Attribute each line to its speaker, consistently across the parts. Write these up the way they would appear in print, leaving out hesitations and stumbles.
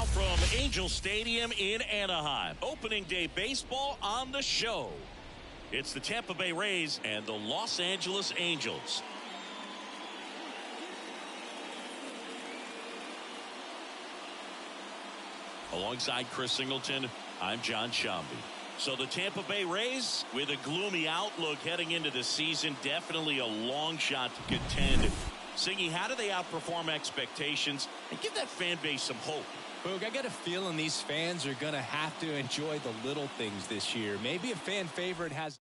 Speaker 1: now from Angel Stadium in Anaheim. Opening day baseball on the show. It's the Tampa Bay Rays and the Los Angeles Angels. Alongside Chris Singleton, I'm John Shambi. So the Tampa Bay Rays, with a gloomy outlook heading into the season, definitely a long shot to contend. Singy, how do they outperform expectations and give that fan base some hope?
Speaker 2: Boog, I got a feeling these fans are going to have to enjoy the little things this year. Maybe a fan favorite has...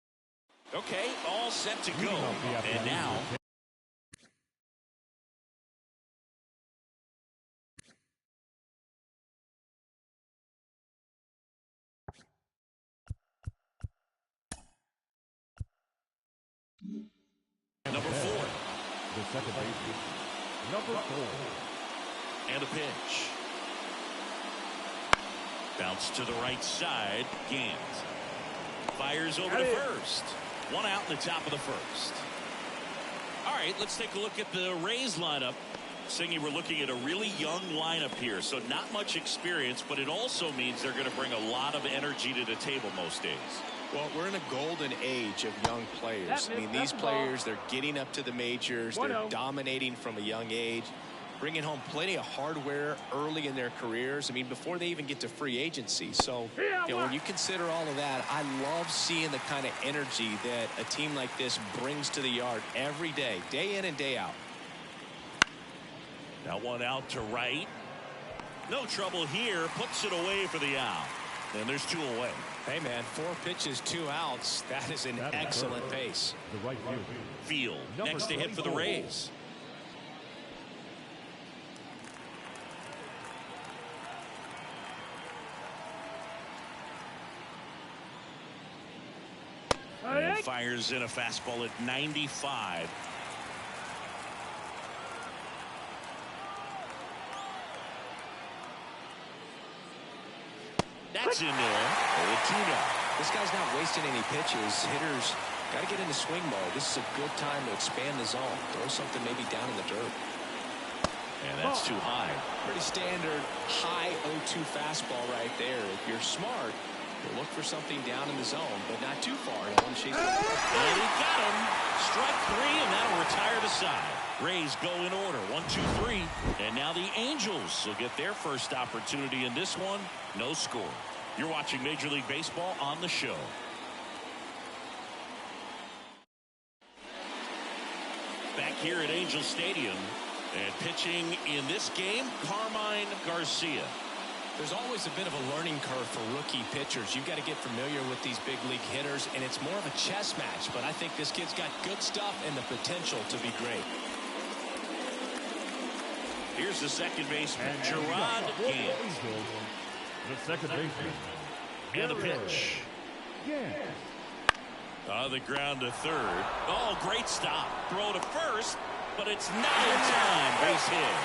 Speaker 1: Okay, all set to go. And now... Number 4.
Speaker 3: The second baseman, number 4.
Speaker 1: And a pitch. Bounce to the right side. Gant fires over to first. One out in the top of the first. All right, let's take a look at the Rays lineup. Singy, we're looking at a really young lineup here, so not much experience, but it also means they're going to bring a lot of energy to the table most days.
Speaker 2: Well, we're in a golden age of young players. I mean, these players, they're getting up to the majors. They're dominating from a young age, bringing home plenty of hardware early in their careers. I mean, before they even get to free agency. So, you know, when you consider all of that, I love seeing the kind of energy that a team like this brings to the yard every day in and day out.
Speaker 1: Now one out to right. No trouble here. Puts it away for the out. And there's 2 away.
Speaker 2: Hey, man, 4 pitches, 2 outs. That is an excellent pace.
Speaker 3: The right
Speaker 1: field. Next to hit for the Rays. And fires in a fastball at 95. That's in there. 0-2 now.
Speaker 2: This guy's not wasting any pitches. Hitters got to get into swing mode. This is a good time to expand the zone. Throw something maybe down in the dirt.
Speaker 1: And that's too high.
Speaker 2: Pretty standard high 0-2 fastball right there. If you're smart, you'll look for something down in the zone, but not too far. One chase.
Speaker 1: And he got him. Strike 3, and that'll retire the side. Rays go in order. 1, 2, 3. And now the Angels will get their first opportunity in this one. No score. You're watching Major League Baseball on the show. Back here at Angel Stadium. And pitching in this game, Carmine Garcia.
Speaker 2: There's always a bit of a learning curve for rookie pitchers. You've got to get familiar with these big league hitters, and it's more of a chess match. But I think this kid's got good stuff and the potential to be great.
Speaker 1: Here's the second baseman, Gerard Gant.
Speaker 3: The second baseman.
Speaker 1: And the pitch. On the ground to third. Oh, great stop. Throw to first, but it's not in time. Base hit.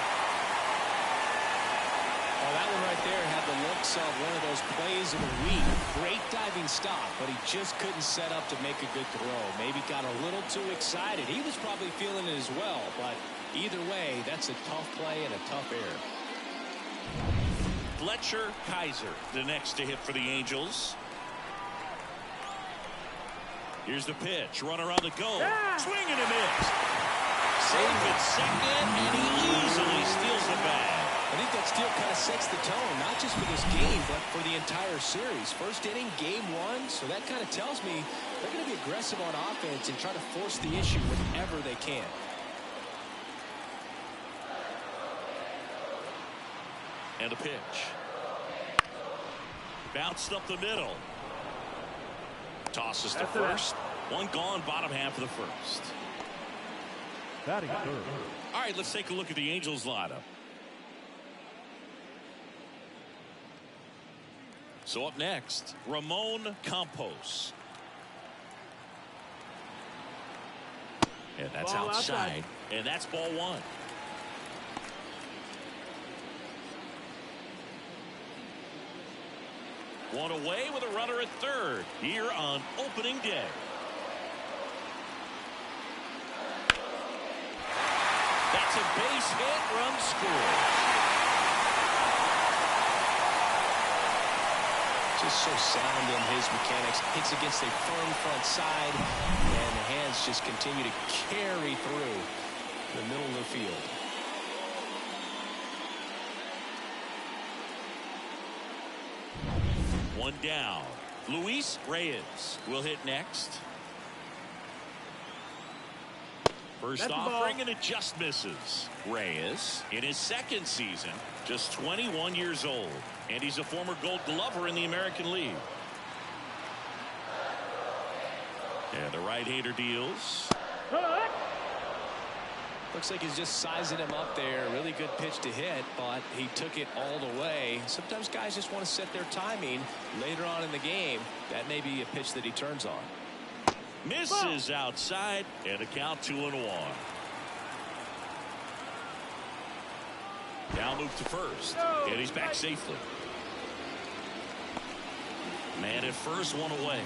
Speaker 2: Oh, that one right there had the looks of one of those plays of the week. Great diving stop, but he just couldn't set up to make a good throw. Maybe got a little too excited. He was probably feeling it as well, but either way, that's a tough play and a tough error.
Speaker 1: Fletcher Kaiser, the next to hit for the Angels. Here's the pitch. Runner on the go. Swing and a miss. Save at second, and he easily steals the bag.
Speaker 2: I think that steal kind of sets the tone, not just for this game, but for the entire series. First inning, game 1, so that kind of tells me they're going to be aggressive on offense and try to force the issue whenever they can.
Speaker 1: And a pitch. Bounced up the middle. Tosses to first. One gone, bottom half of the first.
Speaker 3: Batting third.
Speaker 1: All right, let's take a look at the Angels lineup. So up next, Ramon Campos. And that's outside. And that's ball 1. One away with a runner at third here on opening day. That's a base hit, run scored.
Speaker 2: Just so sound in his mechanics. Hits against a firm front side, and the hands just continue to carry through the middle of the field.
Speaker 1: One down. Luis Reyes will hit next. First offering, and it just misses. Reyes, in his second season, just 21 years old, and he's a former Gold Glover in the American League. And the right-hander deals.
Speaker 2: Looks like he's just sizing him up there. Really good pitch to hit, but he took it all the way. Sometimes guys just want to set their timing later on in the game. That may be a pitch that he turns on.
Speaker 1: Misses outside, and a count 2-1. Now move to first, and he's back safely. Man at first, one away.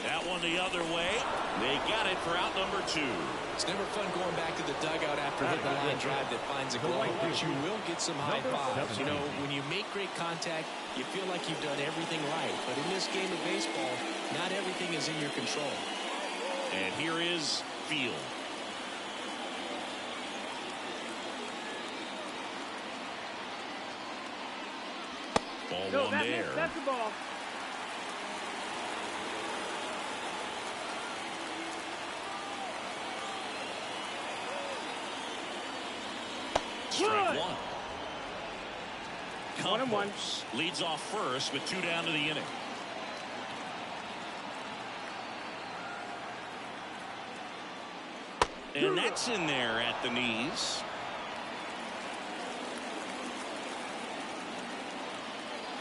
Speaker 1: That one the other way. They got it for out number 2.
Speaker 2: It's never fun going back to the dugout after hitting a line drive that finds a glove, but you will get some high fives. You know, when you make great contact, you feel like you've done everything right. But in this game of baseball, not everything is in your control.
Speaker 1: And here is Field. Ball one there.
Speaker 4: That's the ball.
Speaker 1: Strike one.
Speaker 4: 1-1.
Speaker 1: Leads off first with 2 down to the inning. And that's in there at the knees.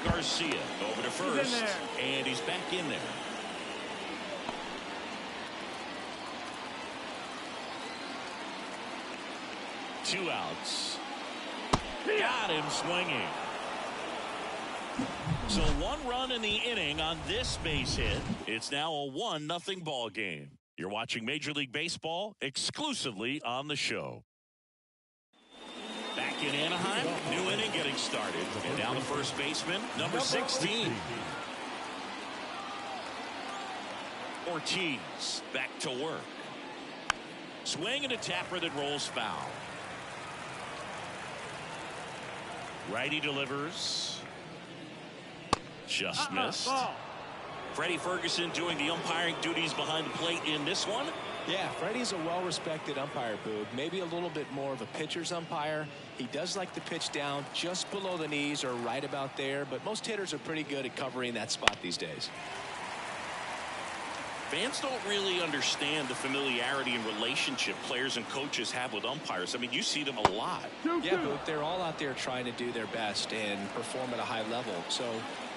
Speaker 1: Garcia over to first, and he's back in there. Two outs. Got him swinging. So 1 run in the inning on this base hit. It's now a 1-0 ball game. You're watching Major League Baseball exclusively on the show. Back in Anaheim, new inning getting started. And now the first baseman, number 16. Ortiz back to work. Swing and a tapper that rolls foul. Righty delivers. Just missed. Freddie Ferguson doing the umpiring duties behind the plate in this one.
Speaker 2: Yeah, Freddie's a well-respected umpire, Boog. Maybe a little bit more of a pitcher's umpire. He does like the pitch down just below the knees or right about there, but most hitters are pretty good at covering that spot these days.
Speaker 1: Fans don't really understand the familiarity and relationship players and coaches have with umpires. I mean, you see them a lot.
Speaker 2: Yeah, but they're all out there trying to do their best and perform at a high level. So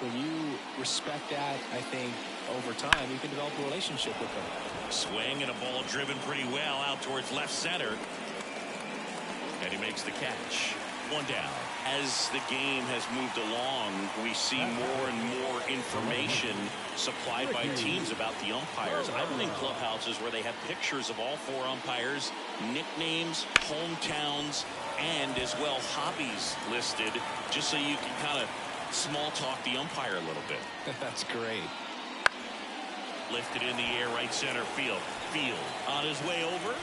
Speaker 2: when you respect that, I think over time you can develop a relationship with them.
Speaker 1: Swing and a ball driven pretty well out towards left center. And he makes the catch. One down. As the game has moved along, we see more and more information supplied by teams about the umpires. I've been in clubhouses where they have pictures of all 4 umpires, nicknames, hometowns, and as well hobbies listed, just so you can kind of small talk the umpire a little bit.
Speaker 2: That's great.
Speaker 1: Lifted in the air, right center field. Field on his way over.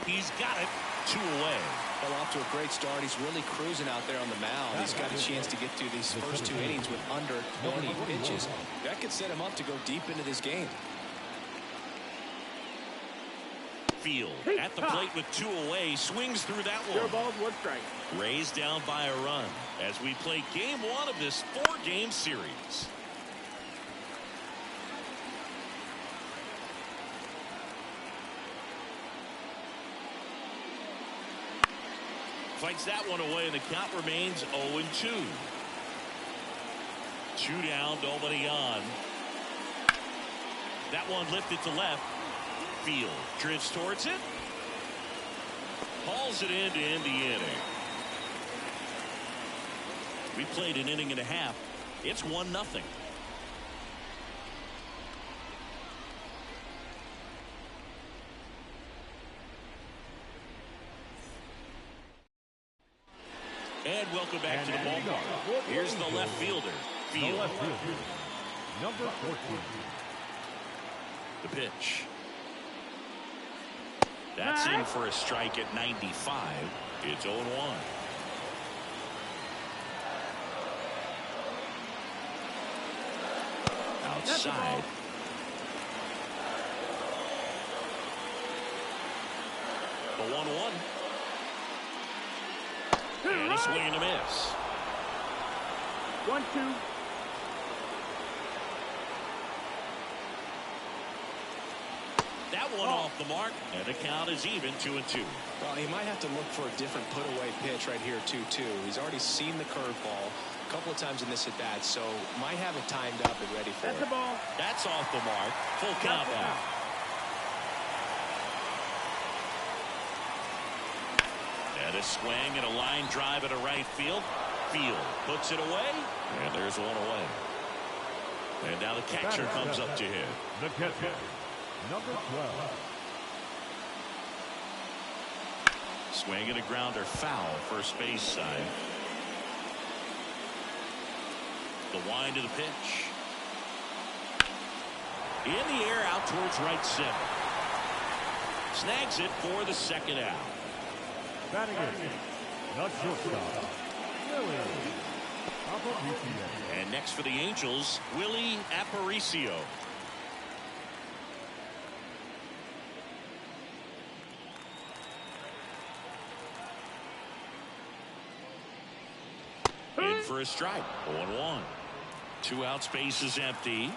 Speaker 1: He's got it. 2 away.
Speaker 2: Well, off to a great start. He's really cruising out there on the mound. He's got a chance to get through these first 2 innings with under 20 pitches. That could set him up to go deep into this game.
Speaker 1: Field at the plate with 2 away. Swings through that one.
Speaker 4: 0 balls, 1 strike.
Speaker 1: Raised down by a run as we play game 1 of this 4-game series. Fights that one away, and the count remains 0-2. 2 down, nobody on. That one lifted to left. Field drifts towards it. Hauls it in to end the inning. We played an inning and a half. It's 1-0. And welcome back to the ballpark. Here's the left fielder, Field.
Speaker 3: Number 14.
Speaker 1: The pitch. That's in for a strike at 95. It's 0-1. Outside. The 1-1. And a swing and a miss.
Speaker 4: 1-2.
Speaker 1: That one off the mark, and the count is even 2-2.
Speaker 2: Well, he might have to look for a different put-away pitch right here, 2-2. He's already seen the curveball a couple of times in this at-bat, so might have it timed up and ready for
Speaker 4: That's
Speaker 2: it.
Speaker 4: the ball.
Speaker 1: That's off the mark. Full count now. And a swing and a line drive at a right field. Field puts it away, and there's one away. And now the catcher comes up to hit.
Speaker 3: The catcher, number 12.
Speaker 1: Swing and a grounder foul, first base side. The wind of the pitch. In the air out towards right center. Snags it for the second out.
Speaker 3: Batting in, the shortstop, Willie Aparicio.
Speaker 1: And next for the Angels, Willie Aparicio. In for a strike. 0-1. 2 outs, base is empty.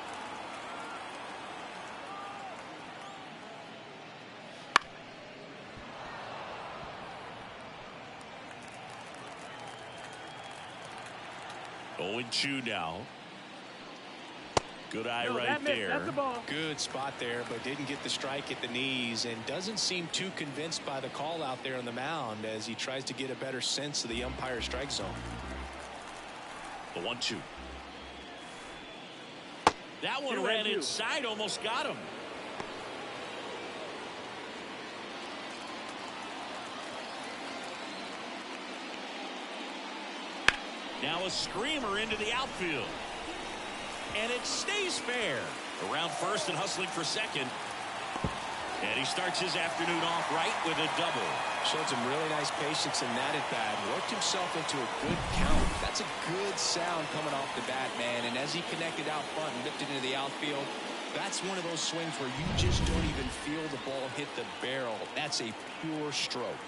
Speaker 1: Oh, 0-2 now. Good eye right there.
Speaker 4: That's the ball.
Speaker 2: Good spot there, but didn't get the strike at the knees and doesn't seem too convinced by the call out there on the mound as he tries to get a better sense of the umpire's strike zone.
Speaker 1: The 1-2. That one ran inside, almost got him. Now a screamer into the outfield. And it stays fair. Around first and hustling for second. And he starts his afternoon off right with a double.
Speaker 2: Showed some really nice patience in that at bat. Worked himself into a good count. That's a good sound coming off the bat, man. And as he connected out front and lifted into the outfield, that's one of those swings where you just don't even feel the ball hit the barrel. That's a pure stroke.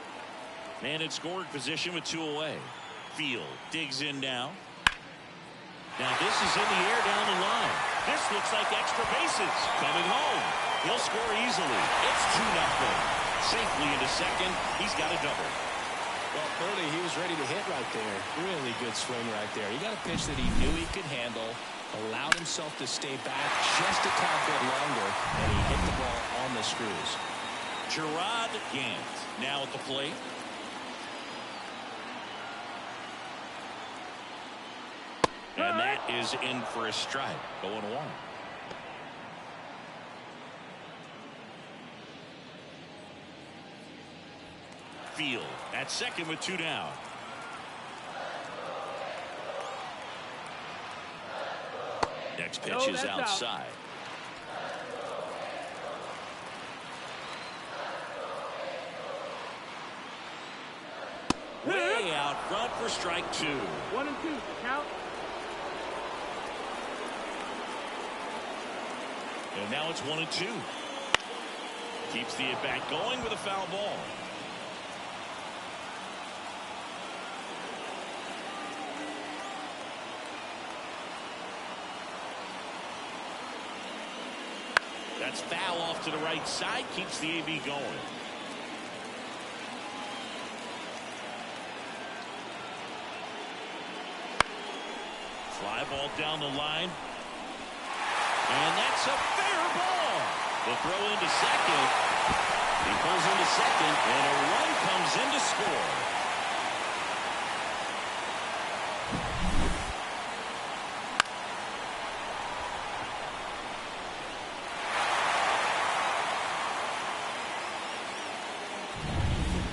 Speaker 1: Man in scoring position with 2 away. Field digs in now. Now this is in the air down the line. This looks like extra bases. Coming home. He'll score easily. It's 2-0. Safely into second. He's got a double.
Speaker 2: Well, clearly he was ready to hit right there. Really good swing right there. He got a pitch that he knew he could handle. Allowed himself to stay back just a tad bit longer. And he hit the ball on the screws.
Speaker 1: Gerard Gant now at the plate. And that is in for a strike. 0-1. Field at second with 2 down. Next pitch is outside. Way out front for strike 2.
Speaker 4: 1 and 2. Count.
Speaker 1: And now it's 1-2. Keeps the at-bat going with a foul ball. That's foul off to the right side. Keeps the AB going. Fly ball down the line. And that's a fair ball. The throw into second. He pulls into second, and a run comes in to score.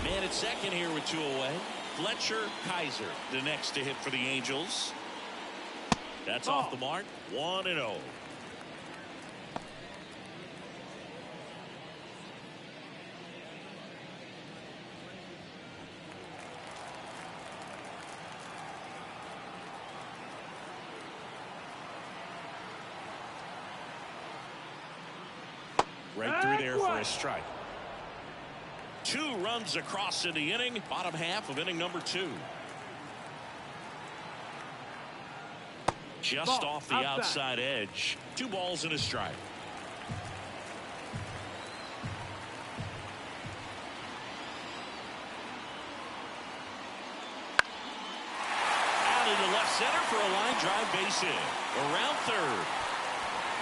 Speaker 1: Man at second here with 2 away. Fletcher Kaiser, the next to hit for the Angels. That's off the mark. 1-0. Right through there for a strike. 2 runs across in the inning. Bottom half of inning number 2. Just off the outside edge. 2 balls and a strike. Out into left center for a line drive base hit. Around third.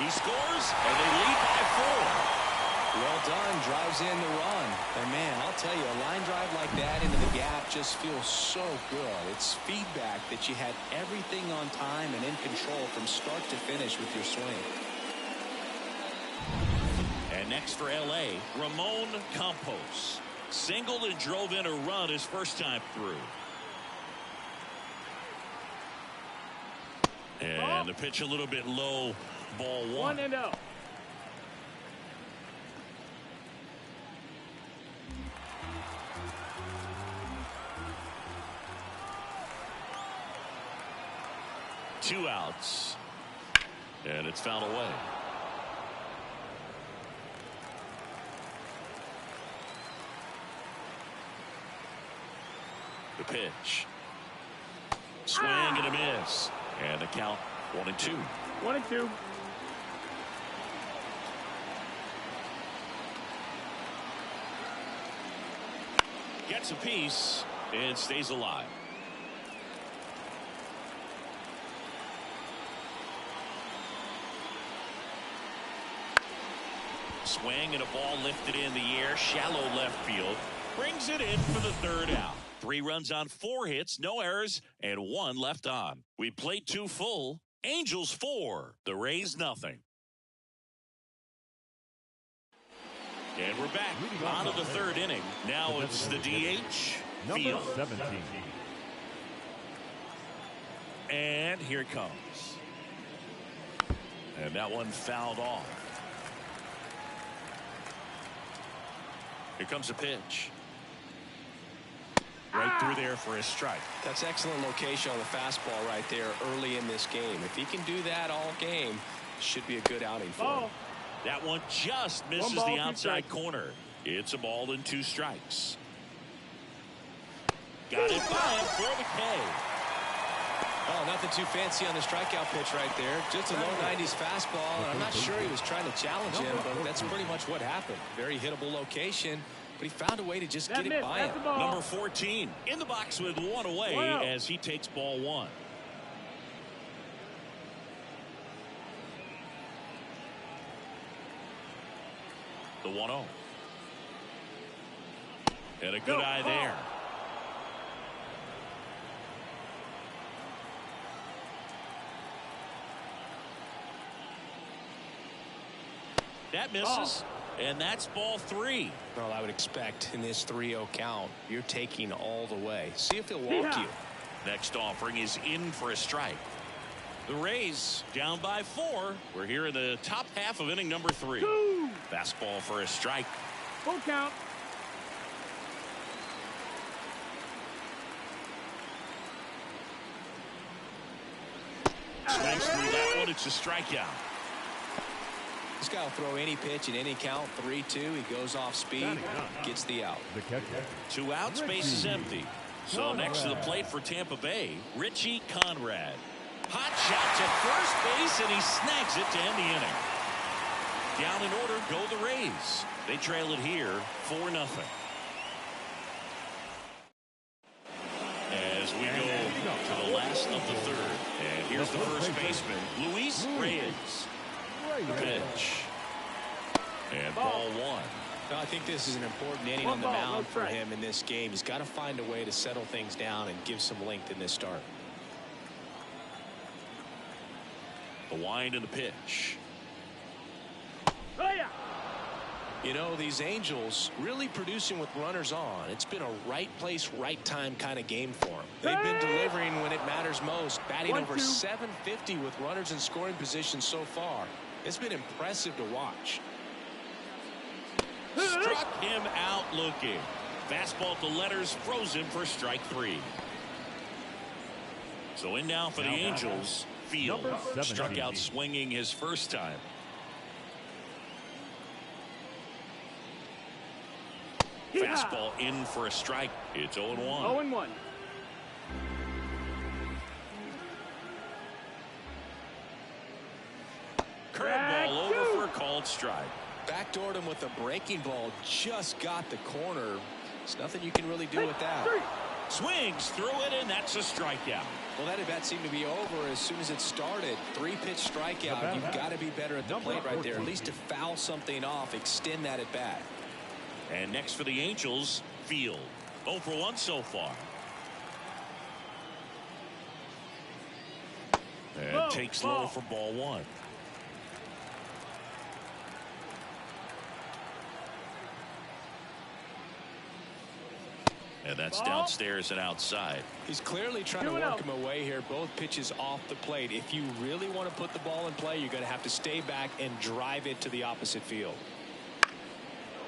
Speaker 1: He scores and they lead by 4.
Speaker 2: Well done, drives in the run. And man, I'll tell you, a line drive like that into the gap just feels so good. It's feedback that you had everything on time and in control from start to finish with your swing.
Speaker 1: And next for LA, Ramon Campos. Singled and drove in a run his first time through. And the pitch a little bit low. Ball 1.
Speaker 4: 1-0.
Speaker 1: Two outs. And it's fouled away. The pitch. Swing and a miss. And the count 1-2.
Speaker 4: 1-2.
Speaker 1: Gets a piece and stays alive. Swing and a ball lifted in the air, shallow left field. Brings it in for the 3rd out. 3 runs on 4 hits, no errors, and 1 left on. We played 2 full. Angels 4, the Rays nothing. And we're back on to the 3rd inning. Now it's the DH,
Speaker 3: Number 17.
Speaker 1: And here it comes. And that one fouled off. Here comes a pitch. Right through there for a strike.
Speaker 2: That's excellent location on the fastball right there early in this game. If he can do that all game, should be a good outing for him.
Speaker 1: That one just misses the outside corner. It's a ball and 2 strikes. Got it by him for the K.
Speaker 2: Oh, nothing too fancy on the strikeout pitch right there. Just a low 90s fastball. And I'm not sure he was trying to challenge him, but that's pretty much what happened. Very hittable location, but he found a way to just get it by him.
Speaker 1: Number 14 in the box with 1 away as he takes ball 1. The 1-0. And a good eye there. That misses, and that's ball 3.
Speaker 2: Well, I would expect in this 3-0 count, you're taking all the way. See if he'll walk you.
Speaker 1: Next offering is in for a strike. The Rays down by 4. We're here in the top half of inning number 3. Fastball for a strike.
Speaker 4: Full count.
Speaker 1: Swings through that one. It's a strikeout.
Speaker 2: This guy will throw any pitch in any count. 3-2. He goes off speed, gets the out.
Speaker 1: 2 outs, base is empty. So next to the plate for Tampa Bay, Richie Conrad. Hot shot to first base, and he snags it to end the inning. Down in order go the Rays. They trail it here 4-0. As we go to the last of the 3rd. And here's the first baseman, Luis Reyes. The pitch. And ball 1.
Speaker 2: I think this is an important inning on the mound for him in this game. He's got to find a way to settle things down and give some length in this start. The wind and the pitch. You know, these Angels really producing with runners on. It's been a right place, right time kind of game for them. They've been delivering when it matters most, batting over 750 with runners in scoring position so far. It's been impressive to watch.
Speaker 1: Struck him out looking. Fastball to letters, froze him for strike 3. So in now for the Angels, Field. Struck out swinging his first time. Fastball in for a strike. It's 0-1.
Speaker 4: 0-1.
Speaker 1: Curveball over for a called strike.
Speaker 2: Backdoored him with a breaking ball. Just got the corner. There's nothing you can really do with that.
Speaker 1: Swings through it, and that's a strikeout.
Speaker 2: Well, that at bat seemed to be over as soon as it started. 3-pitch strikeout. You've got to be better at the plate right there. At least to foul something off, extend that at bat.
Speaker 1: And next for the Angels, Field. 0 for 1 so far. And takes low for ball 1. And that's downstairs and outside.
Speaker 2: He's clearly trying to work him away here. Both pitches off the plate. If you really want to put the ball in play, you're going to have to stay back and drive it to the opposite field.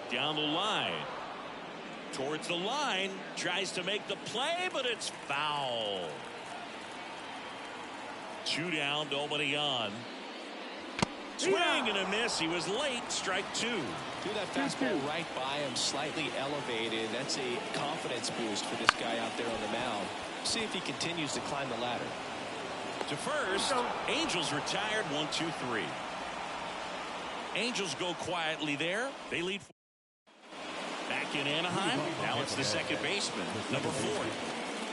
Speaker 1: Down the line. Towards the line. Tries to make the play, but it's foul. 2 down, nobody on. Swing and a miss. He was late. Strike 2.
Speaker 2: Threw that fastball right by him, slightly elevated. That's a confidence boost for this guy out there on the mound. See if he continues to climb the ladder.
Speaker 1: To first, Angels retired 1-2-3. Angels go quietly there. They lead. Back in Anaheim. Now it's the second baseman, number 4.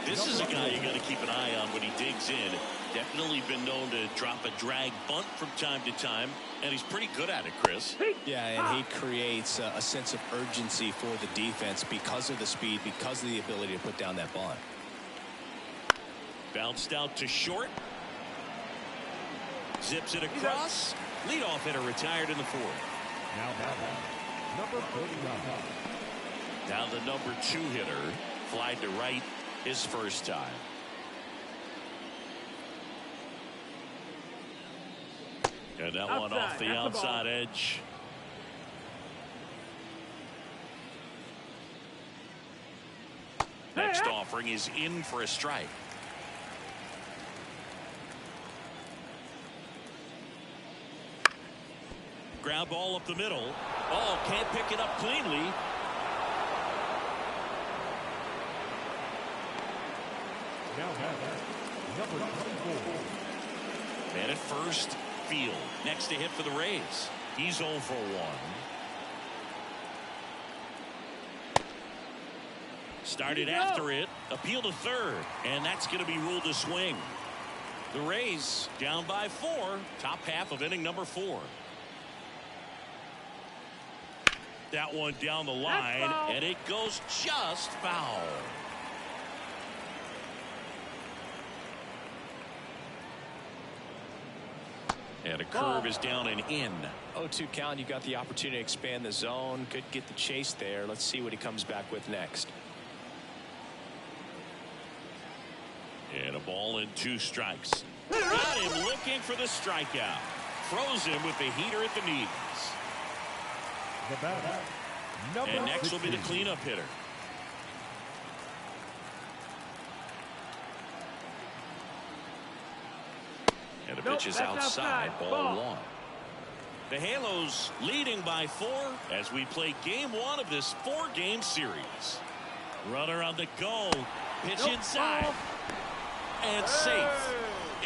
Speaker 1: This is a guy you got to keep an eye on when he digs in. Definitely been known to drop a drag bunt from time to time, and he's pretty good at it, Chris.
Speaker 2: Yeah, and he creates a sense of urgency for the defense because of the speed, because of the ability to put down that bunt.
Speaker 1: Bounced out to short. Zips it across. Leadoff hitter retired in the 4th.
Speaker 3: Now number 49.
Speaker 1: Now the number 2 hitter flied to right his first time. And that one off the outside edge. Next offering is in for a strike. Ground ball up the middle. Oh, can't pick it up cleanly.
Speaker 3: Now number 24.
Speaker 1: Man at first, Field. Next to hit for the Rays. He's 0 for 1. Started after it. Appeal to third. And that's going to be ruled a swing. The Rays down by 4. Top half of inning number 4. That one down the line. And it goes just foul. And a curve is down and in.
Speaker 2: 0-2 count. You got the opportunity to expand the zone. Could get the chase there. Let's see what he comes back with next.
Speaker 1: And a ball and 2 strikes. Got him looking for the strikeout. Froze him with the heater at the knees.
Speaker 3: The batter, number
Speaker 1: And next
Speaker 3: 16.
Speaker 1: will be the cleanup hitter. And the pitch is outside. Ball 1. The Halos leading by 4 as we play game 1 of this 4-game series. Runner on the go. Pitch inside. And safe.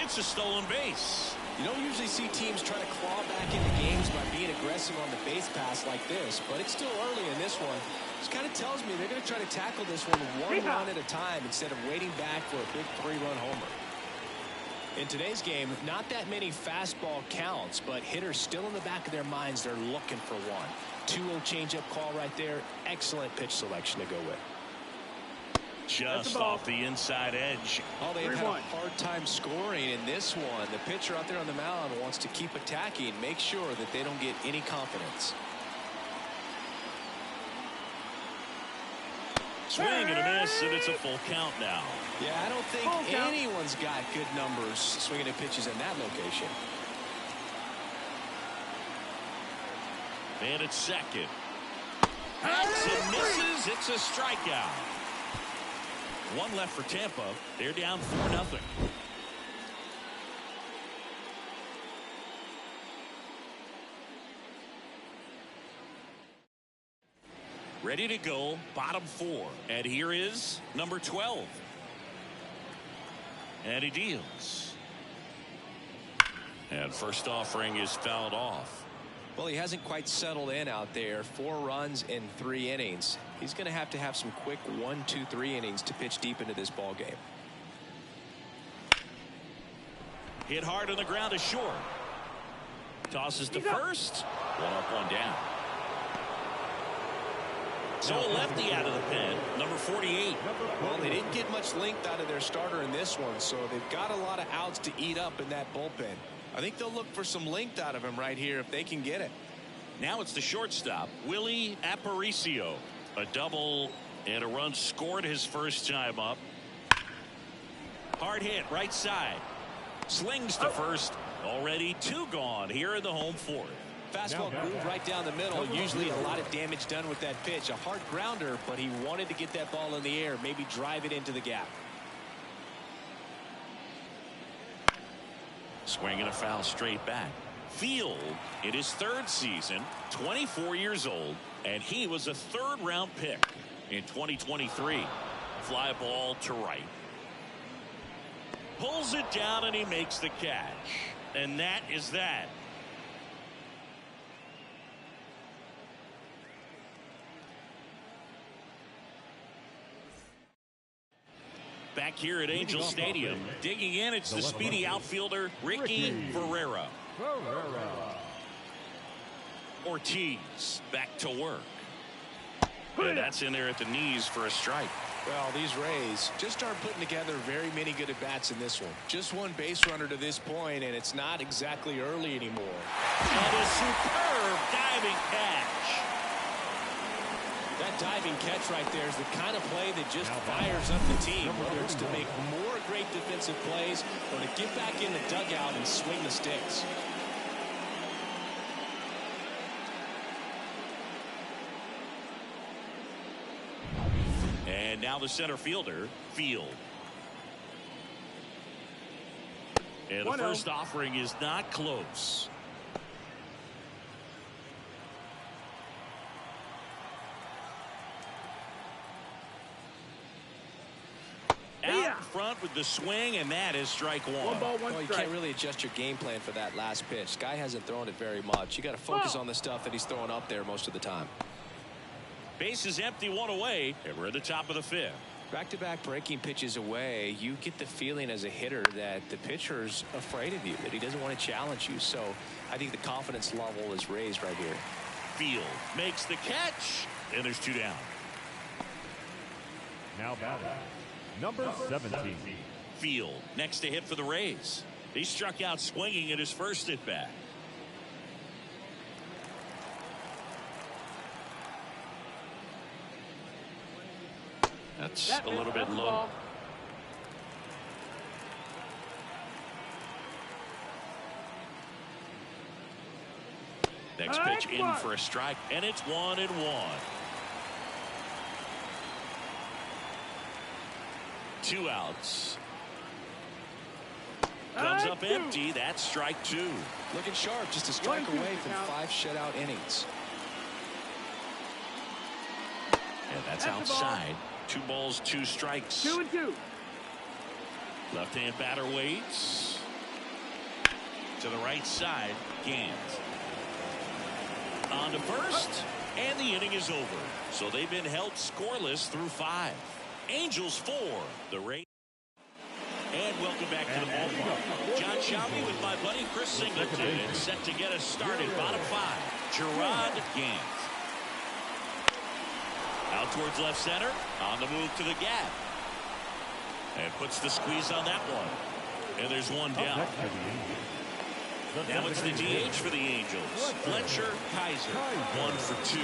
Speaker 1: It's a stolen base.
Speaker 2: You don't usually see teams try to claw back into games by being aggressive on the base pass like this, but it's still early in this one. This kind of tells me they're going to try to tackle this one run at a time instead of waiting back for a big 3-run homer. In today's game, not that many fastball counts, but hitters still in the back of their minds, they're looking for one. 2-0 changeup call right there. Excellent pitch selection to go with.
Speaker 1: Just off the inside edge.
Speaker 2: Oh, they've had a hard time scoring in this one. The pitcher out there on the mound wants to keep attacking, make sure that they don't get any confidence.
Speaker 1: Swing and a miss, and it's a full count now.
Speaker 2: Yeah, I don't think anyone's got good numbers swinging at pitches in that location.
Speaker 1: And it's second. Hits and misses. It's a strikeout. One left for Tampa. They're down 4-0. Ready to go, bottom 4. And here is number 12. And he deals. And first offering is fouled off.
Speaker 2: Well, he hasn't quite settled in out there. 4 runs in 3 innings. He's going to have some quick 1, 2, 3 innings to pitch deep into this ball game.
Speaker 1: Hit hard on the ground to short. Tosses to first. 1 up, 1 down. So a lefty out of the pen, number 48.
Speaker 2: Well, they didn't get much length out of their starter in this one, so they've got a lot of outs to eat up in that bullpen. I think they'll look for some length out of him right here if they can get it.
Speaker 1: Now it's the shortstop, Willie Aparicio. A double and a run scored his first time up. Hard hit, right side. Slings to first. Already 2 gone here in the home 4th.
Speaker 2: Fastball groove right down the middle. Usually a lot of damage done with that pitch. A hard grounder, but he wanted to get that ball in the air, maybe drive it into the gap.
Speaker 1: Swing and a foul straight back. Field in his 3rd season, 24 years old, and he was a 3rd-round pick in 2023. Fly ball to right. Pulls it down and he makes the catch. And that is that. Back here at Angel Stadium, digging in, it's the speedy outfielder, Ricky Ferreira. Ortiz back to work. And that's in there at the knees for a strike.
Speaker 2: Well, these Rays just aren't putting together very many good at-bats in this one. Just 1 base runner to this point, and it's not exactly early anymore.
Speaker 1: And a superb diving catch.
Speaker 2: That diving catch right there is the kind of play that just fires up the team, whether it's to make more great defensive plays or to get back in the dugout and swing the sticks.
Speaker 1: And now the center fielder, Field. And the first offering is not close. Out in front with the swing, and that is strike 1.
Speaker 4: 1 ball, 1
Speaker 2: well, you
Speaker 4: strike.
Speaker 2: can't really adjust your game plan for that last pitch. Guy hasn't thrown it very much. You got to focus on the stuff that he's throwing up there most of the time.
Speaker 1: Base is empty, 1 away, and we're at the top of the 5th.
Speaker 2: Back-to-back breaking pitches away, you get the feeling as a hitter that the pitcher's afraid of you, that he doesn't want to challenge you. So I think the confidence level is raised right here.
Speaker 1: Field makes the catch, and there's 2 down.
Speaker 3: Now batting, number 17.
Speaker 1: Field next to hit for the Rays. He struck out swinging at his first at bat. That's a little bit low. Next pitch in for a strike, and it's 1-1. Two outs. Comes up empty. That's strike 2.
Speaker 2: Looking sharp, just a strike away from 5 shutout innings.
Speaker 1: And that's outside. 2 balls, 2 strikes.
Speaker 4: 2-2.
Speaker 1: Left-hand batter waits. To the right side, Gant. On to first, and the inning is over. So they've been held scoreless through 5. Angels 4, the Rays. And welcome back to the ballpark. John Shelby with my buddy Chris Singleton, and set to get us started. Bottom 5, Gerard Gant. Out towards left center, on the move to the gap. And puts the squeeze on that one. And there's 1 down. Now it's the DH for the Angels. Fletcher Kaiser, 1 for 2.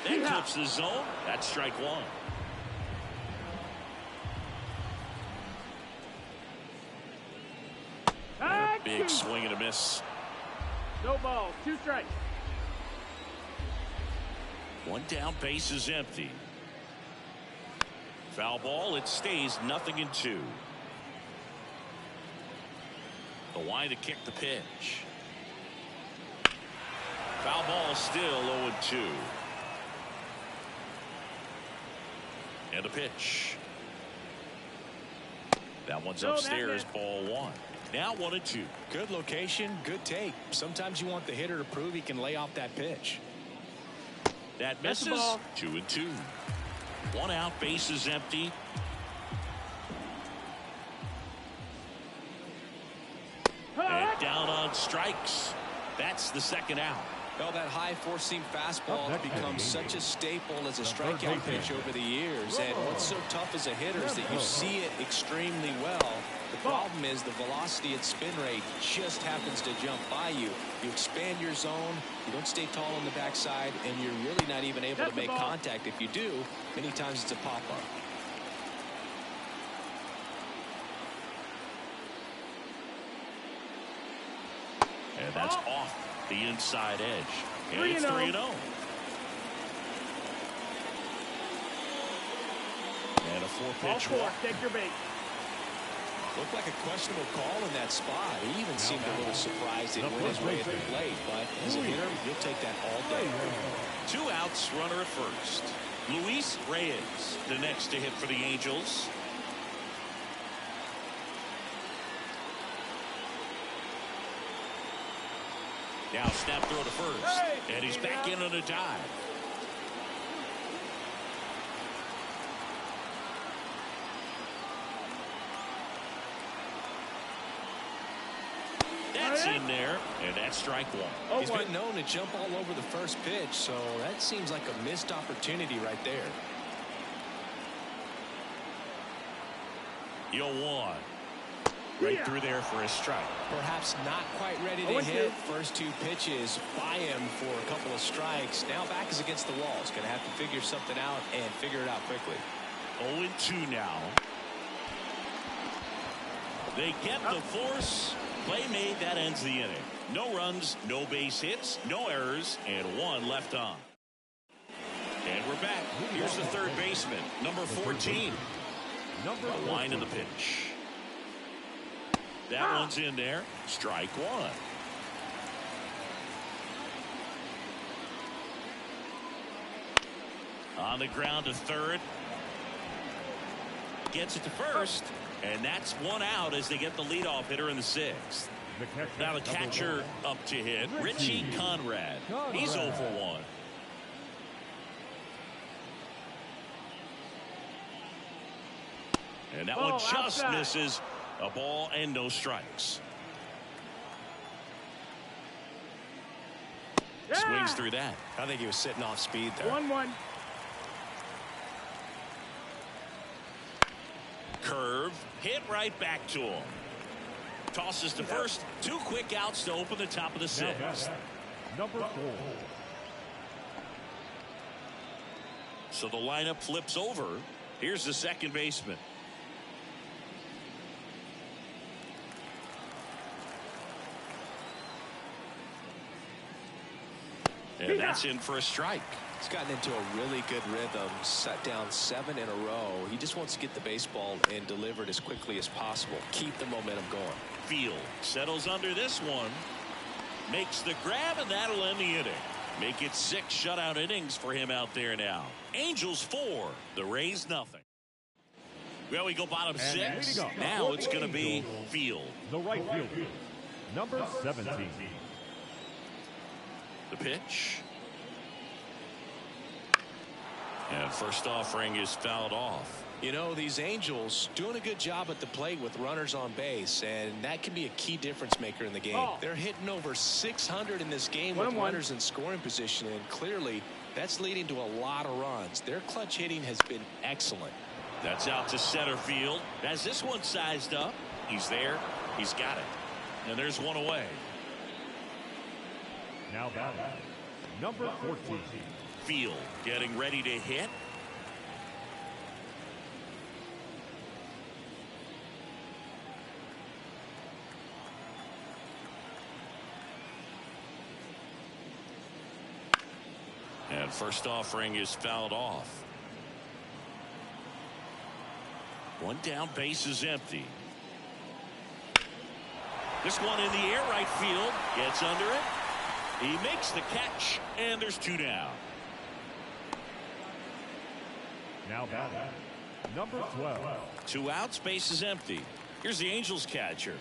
Speaker 1: That clips the zone. That's strike one. Big swing and a miss.
Speaker 4: No ball. 2 strikes.
Speaker 1: One down, base is empty. Foul ball, it stays 0-2. The line to kick the pitch. Foul ball, still 0-2. And a pitch. That one's upstairs, ball 1. Now 1-2.
Speaker 2: Good location, good take. Sometimes you want the hitter to prove he can lay off that pitch.
Speaker 1: That misses. 2-2. 1 out, base is empty. And down on strikes. That's the 2nd out.
Speaker 2: Well, that high four-seam fastball has become such a staple as a strikeout pitch over the years. And what's so tough as a hitter is that you see it extremely well. The problem is the velocity at spin rate just happens to jump by you. You expand your zone, you don't stay tall on the backside, and you're really not even able to make contact. If you do, many times it's a pop-up.
Speaker 1: And that's off the inside edge. And it's 3-0. And a 4-pitch walk.
Speaker 4: Take your bait.
Speaker 2: Looked like a questionable call in that spot. He even seemed a little surprised it went his way at the plate. But as a hitter, you'll take that all day.
Speaker 1: 2 outs, runner at first. Luis Reyes, the next to hit for the Angels. Now snap throw to first. And he's back in on a dive. That's in there, and that's strike 1.
Speaker 2: He's been known to jump all over the first pitch, so that seems like a missed opportunity right there.
Speaker 1: 0-1. Right through there for a strike.
Speaker 2: Perhaps not quite ready to hit. First 2 pitches by him for a couple of strikes. Now back is against the wall. He's going to have to figure something out and figure it out quickly.
Speaker 1: 0-2 now. They get the force. Play made, that ends the inning. No runs, no base hits, no errors, and 1 left on. And we're back. Here's the third baseman, number 14. A line in the pitch. That one's in there. Strike 1. On the ground to third. Gets it to first. And that's 1 out as they get the leadoff hitter in the 6th. Now the catcher up to hit, Richie Conrad. He's 0 for 1. And that one just misses. A ball and no strikes. Swings through that.
Speaker 2: I think he was sitting off speed there.
Speaker 4: 1-1.
Speaker 1: Curve, hit right back to him. Tosses to first. 2 quick outs to open the top of the 6th.
Speaker 3: Number 4.
Speaker 1: So the lineup flips over. Here's the second baseman. And that's in for a strike.
Speaker 2: He's gotten into a really good rhythm, set down 7 in a row. He just wants to get the baseball and deliver it as quickly as possible. Keep the momentum going.
Speaker 1: Field settles under this one. Makes the grab, and that'll end the inning. Make it 6 shutout innings for him out there now. Angels 4, the Rays nothing. Well, we go bottom 6. Now it's going to be Field.
Speaker 3: The right fielder, number 17.
Speaker 1: The pitch. And first offering is fouled off.
Speaker 2: You know, these Angels doing a good job at the plate with runners on base, and that can be a key difference maker in the game. They're hitting over 600 in this game with runners in scoring position, and clearly that's leading to a lot of runs. Their clutch hitting has been excellent.
Speaker 1: That's out to center field. As this one sized up, he's there, he's got it. And there's one away.
Speaker 3: Now batting, number 14.
Speaker 1: Field getting ready to hit. And first offering is fouled off. One down, base is empty. This one in the air, right field, gets under it. He makes the catch, and there's 2 down.
Speaker 3: Now batting, number 12.
Speaker 1: 2 outs, base is empty. Here's the Angels catcher.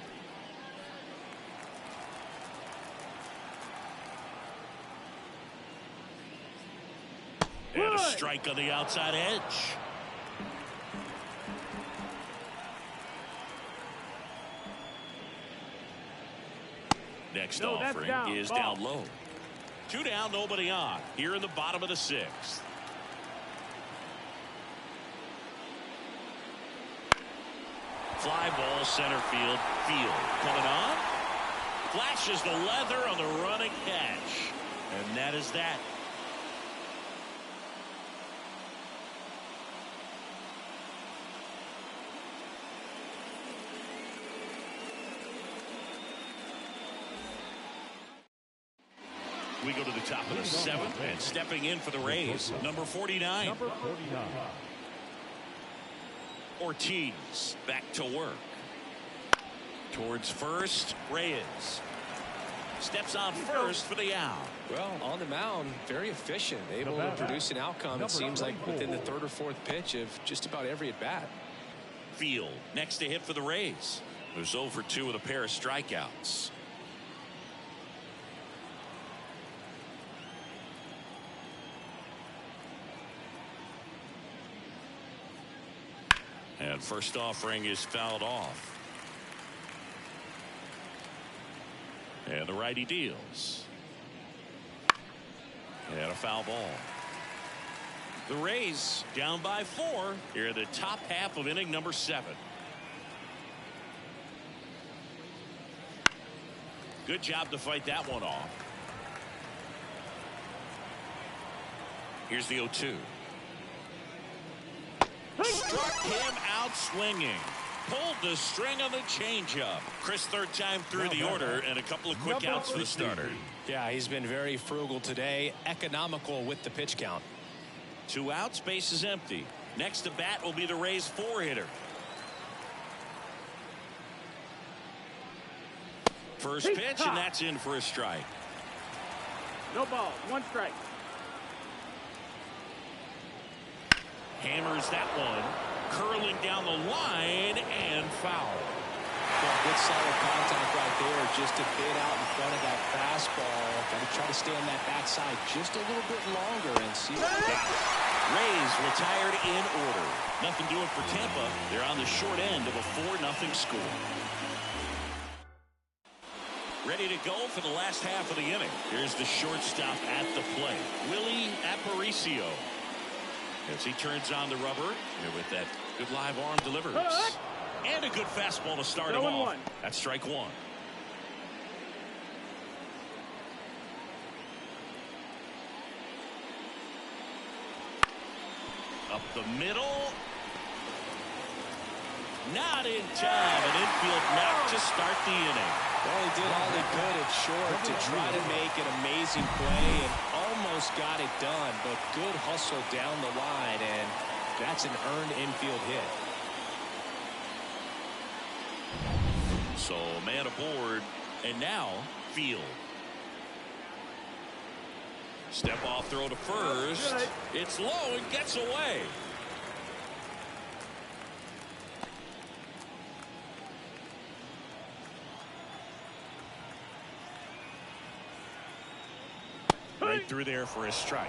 Speaker 1: And a strike on the outside edge. Next offering is down low. 2 down, nobody on. Here in the bottom of the 6th. Fly ball, center field. Field coming on. Flashes the leather on the running catch. And that is that. We go to the top of the 7th, and stepping in for the Rays, number 49.
Speaker 3: Number 49.
Speaker 1: Ortiz back to work. Towards first, Reyes. Steps on first for the out.
Speaker 2: Well, on the mound, very efficient, able to produce an outcome, it seems like, within the 3rd or 4th pitch of just about every at-bat.
Speaker 1: Field next to hit for the Rays. There's 0 for 2 with a pair of strikeouts. And first offering is fouled off. And the righty deals. And a foul ball. The Rays down by 4 here in the top half of inning number 7. Good job to fight that one off. Here's the 0-2. Struck him out swinging. Pulled the string on the changeup. Chris, 3rd time through the order, and a couple of quick outs for the starter.
Speaker 2: Yeah, he's been very frugal today. Economical with the pitch count.
Speaker 1: 2 outs, base is empty. Next to bat will be the Rays' 4-hitter. First pitch, and that's in for a strike.
Speaker 4: No ball, 1 strike.
Speaker 1: Hammers that one, curling down the line, and foul.
Speaker 2: Well, good solid contact right there, just a bit out in front of that fastball. Got to try to stay on that backside just a little bit longer and see what we got.
Speaker 1: Rays retired in order. Nothing doing for Tampa. They're on the short end of a 4-0 score. Ready to go for the last half of the inning. Here's the shortstop at the plate, Willie Aparicio. As he turns on the rubber with that good live arm delivers. And a good fastball to start him off. That's strike 1. Up the middle. Not in time. An infield knock to start the inning.
Speaker 2: Well, he did all he could at short to try to make an amazing play and almost got it done, but good hustle down the line, and that's an earned infield hit.
Speaker 1: So man aboard, and now Field. Step off throw to first. It's low and gets away. Right through there for a strike.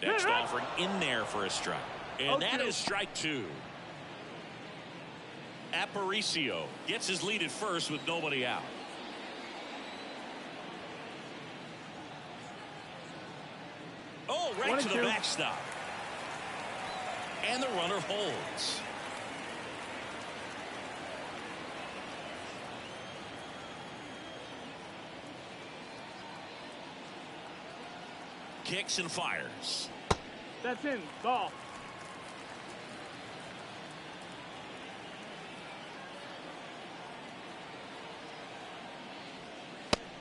Speaker 1: Next offering in there for a strike. And that is strike 2. Aparicio gets his lead at first with nobody out. Oh, ball right to the backstop. And the runner holds. Kicks and fires.
Speaker 4: That's in. Ball.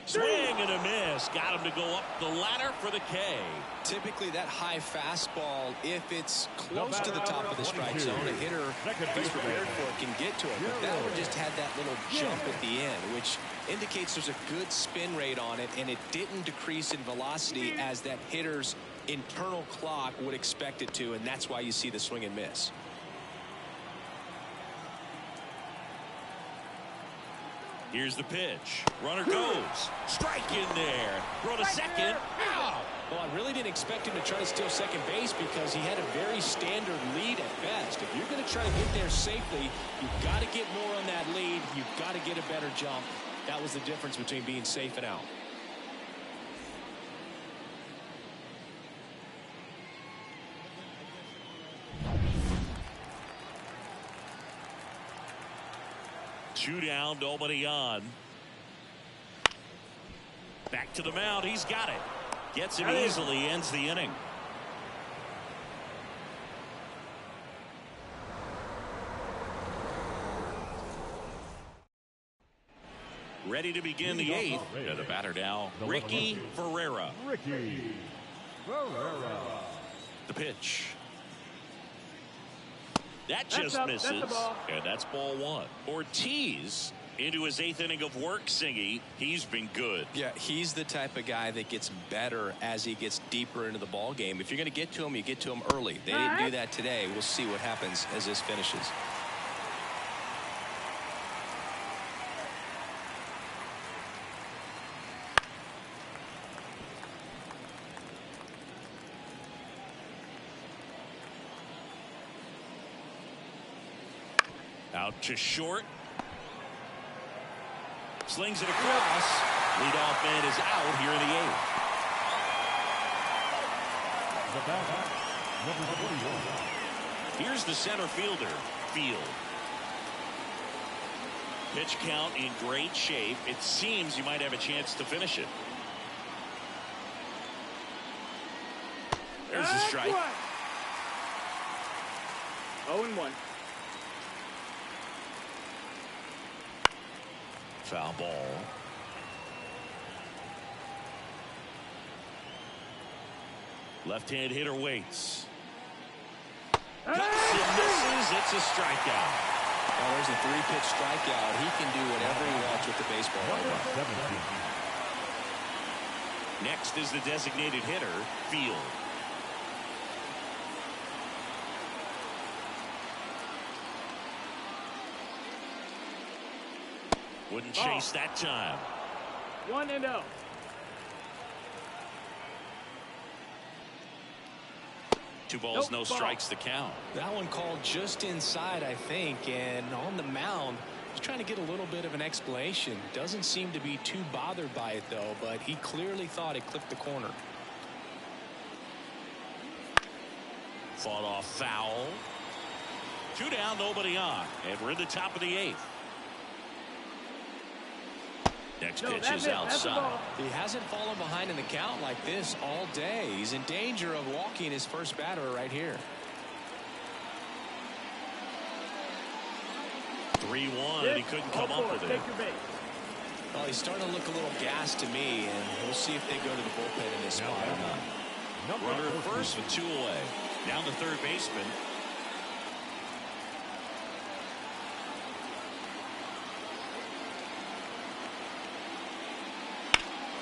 Speaker 1: Swing and a miss. Got him to go up the ladder for the K.
Speaker 2: Typically that high fastball, if it's close to the top of the strike zone, a hitter who's prepared for it can get to it. But that one just had that little jump at the end, which indicates there's a good spin rate on it, and it didn't decrease in velocity as that hitter's internal clock would expect it to, and that's why you see the swing and miss.
Speaker 1: Here's the pitch. Runner goes. Strike in there. Throw to second. Ow!
Speaker 2: Well, I really didn't expect him to try to steal second base because he had a very standard lead at best. If you're going to try to get there safely, you've got to get more on that lead. You've got to get a better jump. That was the difference between being safe and out.
Speaker 1: Two down, nobody on. Back to the mound. He's got it. Gets it easily, ends the inning. Ready to begin the eighth. The batter now, Ricky Ferreira.
Speaker 3: Ricky Ferreira.
Speaker 1: The pitch. That just misses. And that's ball one. Ortiz into his eighth inning of work, Singy. He's been good.
Speaker 2: Yeah, he's the type of guy that gets better as he gets deeper into the ball game. If you're going to get to him, you get to him early. They didn't do that today. We'll see what happens as this finishes.
Speaker 1: Out to short. Slings it across. Leadoff man is out here in the eighth.
Speaker 3: The batter, number 41.
Speaker 1: Here's the center fielder, Field. Pitch count in great shape. It seems you might have a chance to finish it. There's the strike.
Speaker 4: 0-1.
Speaker 1: Foul ball. Left-hand hitter waits. Cuts and misses. It's a strikeout.
Speaker 2: Well, there's a three-pitch strikeout. He can do whatever he wants with the baseball.
Speaker 1: Next is the designated hitter, Field. Wouldn't chase that time.
Speaker 4: 1-0.
Speaker 1: Two balls, no strikes to count.
Speaker 2: That one called just inside, I think, and on the mound, he's trying to get a little bit of an explanation. Doesn't seem to be too bothered by it, though, but he clearly thought it clipped the corner.
Speaker 1: Fought off foul. Two down, nobody on, and we're in the top of the eighth. Next pitch is outside.
Speaker 2: He hasn't fallen behind in the count like this all day. He's in danger of walking his first batter right here.
Speaker 1: 3-1, and he couldn't come up with it.
Speaker 2: Well, he's starting to look a little gassed to me, and we'll see if they go to the bullpen in this spot or not.
Speaker 1: Runner at first with two away. Down the third baseman.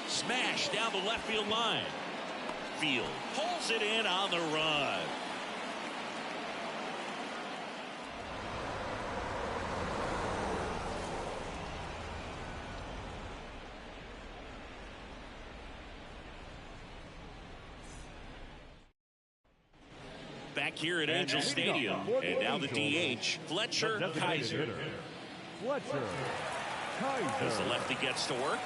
Speaker 1: Smash down the left field line. Field pulls it in on the run. Back here at Angel Stadium, and now the DH, Fletcher Kaiser.
Speaker 3: Fletcher Kaiser.
Speaker 1: As the lefty gets to work.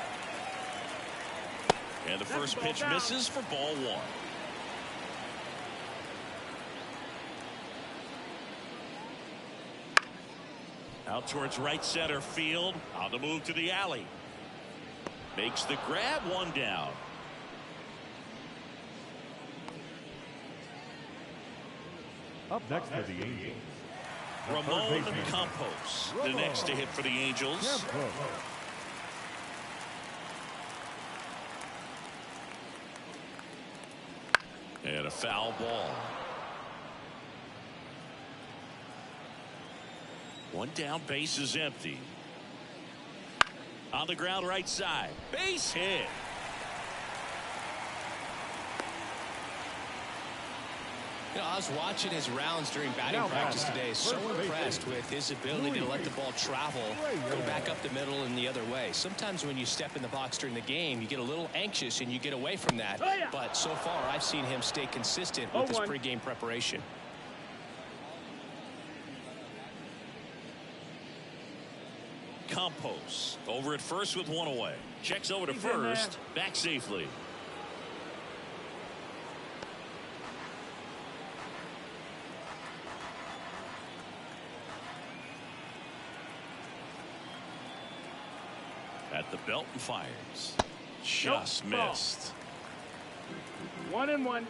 Speaker 1: And the first pitch misses for ball one. Out towards right center field. On the move to the alley. Makes the grab, one down.
Speaker 3: Up next for the Angels,
Speaker 1: Ramon Campos, the next to hit for the Angels. And a foul ball. One down, base is empty. On the ground, right side. Base hit.
Speaker 2: You know, I was watching his rounds during batting practice today. So impressed with his ability to let the ball travel, go back up the middle and the other way. Sometimes when you step in the box during the game, you get a little anxious and you get away from that. But so far, I've seen him stay consistent with his pregame preparation.
Speaker 1: Campos over at first with one away. Checks over to first. Back safely. At the belt and fires. Just missed.
Speaker 4: 1-1.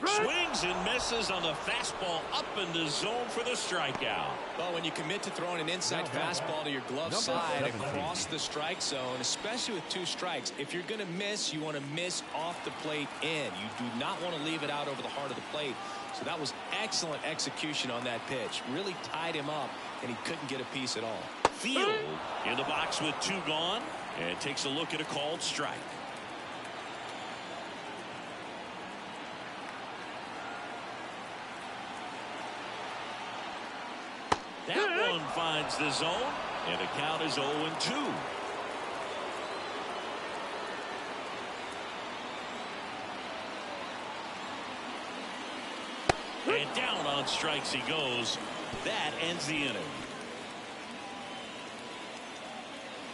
Speaker 1: Swings and misses on the fastball up in the zone for the strikeout.
Speaker 2: Well, when you commit to throwing an inside fastball to your glove side across the strike zone, especially with 2 strikes, if you're going to miss, you want to miss off the plate in. You do not want to leave it out over the heart of the plate. So that was excellent execution on that pitch. Really tied him up, and he couldn't get a piece at all.
Speaker 1: Field in the box with 2 gone, and takes a look at a called strike. That one finds the zone, and the count is 0-2. And down on strikes he goes. That ends the inning.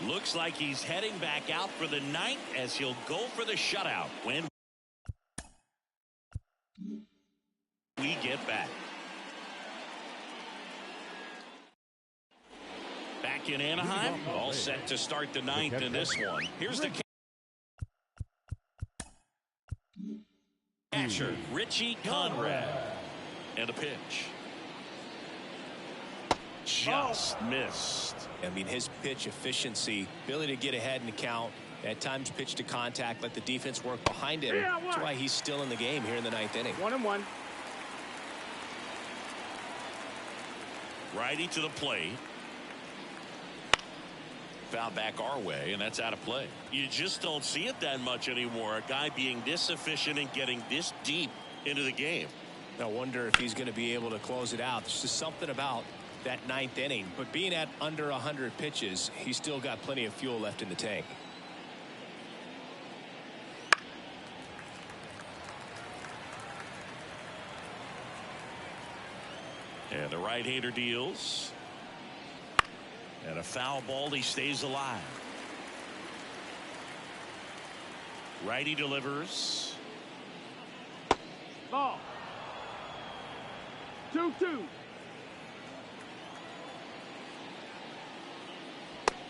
Speaker 1: Looks like he's heading back out for the 9th as he'll go for the shutout when we get back. Back in Anaheim, all set to start the 9th in this one. Here's the catcher, Richie Conrad. And a pitch. Just missed.
Speaker 2: I mean, his pitch efficiency, ability to get ahead in the count, at times pitch to contact, let the defense work behind him. That's why he's still in the game here in the 9th inning.
Speaker 4: 1-1.
Speaker 1: Righty to the plate. Foul back our way, and that's out of play. You just don't see it that much anymore. A guy being this efficient and getting this deep into the game.
Speaker 2: I wonder if he's going to be able to close it out. There's just something about that 9th inning. But being at under 100 pitches, he's still got plenty of fuel left in the tank.
Speaker 1: And the right-hander deals. And a foul ball, he stays alive. Righty delivers.
Speaker 4: Ball. 2-2.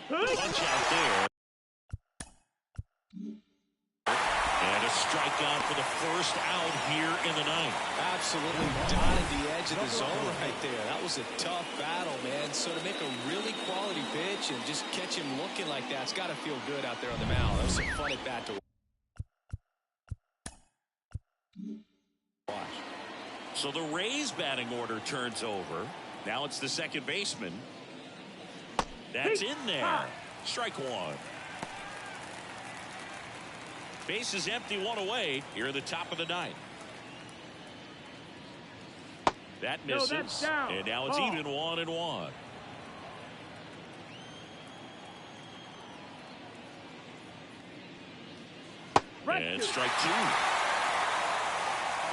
Speaker 1: Punch out there. And a strikeout for the first out here in the 9th.
Speaker 2: Absolutely dotted the edge of the zone right there. That was a tough battle, man. So to make a really quality pitch and just catch him looking like that, it's got to feel good out there on the mound. That was some fun at bat to watch.
Speaker 1: So the Rays batting order turns over. Now it's the second baseman. That's in there. Strike 1. Base is empty, 1 away here at the top of the 9th. That misses.
Speaker 4: No, that's down.
Speaker 1: And now it's even 1-1. And strike 2.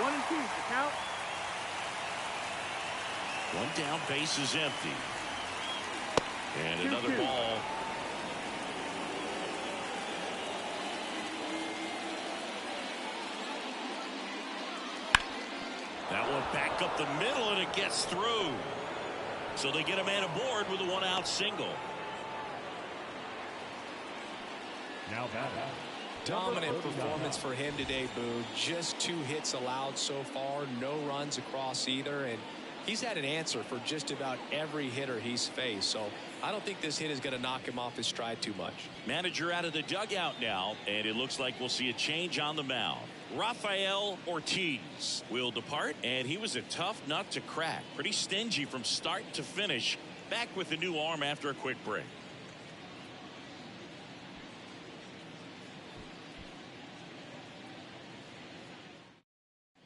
Speaker 4: 1 and 2, the count.
Speaker 1: One down, base is empty. And
Speaker 4: 2-2.
Speaker 1: another ball. That one back up the middle, and it gets through. So they get a man aboard with a 1-out single.
Speaker 3: Now that
Speaker 2: Dominant performance for him today, Boo. Just 2 hits allowed so far, no runs across either, and he's had an answer for just about every hitter he's faced. So I don't think this hit is going to knock him off his stride too much.
Speaker 1: Manager out of the dugout now, and it looks like we'll see a change on the mound. Rafael Ortiz will depart, and he was a tough nut to crack. Pretty stingy from start to finish. Back with a new arm after a quick break.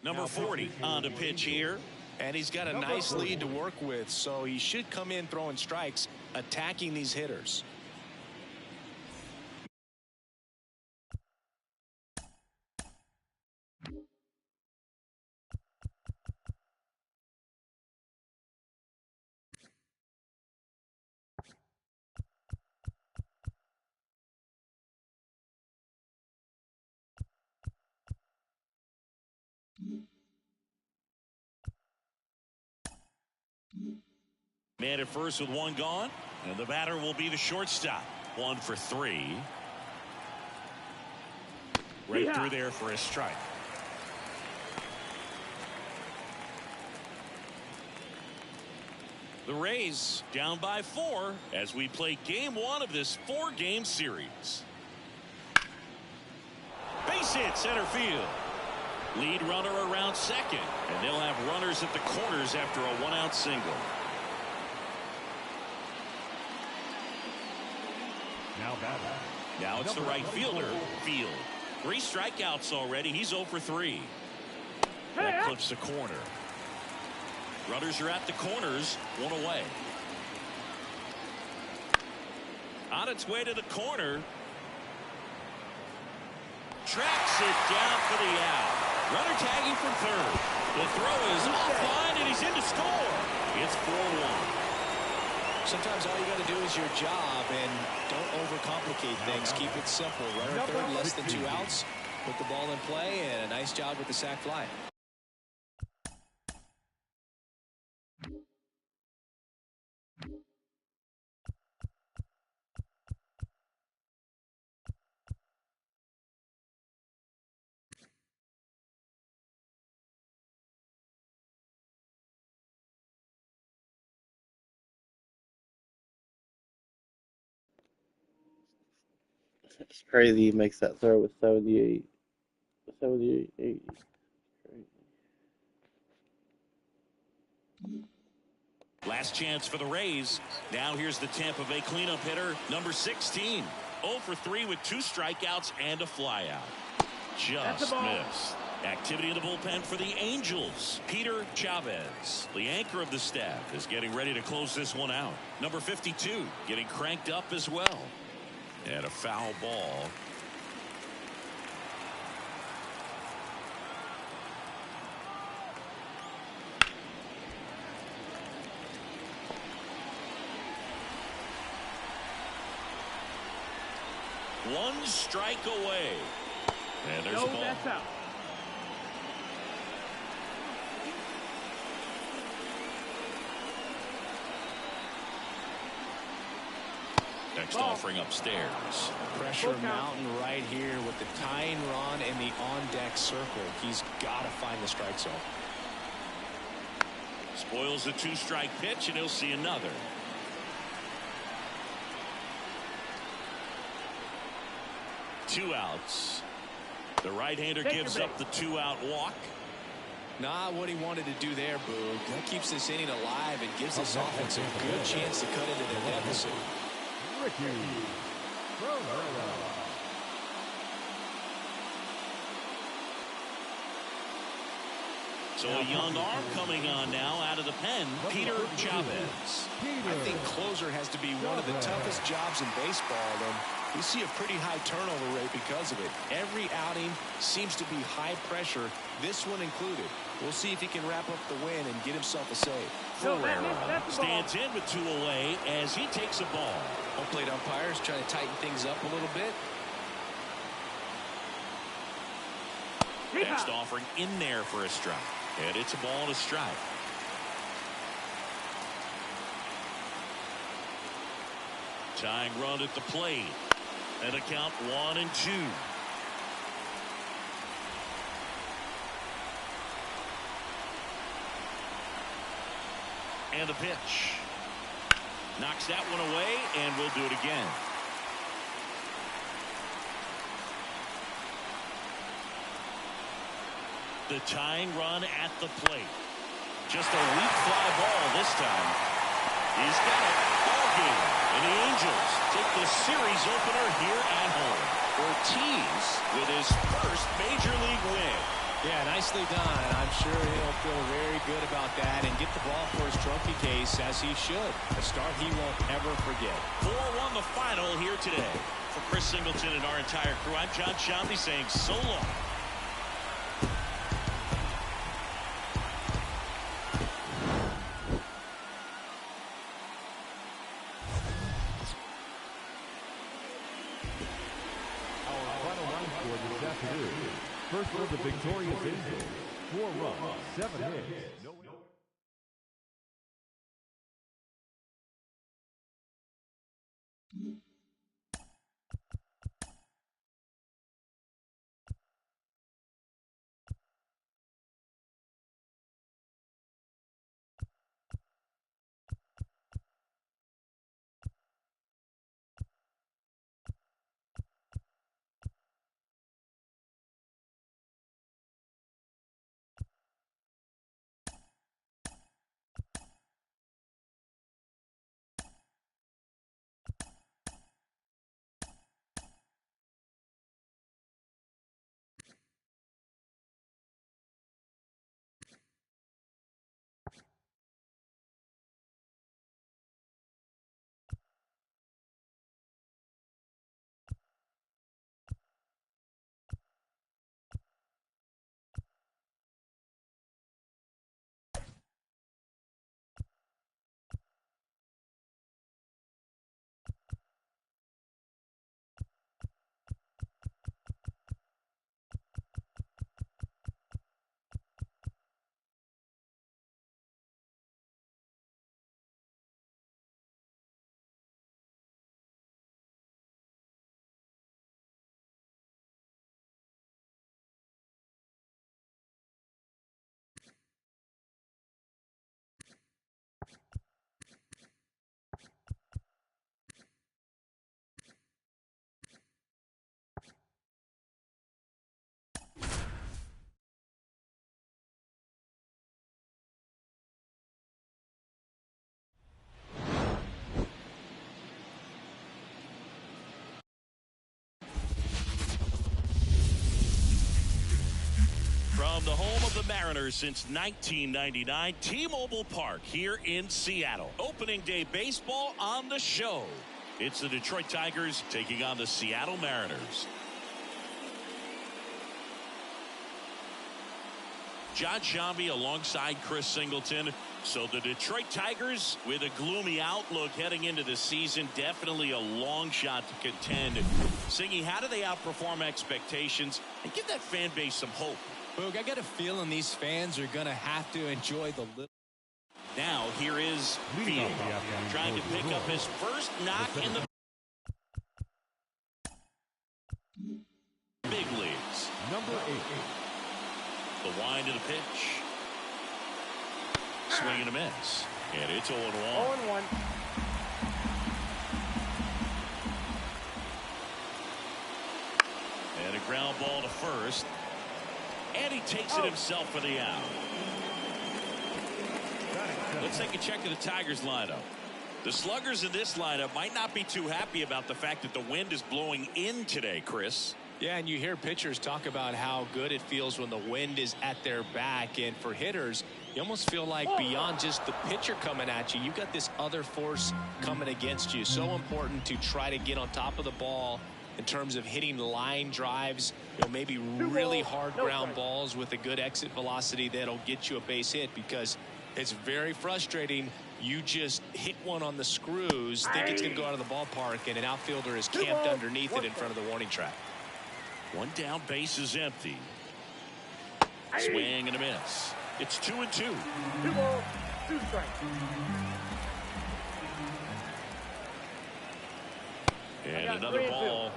Speaker 1: Number 40 on the pitch here.
Speaker 2: And he's got a nice lead to work with, so he should come in throwing strikes, attacking these hitters.
Speaker 1: Man at first with 1 gone, and the batter will be the shortstop. 1 for 3. Right through there for a strike. The Rays down by 4 as we play game 1 of this 4-game series. Base hit center field. Lead runner around second, and they'll have runners at the corners after a 1-out single. Now it's the right fielder, Field. 3 strikeouts already. He's 0 for 3. That clips the corner. Runners are at the corners, 1 away. On its way to the corner. Tracks it down for the out. Runner tagging from third. The throw is offline, and he's in to score. It's 4-1.
Speaker 2: Sometimes all you got to do is your job, and don't overcomplicate things. Keep it simple. Runner third, less than 2 outs. Put the ball in play, and a nice job with the sac fly.
Speaker 5: It's crazy he makes that throw with 78. 78.
Speaker 1: Last chance for the Rays. Now here's the Tampa Bay cleanup hitter, number 16. 0 for 3 with 2 strikeouts and a flyout. Just missed. Activity in the bullpen for the Angels. Peter Chavez, the anchor of the staff, is getting ready to close this one out. Number 52 getting cranked up as well. And a foul ball. One strike away. And there's a ball.
Speaker 4: That's out.
Speaker 1: Next offering upstairs.
Speaker 2: Pressure mountain right here with the tying run in the on-deck circle. He's got to find the strike zone.
Speaker 1: Spoils the 2-strike pitch, and he'll see another. Two outs. The right-hander gives up the 2-out walk.
Speaker 2: Not what he wanted to do there, Boog. That keeps this inning alive and gives this offense a good chance to cut into the deficit.
Speaker 1: So a young arm coming on now out of the pen, Peter Chavez.
Speaker 2: I think closer has to be one of the toughest jobs in baseball, and We see a pretty high turnover rate because of it. Every outing seems to be high pressure, this one included. We'll see if he can wrap up the win and get himself a save.
Speaker 1: Ferreira stands in with 2 away as he takes a ball.
Speaker 2: Home plate umpires trying to tighten things up a little bit.
Speaker 1: Next offering in there for a strike. And it's a ball and a strike. Tying run at the plate. And a count 1-2. And the pitch. Knocks that one away, and we'll do it again. The tying run at the plate. Just a weak fly ball this time. He's got it. Ball game. And the Angels take the series opener here at home. Ortiz with his first major league win.
Speaker 2: Yeah, nicely done. And I'm sure he'll feel very good about that and get the ball for his trophy case, as he should. A start he won't ever forget.
Speaker 1: 4-1 the final here today. For Chris Singleton and our entire crew, I'm John Shambi saying so long.
Speaker 3: First for the victorious Angels, 4 runs, 7 hits.
Speaker 1: From the home of the Mariners since 1999, T-Mobile Park here in Seattle. Opening day baseball on the show. It's the Detroit Tigers taking on the Seattle Mariners. John Shambi alongside Chris Singleton. So the Detroit Tigers with a gloomy outlook heading into the season. Definitely a long shot to contend. Singy, how do they outperform expectations and give that fan base some hope?
Speaker 2: Boog, I got a feeling these fans are going to have to enjoy the little.
Speaker 1: Now here is Field trying to pick up his first knock in the big leagues.
Speaker 3: Number 8.
Speaker 1: The wind of the pitch. Swing and a miss. And it's 0-1.
Speaker 4: 0-1.
Speaker 1: And a ground ball to first. And he takes it himself for the out. Let's take a check of the Tigers lineup. The sluggers in this lineup might not be too happy about the fact that the wind is blowing in today, Chris.
Speaker 2: Yeah, and you hear pitchers talk about how good it feels when the wind is at their back. And for hitters, You almost feel like beyond just the pitcher coming at you, you've got this other force coming against you. So important to try to get on top of the ball in terms of hitting line drives, maybe really hard ground balls with a good exit velocity that'll get you a base hit, because it's very frustrating. You just hit one on the screws, think it's going to go out of the ballpark, and an outfielder is camped underneath it in front of the warning track.
Speaker 1: One down, base is empty. Swing and a miss. It's 2-2.
Speaker 4: 2 balls, 2 strikes.
Speaker 1: And another ball.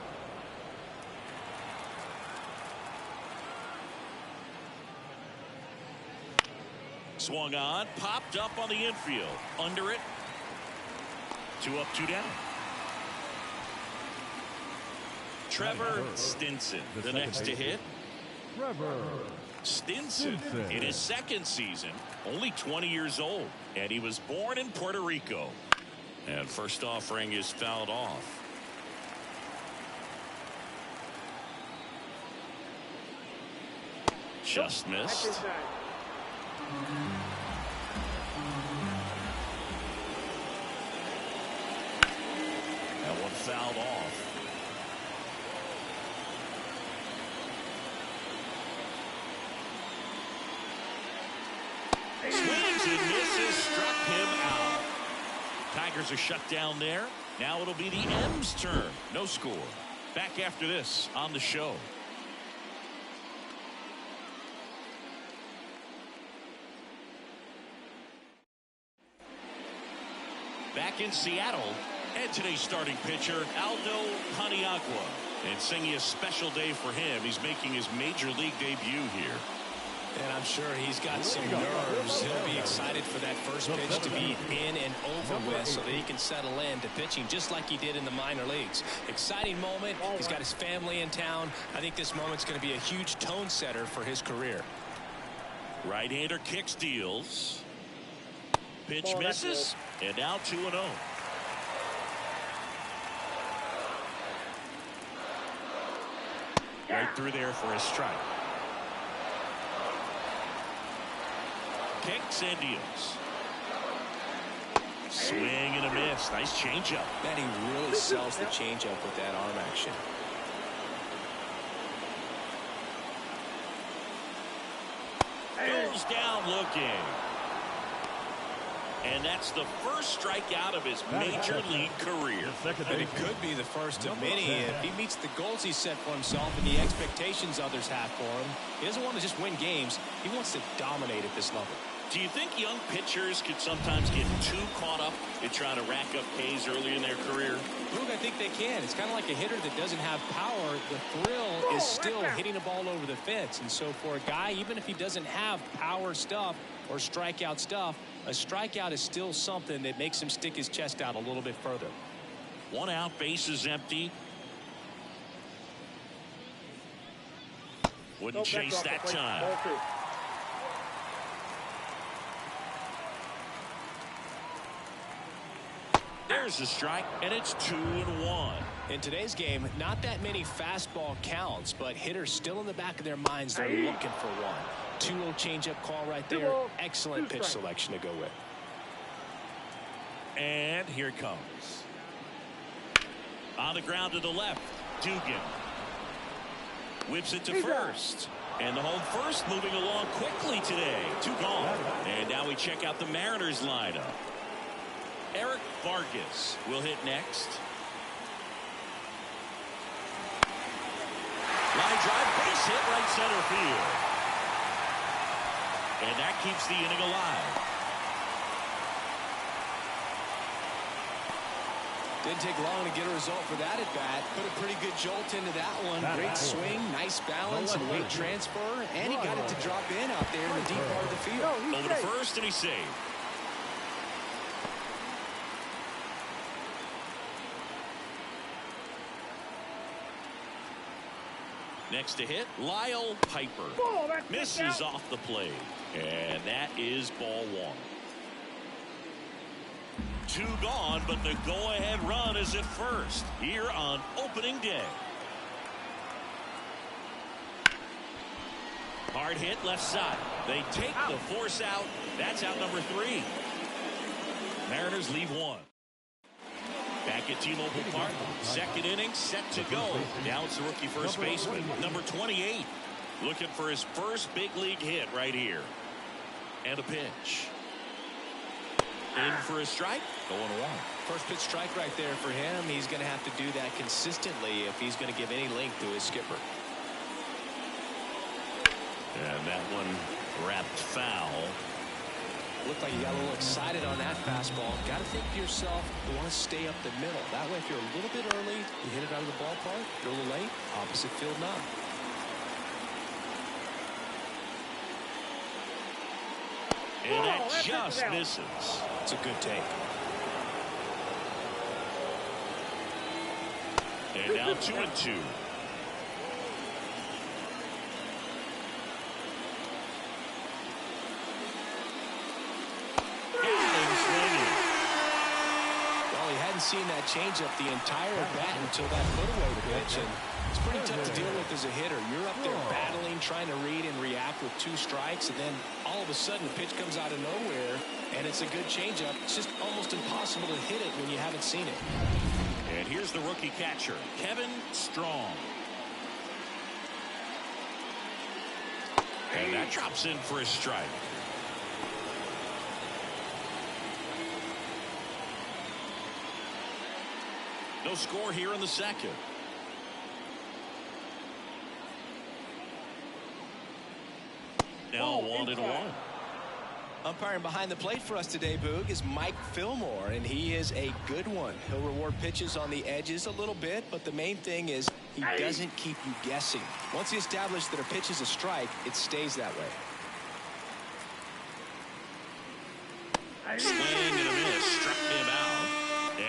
Speaker 1: Swung on, popped up on the infield. Under it. 2 up, 2 down. Trevor Stinson, the next to hit.
Speaker 3: Trevor
Speaker 1: Stinson in his second season, only 20 years old, and he was born in Puerto Rico. And first offering is fouled off. Just missed. That one fouled off. Swings and misses, struck him out. Tigers are shut down there. Now it'll be the M's turn. No score. Back after this on the show. Back in Seattle, and today's starting pitcher, Aldo Paniagua. And singing a special day for him. He's making his major league debut here.
Speaker 2: And I'm sure he's got some nerves. He'll be excited for that first pitch to be in and over with so that he can settle in to pitching just like he did in the minor leagues. Exciting moment. He's got his family in town. I think this moment's going to be a huge tone setter for his career.
Speaker 1: Right-hander kicks, deals. Pitch misses, and now 2-0. Right through there for a strike. Kicks and deals. Swing and a miss. Nice changeup.
Speaker 2: Man, he really sells the changeup with that arm action.
Speaker 1: Goes down looking. And that's the first strikeout of his major league career.
Speaker 2: And it could be the first of many if he meets the goals he set for himself and the expectations others have for him. He doesn't want to just win games. He wants to dominate at this level.
Speaker 1: Do you think young pitchers could sometimes get too caught up in trying to rack up Ks early in their career?
Speaker 2: Luke, I think they can. It's kind of like a hitter that doesn't have power. The thrill is still hitting a ball over the fence. And so for a guy, even if he doesn't have power stuff or strikeout stuff, a strikeout is still something that makes him stick his chest out a little bit further.
Speaker 1: 1 out, base is empty. Wouldn't chase that time. There's the strike, and it's 2-1.
Speaker 2: In today's game, not that many fastball counts, but hitters still in the back of their minds, they're looking for one. 2-0 changeup call right there. Excellent pitch selection to go with.
Speaker 1: And here it comes. On the ground to the left, Dugan. Whips it to first. And the home first moving along quickly today. 2 gone. And now we check out the Mariners lineup. Eric Vargas will hit next. Line drive, base hit, right center field. And that keeps the inning alive.
Speaker 2: Didn't take long to get a result for that at bat. Put a pretty good jolt into that one. Great swing, nice balance and weight transfer. And he got it to drop in out there in the deep part of the field.
Speaker 1: Over to first, and he saved. Next to hit, Lyle Piper. Misses off the plate. And that is ball 1. 2 gone, but the go-ahead run is at first here on opening day. Hard hit left side. They take the force out. That's out number 3. Mariners leave 1. Back at T-Mobile Park, second inning set to go. Now it's the rookie first baseman, number 28, looking for his first big league hit right here. And a pitch. In for a strike, 0-1.
Speaker 2: First pitch strike right there for him. He's going to have to do that consistently if he's going to give any length to his skipper.
Speaker 1: And that one wrapped foul.
Speaker 2: Looked like you got a little excited on that fastball. Got to think to yourself, you want to stay up the middle. That way, if you're a little bit early, you hit it out of the ballpark. If you're a little late, opposite field knock.
Speaker 1: And that just misses.
Speaker 2: It's a good take.
Speaker 1: And now 2-2.
Speaker 2: Seen that changeup the entire bat until that put-away pitch, and it's pretty tough to deal with as a hitter. You're up there battling, trying to read and react with 2 strikes, and then all of a sudden the pitch comes out of nowhere, and it's a good changeup. It's just almost impossible to hit it when you haven't seen it.
Speaker 1: And here's the rookie catcher, Kevin Strong. And that drops in for a strike. No score here in the second. Now 1-1.
Speaker 2: Umpiring behind the plate for us today, Boog, is Mike Fillmore, and he is a good one. He'll reward pitches on the edges a little bit, but the main thing is he doesn't keep you guessing. Once he establishes that a pitch is a strike, it stays that way.
Speaker 1: Swing and a miss, struck him out.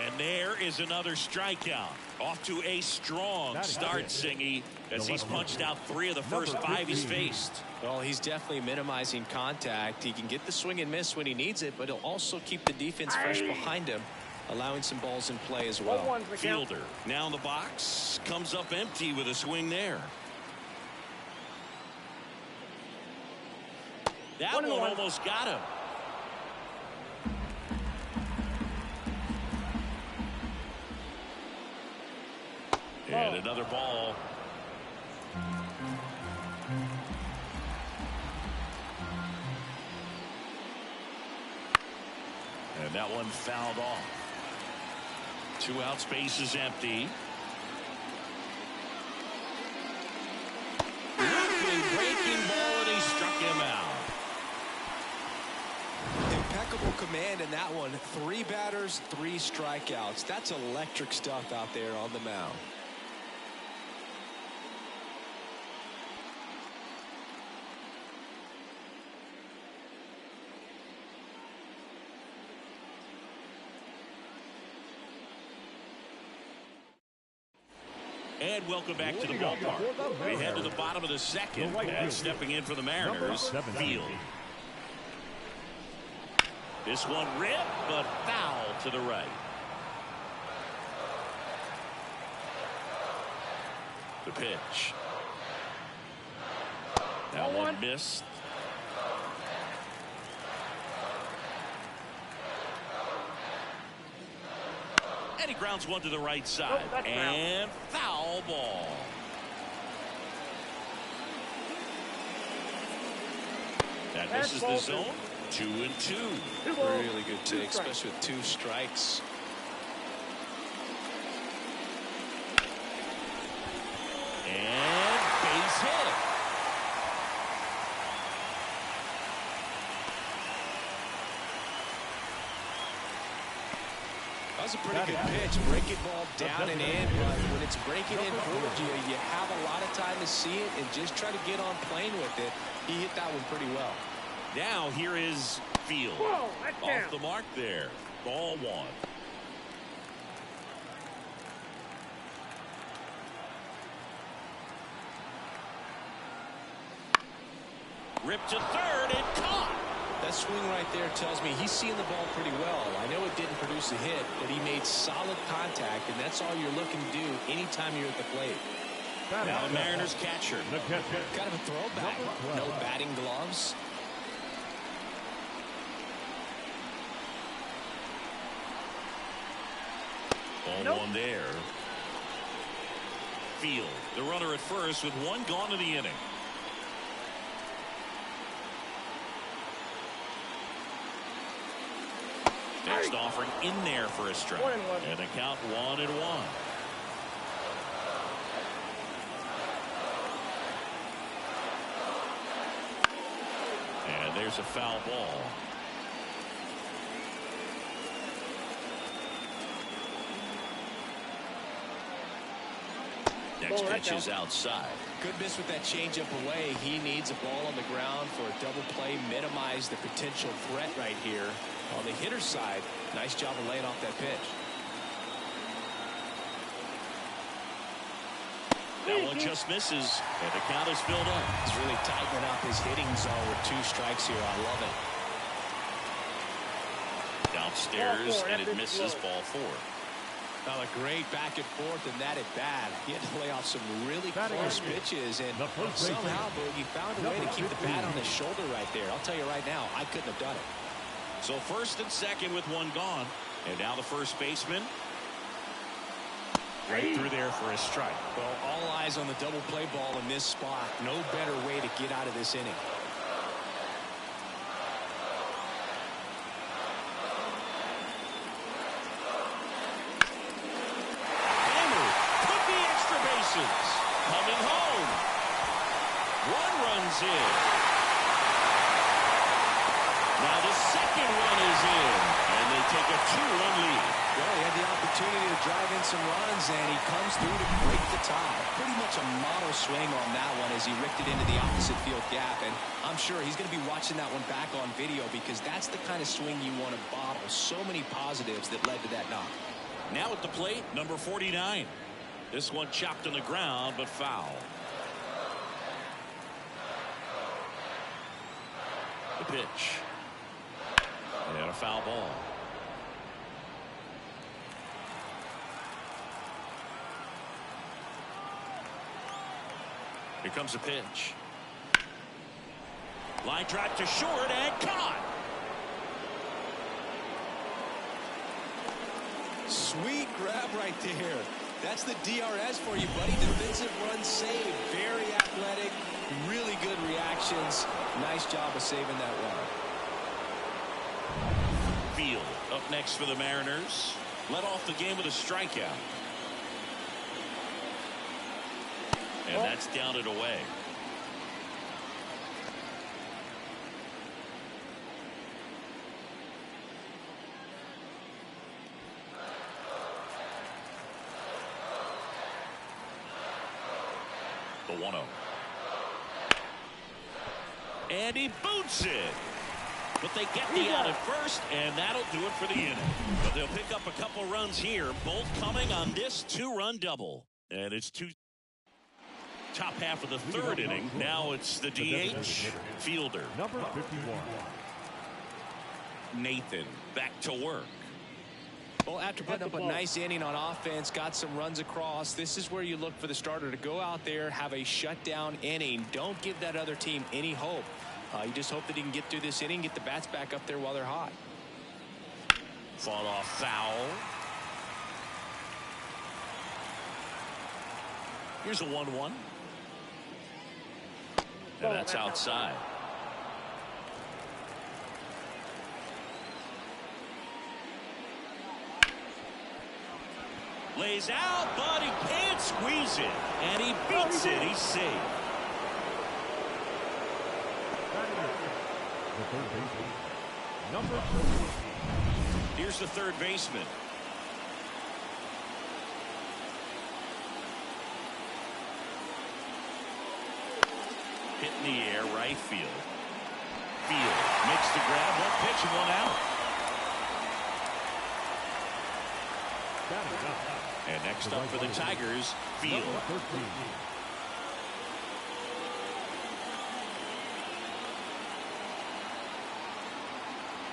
Speaker 1: And there is another strikeout. Off to a strong start, Singy, as he's punched out 3 of the first 5 he's faced.
Speaker 2: Well, he's definitely minimizing contact. He can get the swing and miss when he needs it, but he'll also keep the defense fresh behind him, allowing some balls in play as well.
Speaker 1: Fielder now in the box, comes up empty with a swing there. That one almost got him. And another ball. And that one fouled off. 2 outs, base is empty. Breaking ball, and he struck him out.
Speaker 2: Impeccable command in that one. 3 batters, 3 strikeouts. That's electric stuff out there on the mound.
Speaker 1: And welcome back to the ballpark. We head to the bottom of the second. And stepping in for the Mariners, Field. This one ripped, but foul to the right. The pitch. That one missed. And he grounds one to the right side. And foul ball. That misses the zone. 2-2.
Speaker 2: Really good take, especially with 2 strikes.
Speaker 1: And base hit.
Speaker 2: That was a pretty good pitch. Breaking ball down and in, but when it's breaking in towards you, you have a lot of time to see it and just try to get on plane with it. He hit that one pretty well.
Speaker 1: Now here is Field. Off the mark there. Ball 1. Ripped to third and caught.
Speaker 2: That swing right there tells me he's seeing the ball pretty well. I know it didn't produce a hit, but he made solid contact, and that's all you're looking to do anytime you're at the plate.
Speaker 1: Now the Mariners catcher.
Speaker 2: Kind of a throwback. No batting gloves.
Speaker 1: Ball one there. Field, the runner at first with one gone in the inning. Next offering in there for a strike. And the count 1-1. And there's a foul ball. Next pitch is outside.
Speaker 2: Good miss with that changeup away. He needs a ball on the ground for a double play. Minimize the potential threat right here. On the hitter's side, nice job of laying off that pitch.
Speaker 1: That one just misses, and the count is filled up.
Speaker 2: He's really tightening up his hitting zone with 2 strikes here. I love it.
Speaker 1: Downstairs, and it misses ball 4.
Speaker 2: Now a great back and forth, and that at bat. He had to lay off some really close pitches, and somehow he found a way to keep the bat on his shoulder right there. I'll tell you right now, I couldn't have done it.
Speaker 1: So first and second with one gone, and now the first baseman right through there for a strike.
Speaker 2: Well, all eyes on the double play ball in this spot. No better way to get out of this inning.
Speaker 1: Coming home. 1 runs in. Now the second run is in, and they take a 2-1 lead.
Speaker 2: Well, he had the opportunity to drive in some runs, and he comes through to break the tie. Pretty much a model swing on that one as he ripped it into the opposite field gap, and I'm sure he's going to be watching that one back on video because that's the kind of swing you want to bottle. So many positives that led to that knock.
Speaker 1: Now at the plate, number 49. This one chopped on the ground, but foul. The pitch. And a foul ball. Here comes a pitch. Line drive to short and caught.
Speaker 2: Sweet grab right there. That's the DRS for you, buddy. Defensive run saved. Very athletic. Really good reactions. Nice job of saving that run.
Speaker 1: Field up next for the Mariners. Led off the game with a strikeout. And that's down and away. The 1-0. And he boots it. But they get the out at first, and that'll do it for the inning. But they'll pick up a couple runs here, both coming on this 2-run double. And it's top half of the 3rd inning. Now it's the DH fielder.
Speaker 3: Number 51.
Speaker 1: Nathan back to work.
Speaker 2: Well, after putting up a nice inning on offense, got some runs across, this is where you look for the starter to go out there, have a shutdown inning. Don't give that other team any hope. You just hope that he can get through this inning, get the bats back up there while they're hot.
Speaker 1: Fought off foul. Here's a 1-1. And that's outside. Lays out, but he can't squeeze it. And he beats it. He's safe.
Speaker 3: The third baseman. Number 2.
Speaker 1: Here's the third baseman. Hit in the air, right field. Field makes the grab, 1 pitch and 1 out. And next up for the Tigers, Field.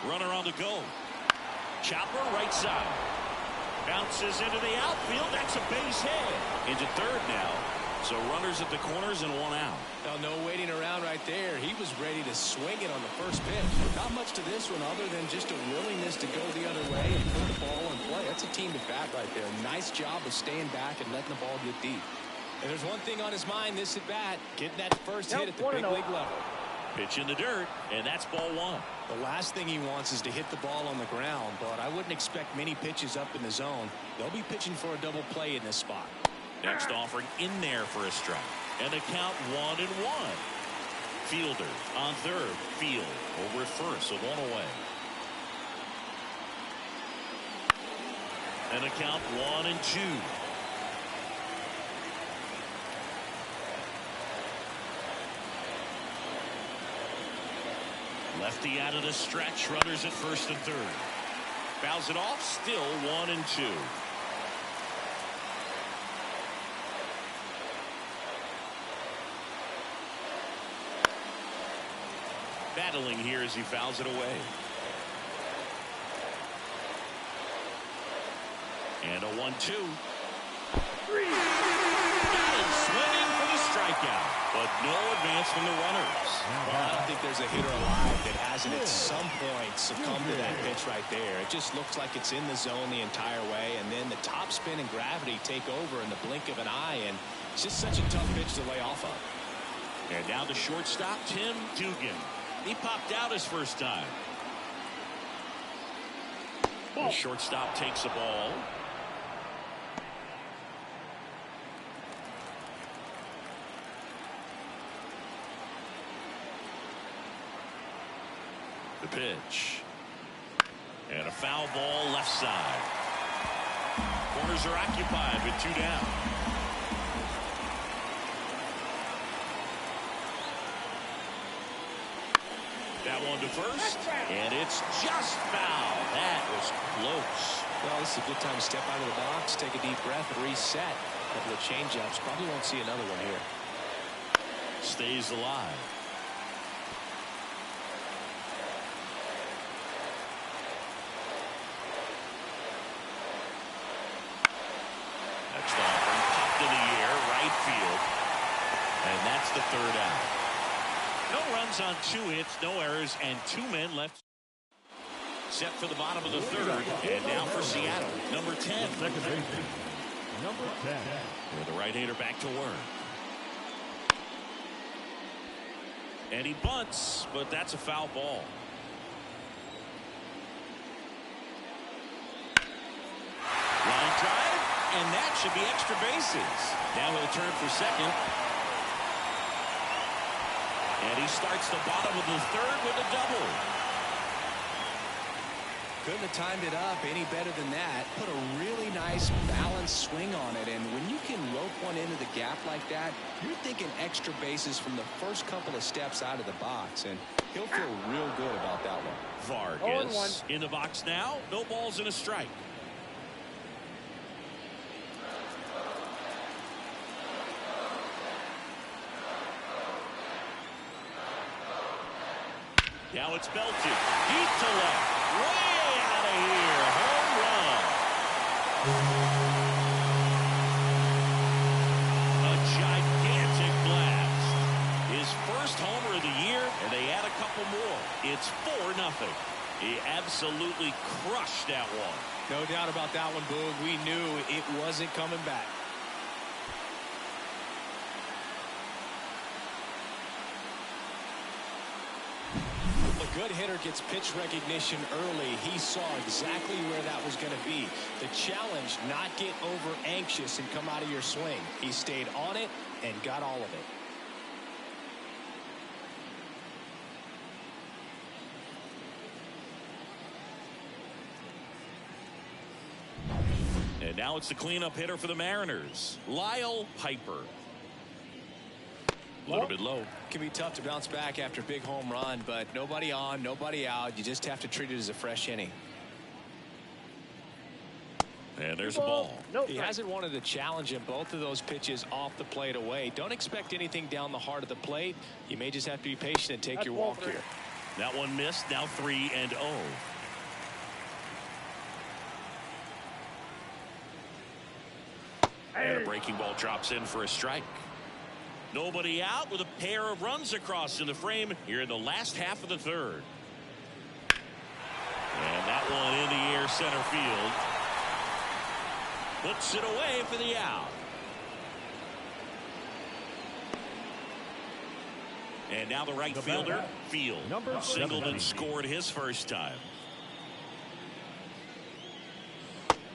Speaker 1: Runner on the go. Chopper right side. Bounces into the outfield. That's a base hit. Into third now. So runners at the corners and one out.
Speaker 2: Well, no waiting around right there. He was ready to swing it on the first pitch. Not much to this one other than just a willingness to go the other way and put the ball in play. That's a team to bat right there. Nice job of staying back and letting the ball get deep. And there's one thing on his mind this at bat, getting that first hit at the big league level.
Speaker 1: Pitch in the dirt, and that's ball one.
Speaker 2: The last thing he wants is to hit the ball on the ground, but I wouldn't expect many pitches up in the zone. They'll be pitching for a double play in this spot.
Speaker 1: Next offering in there for a strike. And the count 1-1. Fielder on third. Field over at first, so one away. And the count 1-2. Lefty out of the stretch. Runners at first and third. Fouls it off. Still 1-2. Battling here as he fouls it away. And a 1-2. Got him swinging for the strikeout, but no advance from the runners.
Speaker 2: Well, I don't think there's a hitter alive that hasn't at some point succumbed to that pitch right there. It just looks like it's in the zone the entire way, and then the top spin and gravity take over in the blink of an eye, and it's just such a tough pitch to lay off of.
Speaker 1: And now the shortstop, Tim Dugan. He popped out his first time. The shortstop takes the ball. The pitch. And a foul ball left side. Corners are occupied with two down. That one to first, and it's just foul. That was close.
Speaker 2: Well, this is a good time to step out of the box, take a deep breath, and reset. A couple of changeups. Probably won't see another one here.
Speaker 1: Stays alive. Next offering popped in the air, right field, and that's the third out. No runs on 2 hits, no errors, and 2 men left. Set for the bottom of the third, and now for Seattle, number 10.
Speaker 3: Second baseman, number 10.
Speaker 1: With the right-hander back to work. And he bunts, but that's a foul ball. Line drive, and that should be extra bases. Now he'll turn for second. And he starts the bottom of the third with a double.
Speaker 2: Couldn't have timed it up any better than that. Put a really nice balanced swing on it, and when you can rope one into the gap like that, you're thinking extra bases from the first couple of steps out of the box, and he'll feel real good about that one.
Speaker 1: Vargas in the box now. No balls and a strike. Now it's belted. Deep to left. Way out of here. Home run. A gigantic blast. His first homer of the year, and they add a couple more. It's 4-0. He absolutely crushed that one.
Speaker 2: No doubt about that one, Boog. We knew it wasn't coming back. A good hitter gets pitch recognition early. He saw exactly where that was going to be. The challenge, not get over anxious and come out of your swing. He stayed on it and got all of it.
Speaker 1: And now it's the cleanup hitter for the Mariners, Lyle Piper. A little bit low.
Speaker 2: Can be tough to bounce back after a big home run, but nobody on, nobody out. You just have to treat it as a fresh inning.
Speaker 1: And there's a ball.
Speaker 2: He hasn't wanted a challenge in both of those pitches off the plate away. Don't expect anything down the heart of the plate. You may just have to be patient and take your walk here.
Speaker 1: That one missed. Now 3-0. And a breaking ball drops in for a strike. Nobody out with a pair of runs across in the frame here in the last half of the third. And that one in the air center field. Puts it away for the out. And now the right fielder, Field. Singled and scored his first time.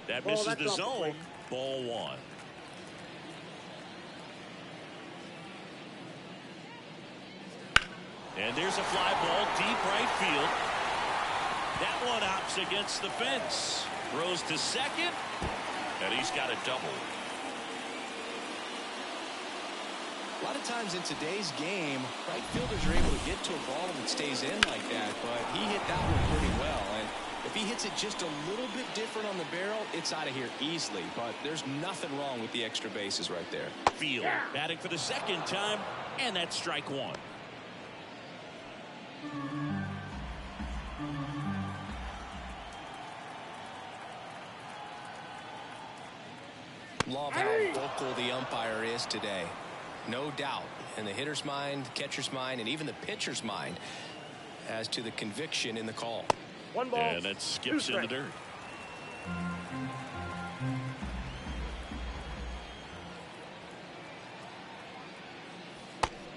Speaker 1: That misses the zone. Ball one. And there's a fly ball deep right field. That one opts against the fence. Throws to second. And he's got a double.
Speaker 2: A lot of times in today's game, right fielders are able to get to a ball that stays in like that, but he hit that one pretty well. And if he hits it just a little bit different on the barrel, it's out of here easily. But there's nothing wrong with the extra bases right there.
Speaker 1: Field batting for the second time, and that's strike one.
Speaker 2: Love how vocal the umpire is today. No doubt in the hitter's mind, catcher's mind, and even the pitcher's mind as to the conviction in the call.
Speaker 4: One ball.
Speaker 1: And that skips in the dirt.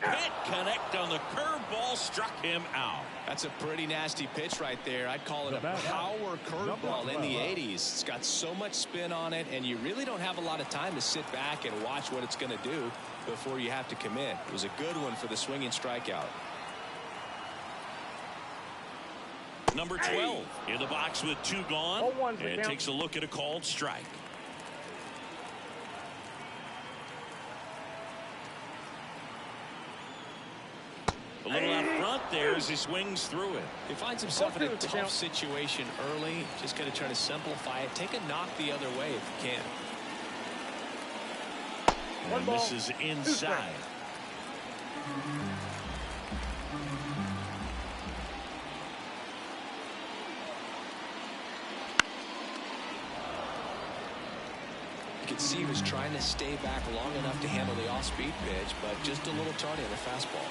Speaker 1: Can't connect on the curveball, struck him out.
Speaker 2: That's a pretty nasty pitch right there. I'd call it a power curveball in the 80s. It's got so much spin on it, and you really don't have a lot of time to sit back and watch what it's going to do before you have to commit. It was a good one for the swinging strikeout.
Speaker 1: Number 12 in the box with two gone, and takes a look at a called strike. A little out front there as he swings through it.
Speaker 2: He finds himself in a tough situation early. Just going to try to simplify it. Take a knock the other way if you can.
Speaker 1: And misses inside.
Speaker 2: You could see he was trying to stay back long enough to handle the off-speed pitch, but just a little tardy on the fastball.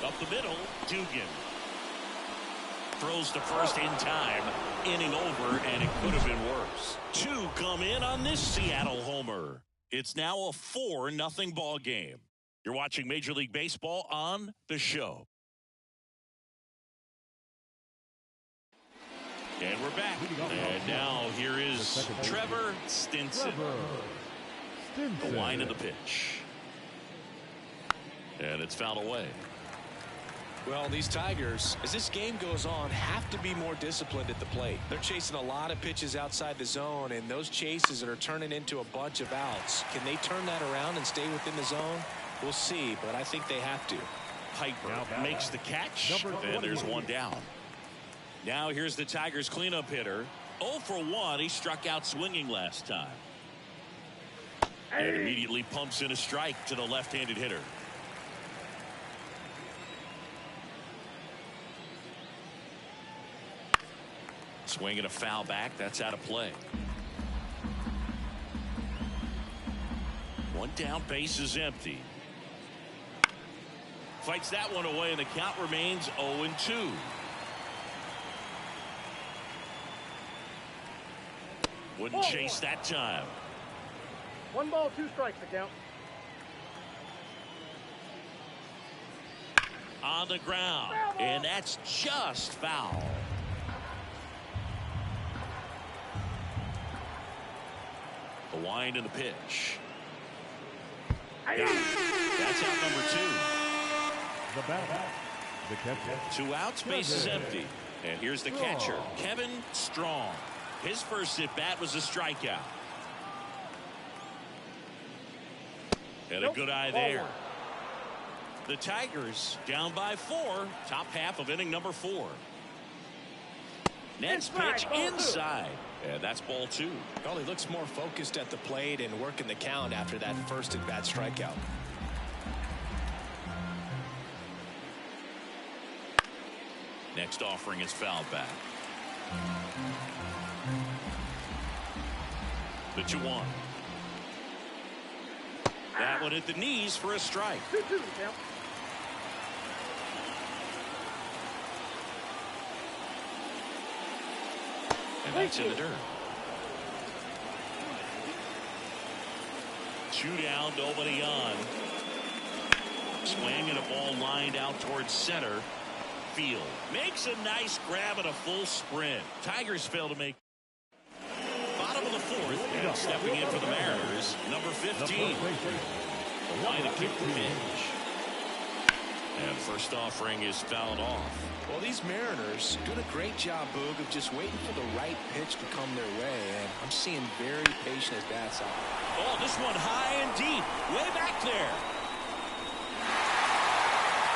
Speaker 1: Up the middle, Dugan. Throws to first in time. Inning over, and it could have been worse. Two come in on this Seattle homer. It's now a 4-0 ball game. You're watching Major League Baseball on The Show. And we're back. And now here is Trevor Stinson. The line of the pitch. And it's fouled away.
Speaker 2: Well, these Tigers, as this game goes on, have to be more disciplined at the plate. They're chasing a lot of pitches outside the zone, and those chases that are turning into a bunch of outs, can they turn that around and stay within the zone? We'll see, but I think they have to.
Speaker 1: Piper makes the catch, and there's one down. Now here's the Tigers cleanup hitter. 0 for 1. He struck out swinging last time. And immediately pumps in a strike to the left-handed hitter. Swinging a foul back. That's out of play. One down, base is empty. Fights that one away, and the count remains 0-2. Wouldn't chase that time.
Speaker 4: 1 ball, 2 strikes the count.
Speaker 1: On the ground, and that's just foul. The wind and the pitch. That's out number 2.
Speaker 3: The batter, the catcher.
Speaker 1: 2 outs, base is empty. And here's the catcher, Kevin Strong. His first at-bat was a strikeout. And a good eye there. The Tigers down by 4, top half of inning number 4. Next pitch inside. And that's ball 2.
Speaker 2: Well, he looks more focused at the plate and working the count after that first at-bat strikeout.
Speaker 1: Next offering is fouled back. The 2-1. That one at the knees for a strike.
Speaker 4: 2-2 the count.
Speaker 1: And that's in the dirt. 2 down, nobody on. Swing and a ball lined out towards center field. Makes a nice grab and a full sprint. Tigers fail to make. Bottom of the 4th, and stepping in for the Mariners, number 15. The line to kick the pitch. And first offering is fouled off.
Speaker 2: Well, these Mariners doing a great job, Boog, of just waiting for the right pitch to come their way. And I'm seeing very patient at bats out.
Speaker 1: Oh, this one high and deep. Way back there.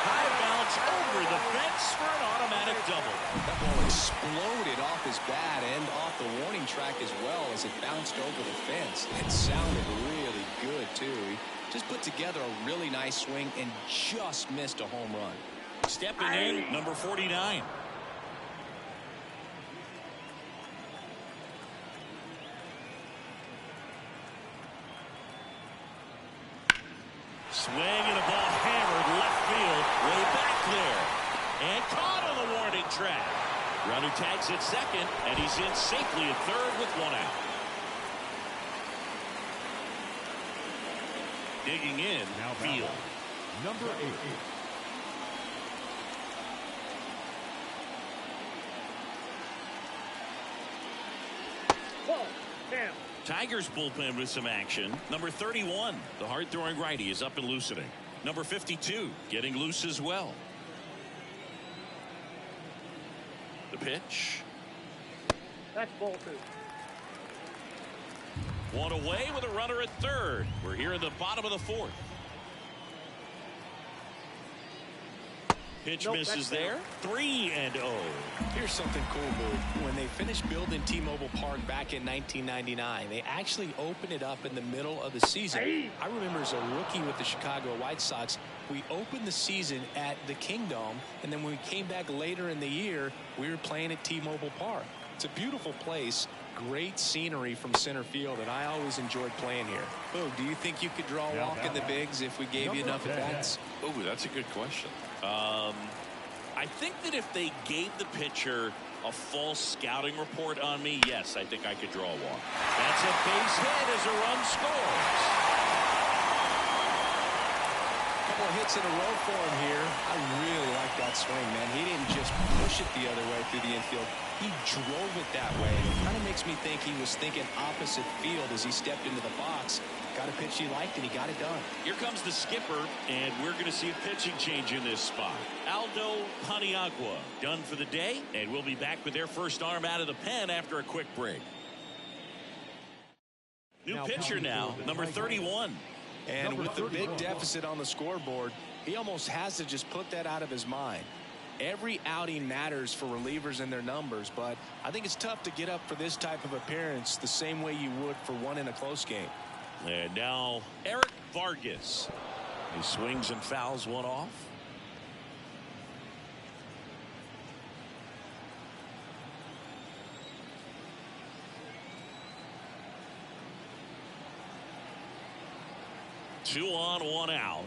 Speaker 1: High bounce over the fence for an automatic double.
Speaker 2: That ball exploded off his bat and off the warning track as well as it bounced over the fence. It sounded really good, too. He just put together a really nice swing and just missed a home run.
Speaker 1: Stepping in, number 49. Swing and a ball hammered left field, way back there. And caught on the warning track. Runner tags at second, and he's in safely at third with 1 out. Digging in,
Speaker 3: Now
Speaker 1: field.
Speaker 3: Number 8.
Speaker 4: Ball. Down.
Speaker 1: Tigers bullpen with some action. Number 31, the hard-throwing righty, is up and loosening. Number 52, getting loose as well. The pitch.
Speaker 4: That's ball 2.
Speaker 1: 1 away with a runner at third. We're here in the bottom of the 4th. Pitch misses there. 3-0.
Speaker 2: Here's something cool, Boo. When they finished building T-Mobile Park back in 1999, they actually opened it up in the middle of the season. I remember as a rookie with the Chicago White Sox, we opened the season at the Kingdome, and then when we came back later in the year, we were playing at T-Mobile Park. It's a beautiful place, great scenery from center field, and I always enjoyed playing here. Boo, do you think you could draw a walk in the bigs if we gave you enough at-bats?
Speaker 1: Oh, that's a good question. I think that if they gave the pitcher a false scouting report on me, yes, I think I could draw a walk. That's a base hit as a run scores.
Speaker 2: Couple of hits in a row for him here. I really like that swing, man. He didn't just push it the other way through the infield. He drove it that way. And it kind of makes me think he was thinking opposite field as he stepped into the box. Got a pitch he liked, and he got it done.
Speaker 1: Here comes the skipper, and we're going to see a pitching change in this spot. Aldo Paniagua done for the day, and we'll be back with their first arm out of the pen after a quick break. New pitcher now, number 31.
Speaker 2: And with the big deficit on the scoreboard, he almost has to just put that out of his mind. Every outing matters for relievers and their numbers, but I think it's tough to get up for this type of appearance the same way you would for one in a close game.
Speaker 1: And now Eric Vargas. He swings and fouls one off. Two on, 1 out.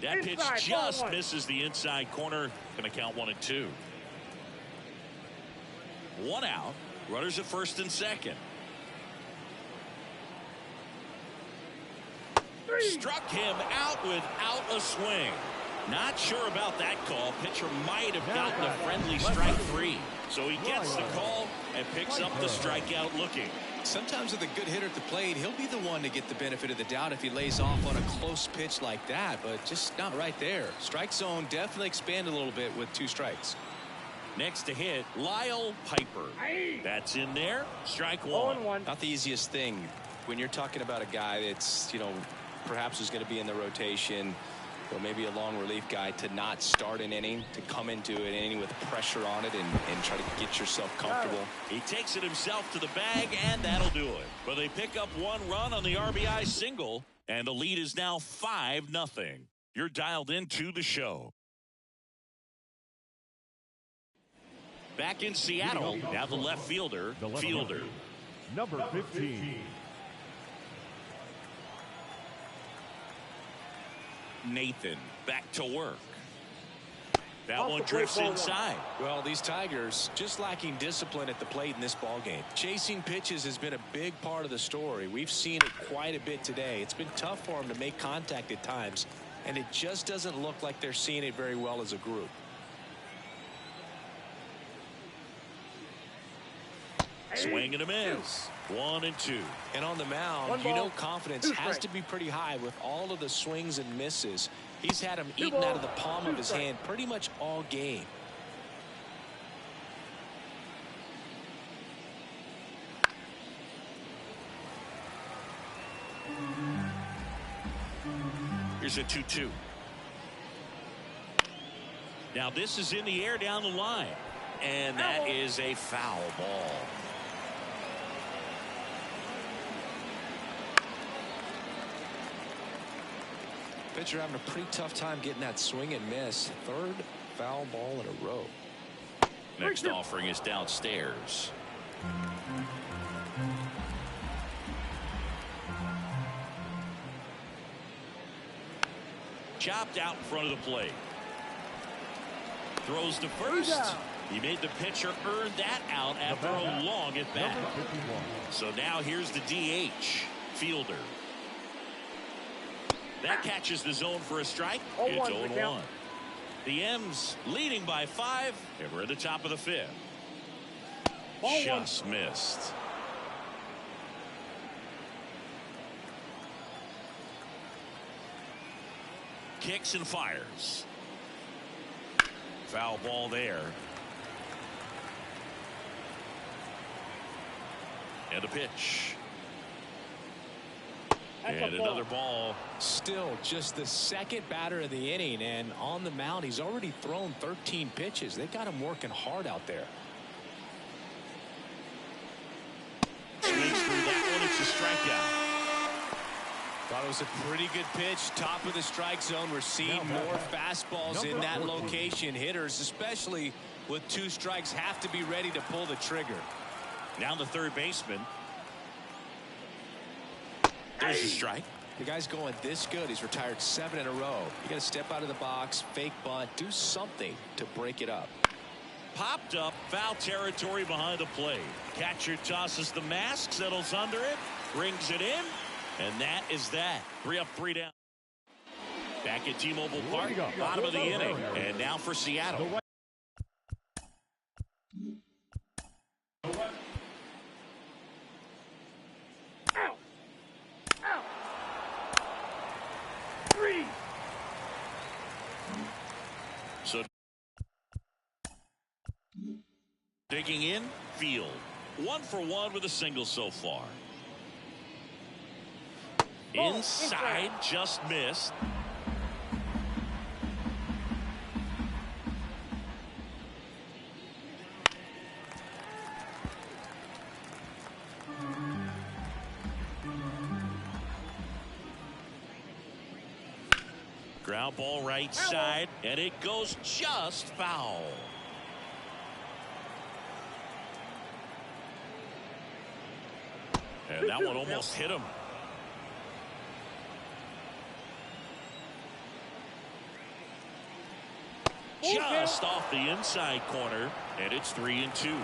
Speaker 1: That pitch just misses the inside corner. Going to count 1 and 2. 1 out. Runners at first and second. Struck him out without a swing. Not sure about that call. Pitcher might have gotten a friendly strike 3. So he gets the call and picks up the strikeout looking.
Speaker 2: Sometimes with a good hitter at the plate, he'll be the one to get the benefit of the doubt if he lays off on a close pitch like that, but just not right there. Strike zone definitely expanded a little bit with 2 strikes.
Speaker 1: Next to hit, Lyle Piper. That's in there. Strike 1.
Speaker 2: Not the easiest thing when you're talking about a guy that's, perhaps is going to be in the rotation, or maybe a long relief guy, to not start an inning, to come into an inning with pressure on it and try to get yourself comfortable.
Speaker 1: He takes it himself to the bag, and that'll do it. But they pick up 1 run on the RBI single, and the lead is now 5-0. You're dialed into the show. Back in Seattle, now the left fielder, Fielder.
Speaker 3: Number 15.
Speaker 1: Nathan back to work. That one drifts inside.
Speaker 2: Well, these Tigers just lacking discipline at the plate in this ball game. Chasing pitches has been a big part of the story. We've seen it quite a bit today. It's been tough for them to make contact at times, and it just doesn't look like they're seeing it very well as a group.
Speaker 1: Swing and a miss. 1-2.
Speaker 2: And on the mound, you know confidence has to be pretty high with all of the swings and misses. He's had them eaten out of the palm of his hand pretty much all game.
Speaker 1: Here's a 2-2. Now this is in the air down the line. And that is a foul ball.
Speaker 2: Pitcher having a pretty tough time getting that swing and miss. Third foul ball in a row.
Speaker 1: Next offering is downstairs. Chopped out in front of the plate. Throws to first. He made the pitcher earn that out after a long at bat. So now here's the DH, Fielder. That catches the zone for a strike. It's 0-1. The M's leading by 5, and we're at the top of the 5th. Just missed. Kicks and fires. Foul ball there. And a pitch. And another ball.
Speaker 2: Still just the second batter of the inning, and on the mound he's already thrown 13 pitches. They've got him working hard out there.
Speaker 1: Swings through that one. It's a strikeout.
Speaker 2: Thought it was a pretty good pitch. Top of the strike zone. We're seeing more fastballs in that location. Hitters, especially with 2 strikes, have to be ready to pull the trigger.
Speaker 1: Now the third baseman. There's a strike.
Speaker 2: The guy's going this good. He's retired 7 in a row. You got to step out of the box, fake bunt, do something to break it up.
Speaker 1: Popped up, foul territory behind the plate. Catcher tosses the mask, settles under it, brings it in, and that is that. 3 up, 3 down. Back at T-Mobile Park, bottom of the inning, and now for Seattle. So digging in, Field. 1 for 1 with a single so far. Inside, just missed. Ground ball right side, and it goes just foul. And that one almost hit him. Just off the inside corner, and it's 3-2.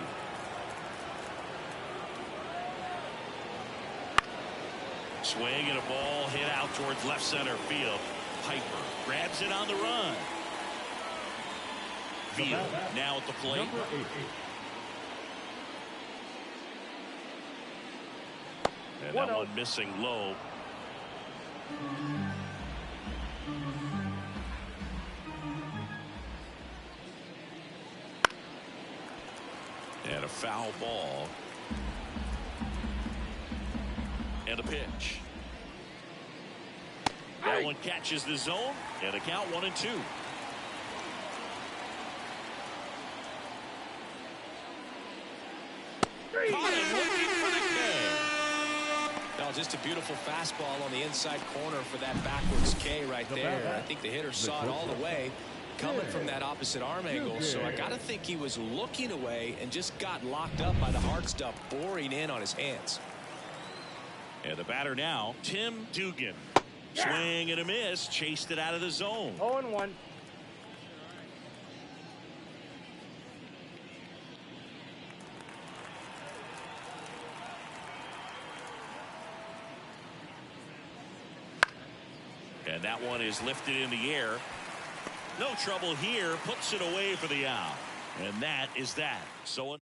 Speaker 1: Swing and a ball hit out towards left center field. Piper grabs it on the run. Field now at the plate. And that one missing low. And a foul ball. And a pitch. That one catches the zone, and a count 1-2. Caught him looking for the catch.
Speaker 2: Now just a beautiful fastball on the inside corner for that backwards K right there. I think the hitter saw it all the way coming from that opposite arm angle. So I got to think he was looking away and just got locked up by the hard stuff boring in on his hands.
Speaker 1: And the batter now, Tim Dugan. Swing and a miss. Chased it out of the zone.
Speaker 4: 0-1.
Speaker 1: And that one is lifted in the air. No trouble here. Puts it away for the out. And that is that. So,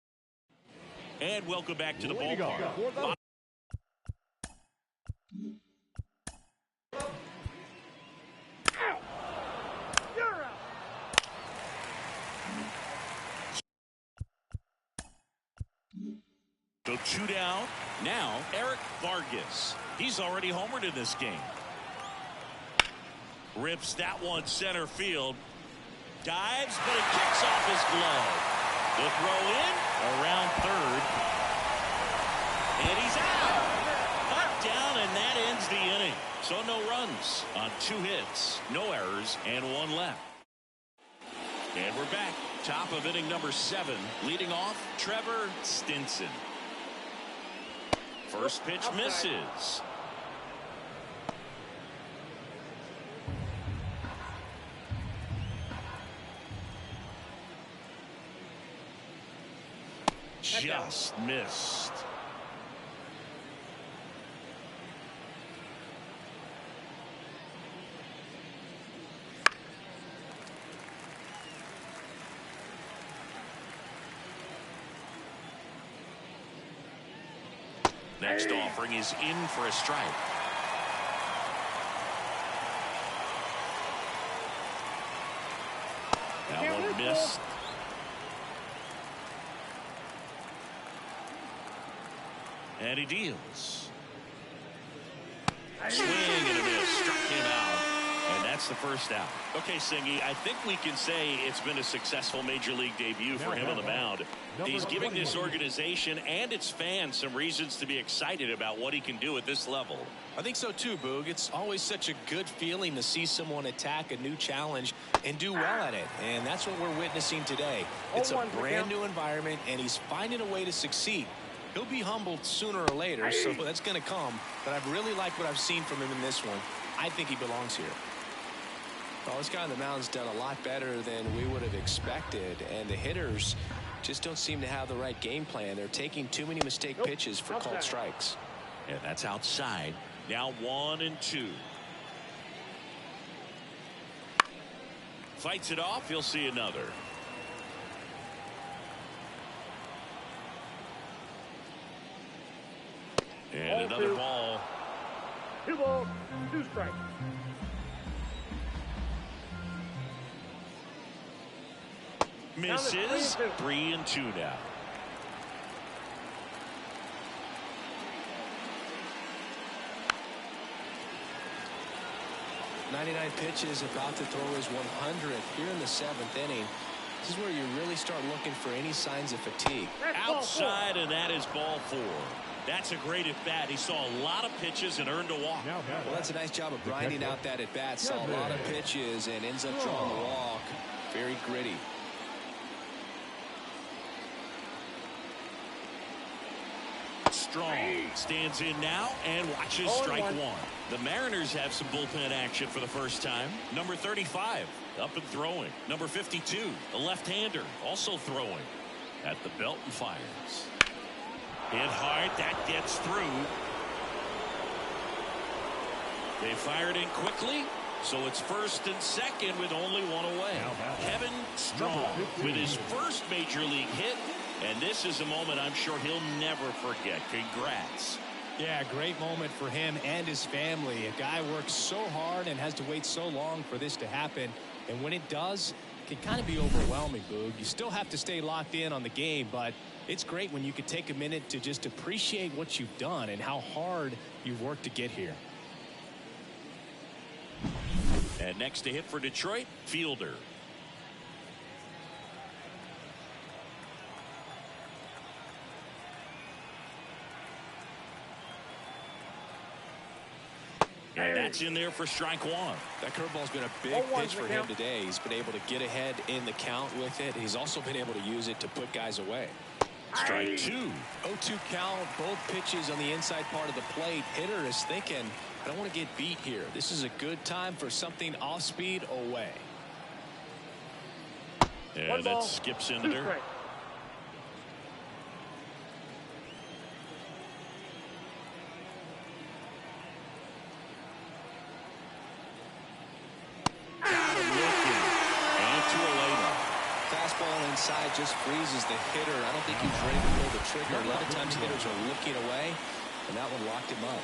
Speaker 1: and welcome back to the ballpark. So 2 down. Now Eric Vargas. He's already homered in this game. Rips that one center field. Dives, but it kicks off his glove. The throw in around third. And he's out. Knocked down, and that ends the inning. So no runs on 2 hits, no errors, and 1 left. And we're back. Top of inning number 7. Leading off, Trevor Stinson. First pitch misses. Just missed. Next offering is in for a strike. That one missed. And he deals. Swing and a miss. Struck him out. And that's the first out. Okay, Singy, I think we can say it's been a successful Major League debut for him on the mound. He's giving this organization and its fans some reasons to be excited about what he can do at this level.
Speaker 2: I think so too, Boog. It's always such a good feeling to see someone attack a new challenge and do well at it. And that's what we're witnessing today. It's a brand new environment, and he's finding a way to succeed. He'll be humbled sooner or later, so that's going to come. But I've really liked what I've seen from him in this one. I think he belongs here. Well, this guy on the mound's done a lot better than we would have expected, and the hitters just don't seem to have the right game plan. They're taking too many mistake pitches for called strikes.
Speaker 1: Yeah, that's outside. Now 1-2. Fights it off. He'll see another. And another ball.
Speaker 4: 2 balls, 2 strikes.
Speaker 1: Misses. 3-2 now.
Speaker 2: .99 pitches, about to throw his 100th here in the 7th inning. This is where you really start looking for any signs of fatigue.
Speaker 1: Outside, and that is ball 4. That's a great at-bat. He saw a lot of pitches and earned a walk.
Speaker 2: Well, that's a nice job of grinding out that at-bat. Saw a lot of pitches and ends up drawing the walk. Very gritty.
Speaker 1: Strong stands in now and watches strike 1. The Mariners have some bullpen action for the first time. Number 35 up and throwing. Number 52, a left-hander, also throwing at the belt and fires. Hit hard. That gets through. They fired in quickly, so it's first and second with only 1 away. Kevin Strong with his first major league hit. And this is a moment I'm sure he'll never forget. Congrats.
Speaker 6: Yeah, great moment for him and his family. A guy works so hard and has to wait so long for this to happen. And when it does, it can kind of be overwhelming, Boog. You still have to stay locked in on the game, but it's great when you can take a minute to just appreciate what you've done and how hard you've worked to get here.
Speaker 1: And next to hit for Detroit, Fielder. And that's in there for strike one.
Speaker 2: That curveball's been a big pitch for him today. He's been able to get ahead in the count with it. He's also been able to use it to put guys away.
Speaker 1: Strike two.
Speaker 2: 0-2 count, both pitches on the inside part of the plate. Hitter is thinking, I don't want to get beat here. This is a good time for something off speed away.
Speaker 1: And that skips into dirt.
Speaker 2: Fastball inside just freezes the hitter. I don't think he's ready to pull the trigger. A lot of times hitters are looking away, and that one locked him up.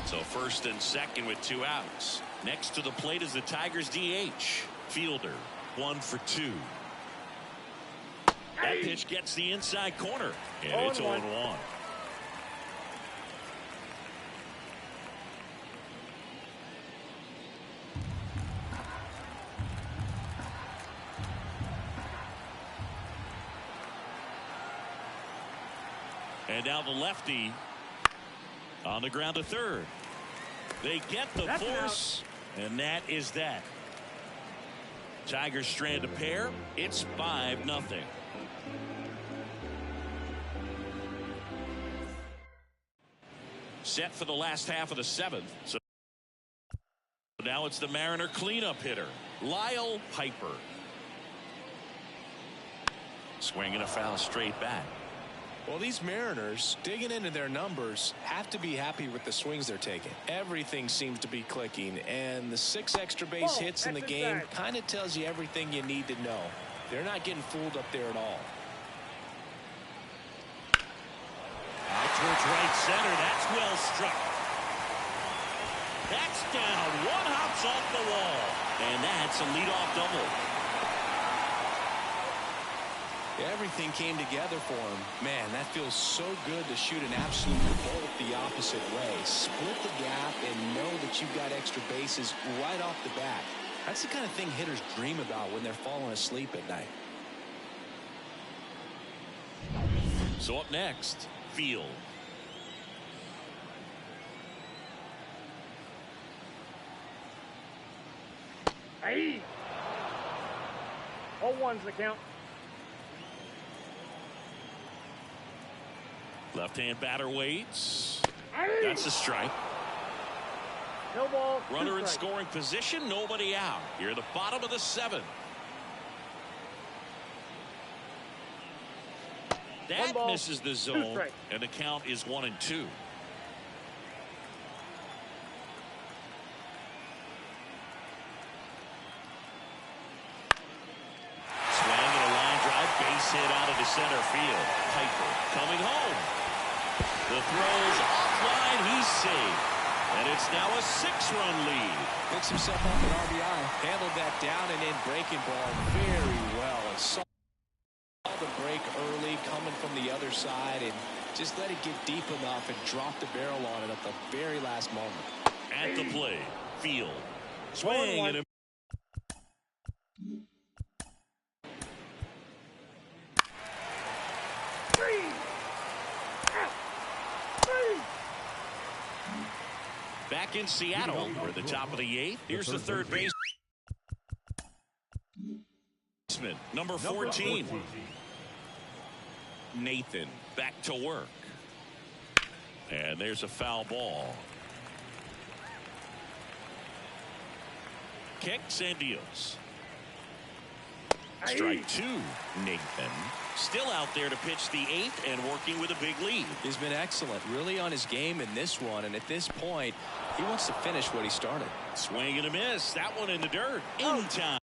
Speaker 1: So first and second with 2 outs. Next to the plate is the Tigers DH. Fielder, 1 for 2. That pitch gets the inside corner, and it's 0-1. And now the lefty on the ground to third. They get the force, and that is that. Tigers strand a pair. It's 5-0. Set for the last half of the 7th. So now it's the Mariner cleanup hitter, Lyle Piper. Swinging a foul straight back.
Speaker 2: Well, these Mariners, digging into their numbers, have to be happy with the swings they're taking. Everything seems to be clicking, and the 6 extra base hits in the game kind of tells you everything you need to know. They're not getting fooled up there at all.
Speaker 1: Out towards right center. That's well struck. That's down. 1 hops off the wall, and that's a leadoff double.
Speaker 2: Everything came together for him. Man, that feels so good to shoot an absolute bolt the opposite way. Split the gap and know that you've got extra bases right off the bat. That's the kind of thing hitters dream about when they're falling asleep at night.
Speaker 1: So up next, Field.
Speaker 4: Hey! 0-1's the count.
Speaker 1: Left-hand batter waits. That's a strike.
Speaker 4: No ball.
Speaker 1: Runner in scoring position. Nobody out. Here at the bottom of the 7th. That misses the zone, and the count is 1-2. Swing and a line drive, base hit out of the center field. Piper coming home. The throw's offline. He's safe. And it's now a 6-run lead.
Speaker 2: Picks himself up an RBI. Handled that down and in breaking ball very well. And saw the break early coming from the other side and just let it get deep enough and drop the barrel on it at the very last moment.
Speaker 1: At the plate, Field. Swing and a back in Seattle. We're at the top of the 8th. Here's the third baseman, number 14. Nathan back to work. And there's a foul ball. Kicks and deals. Strike 2, Nathan. Still out there to pitch the 8th and working with a big lead.
Speaker 2: He's been excellent, really on his game in this one, and at this point he wants to finish what he started.
Speaker 1: Swing and a miss. That one in the dirt. In time.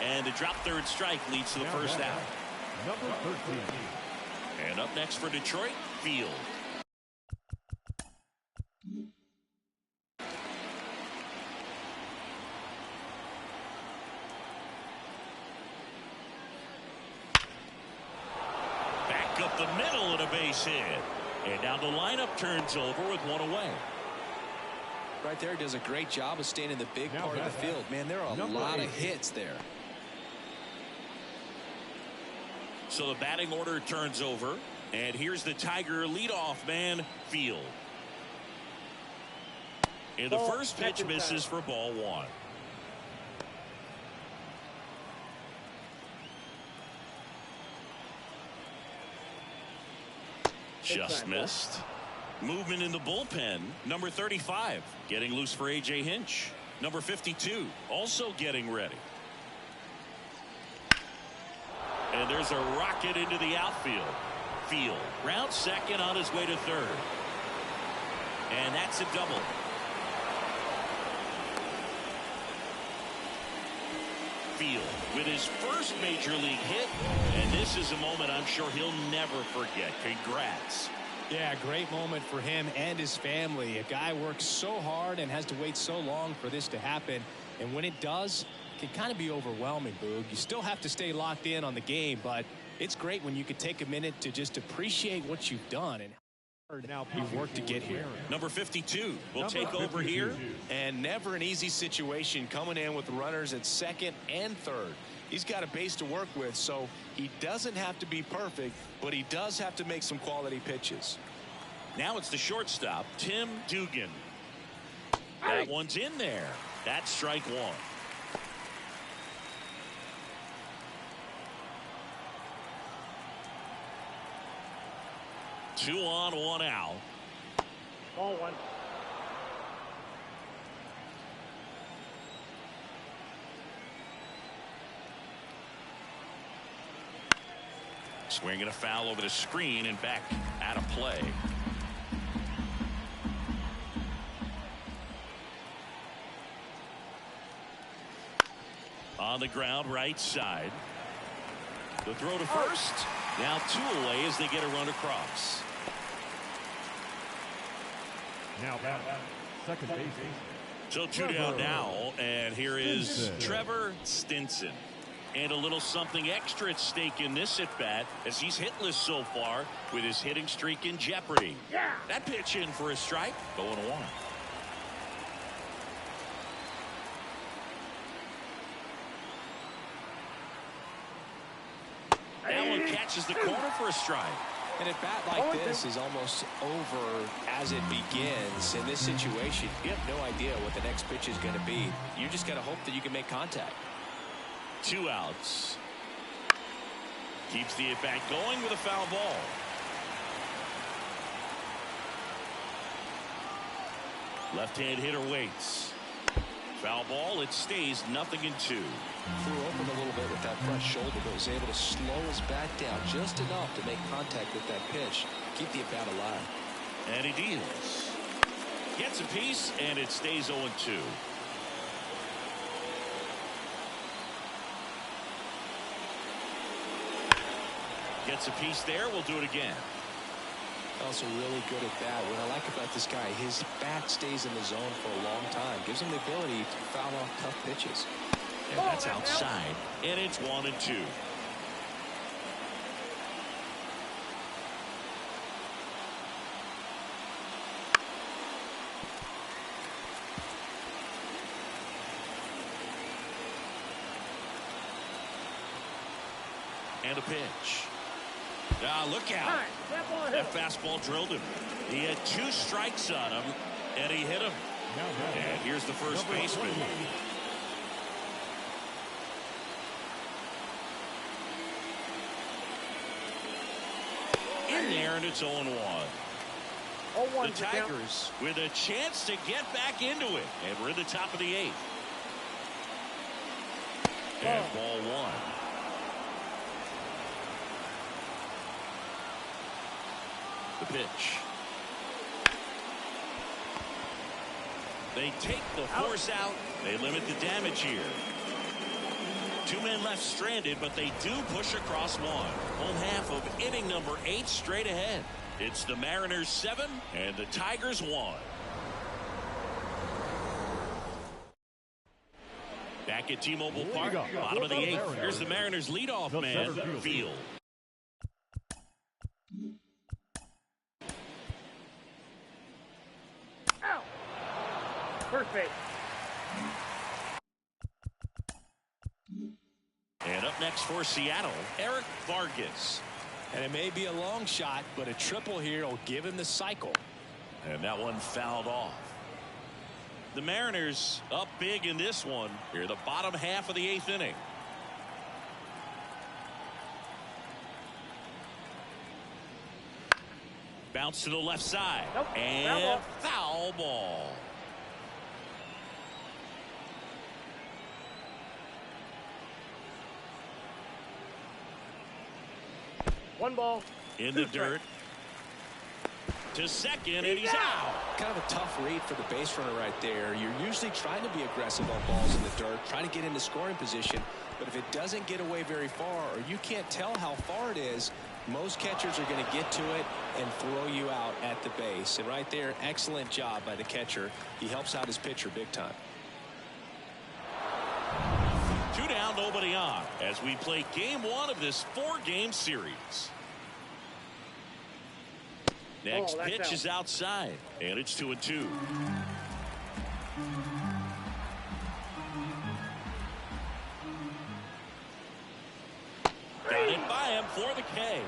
Speaker 1: And a drop third strike leads to the first out.
Speaker 3: Number 13.
Speaker 1: And up next for Detroit, Field. Back up the middle and a base hit. And now the lineup turns over with 1 away.
Speaker 2: Right there, does a great job of staying in the big part of the field. Man, there are a lot of hits there.
Speaker 1: So the batting order turns over. And here's the Tiger leadoff man, Field. And the first pitch misses for ball one. Just missed. Movement in the bullpen. Number 35 getting loose for A.J. Hinch. Number 52 also getting ready. And there's a rocket into the outfield. Field rounds second on his way to third. And that's a double. Field with his first major league hit, and this is a moment I'm sure he'll never forget. Congrats.
Speaker 6: Yeah, great moment for him and his family. A guy works so hard and has to wait so long for this to happen, and when it does, it can kind of be overwhelming, Boog. You still have to stay locked in on the game, but it's great when you can take a minute to just appreciate what you've done and now you've worked to get here.
Speaker 1: Number 52 will take over here.
Speaker 2: And never an easy situation coming in with runners at second and third. He's got a base to work with, so he doesn't have to be perfect, but he does have to make some quality pitches.
Speaker 1: Now it's the shortstop, Tim Dugan. That one's in there. That's strike one. Two on, one out.
Speaker 4: Ball one.
Speaker 1: Swinging a foul over the screen and back out of play. On the ground, right side. The throw to first. Now two away as they get a run across.
Speaker 3: Now back, second base.
Speaker 1: So two down now, and here is Trevor Stinson. And a little something extra at stake in this at bat as he's hitless so far with his hitting streak in jeopardy.
Speaker 4: Yeah.
Speaker 1: That pitch in for a strike, going one. That one catches the corner for a strike.
Speaker 2: And a bat like this is almost over as it begins. In this situation, you have no idea what the next pitch is going to be. You just got to hope that you can make contact.
Speaker 1: Two outs. Keeps the at bat going with a foul ball. Left-hand hitter waits. Foul ball. It stays 0-2.
Speaker 2: Threw open a little bit with that front shoulder, but was able to slow his bat down just enough to make contact with that pitch. Keep the at bat alive.
Speaker 1: And he deals. Gets a piece, and it stays 0-2. Gets a piece there. We'll do it again.
Speaker 2: Also really good at that. What I like about this guy, his bat stays in the zone for a long time. Gives him the ability to foul off tough pitches.
Speaker 1: And that's outside. And it's 1-2. And a pitch. Look out. That fastball drilled him. He had two strikes on him, and he hit him. And here's the first baseman. In there, and it's 0-1. The Tigers with a chance to get back into it. And we're in the top of the 8th. And ball one. The pitch. They take the force out. They limit the damage here. Two men left stranded, but they do push across one. Home half of inning number 8 straight ahead. It's the Mariners 7 and the Tigers 1. Back at T-Mobile Park, bottom of the 8th. Here's the Mariners leadoff man, Field.
Speaker 4: First base.
Speaker 1: And up next next for Seattle, Eric Vargas.
Speaker 6: And it may be a long shot, but a triple here will give him the cycle.
Speaker 1: And that one fouled off. The Mariners up big in this one. Here, the bottom half of the 8th inning. Bounce to the left side.
Speaker 4: Nope.
Speaker 1: And foul ball.
Speaker 4: One ball.
Speaker 1: In the dirt. To second, and he's out.
Speaker 2: Kind of a tough read for the base runner right there. You're usually trying to be aggressive on balls in the dirt, trying to get into scoring position. But if it doesn't get away very far, or you can't tell how far it is, most catchers are going to get to it and throw you out at the base. And right there, excellent job by the catcher. He helps out his pitcher big time.
Speaker 1: 2 down, nobody on, as we play game 1 of this 4-game series. Next pitch is outside, and it's 2-2. Got it by him for the K.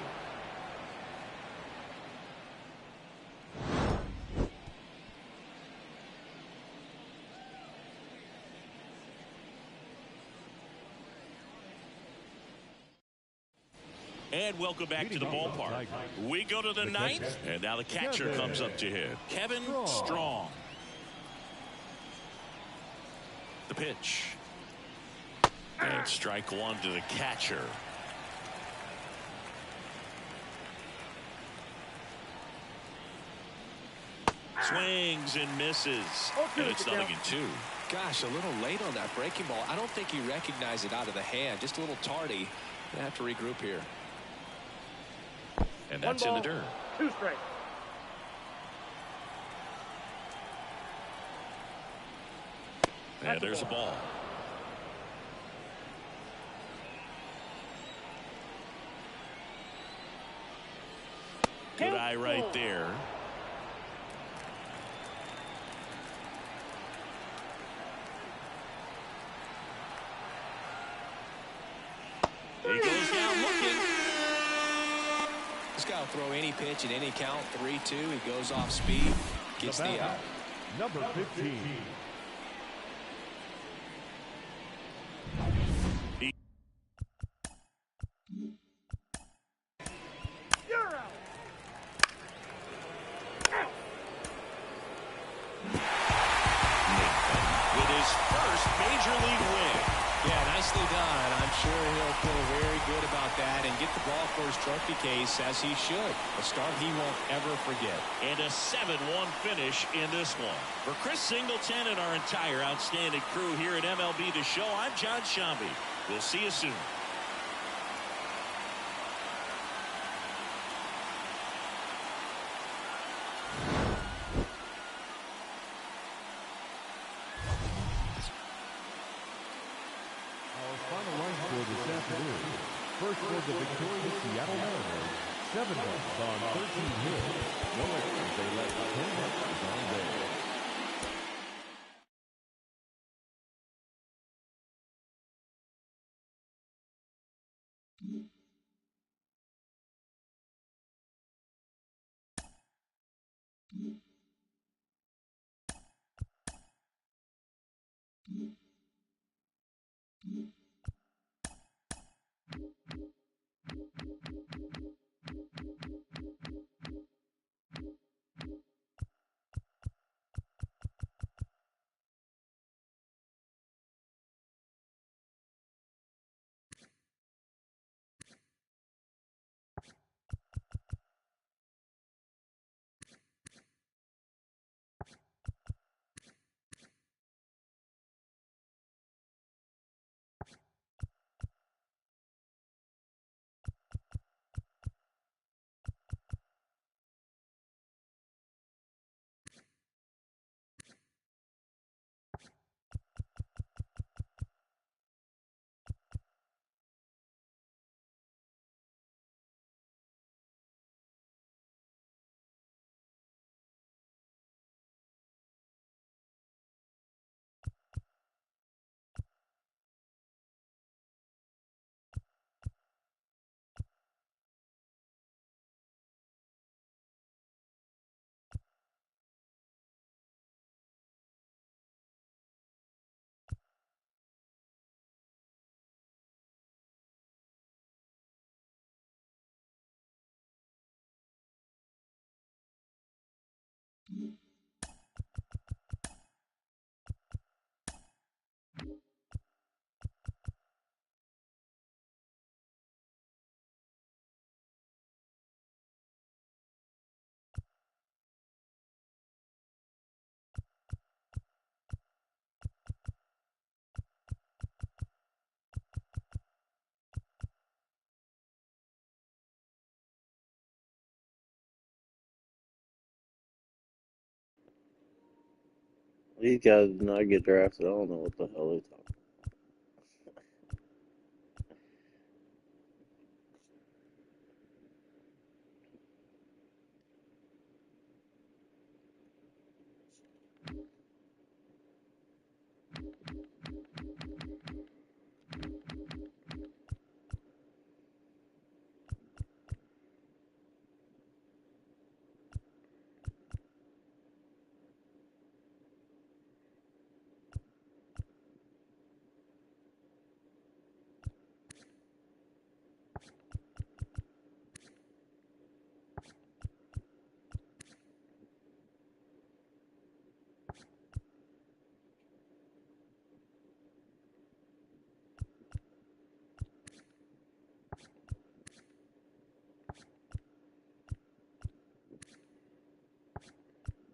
Speaker 1: And welcome back to the ballpark. We go to the 9th, and now the catcher comes up to hit. Kevin Strong. The pitch. And strike 1 to the catcher. Swings and misses. And it's 0-2.
Speaker 2: Gosh, a little late on that breaking ball. I don't think he recognized it out of the hand. Just a little tardy. Gonna have to regroup here.
Speaker 1: And that's in the dirt.
Speaker 4: 2 strikes.
Speaker 1: And there's a ball. Good eye right there. He goes down looking.
Speaker 2: This guy will throw any pitch at any count. 3-2. He goes off speed. Gets the out.
Speaker 3: Number 15.
Speaker 4: You're out.
Speaker 1: With his first major league win.
Speaker 6: Yeah, nicely done. I'm sure he'll feel very good about that and get the ball for his trophy case, as he should. A start he won't ever forget.
Speaker 1: And a 7-1 finish in this one. For Chris Singleton and our entire outstanding crew here at MLB The Show, I'm John Shambi. We'll see you soon.
Speaker 3: Final line score this afternoon. First for the victorious Seattle Mariners, 7 runs on 13 hits. No extras, they left 10 runs on base.
Speaker 5: These guys did not get drafted. I don't know what the hell they talking.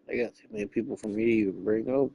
Speaker 5: They got too many people for me to even bring up.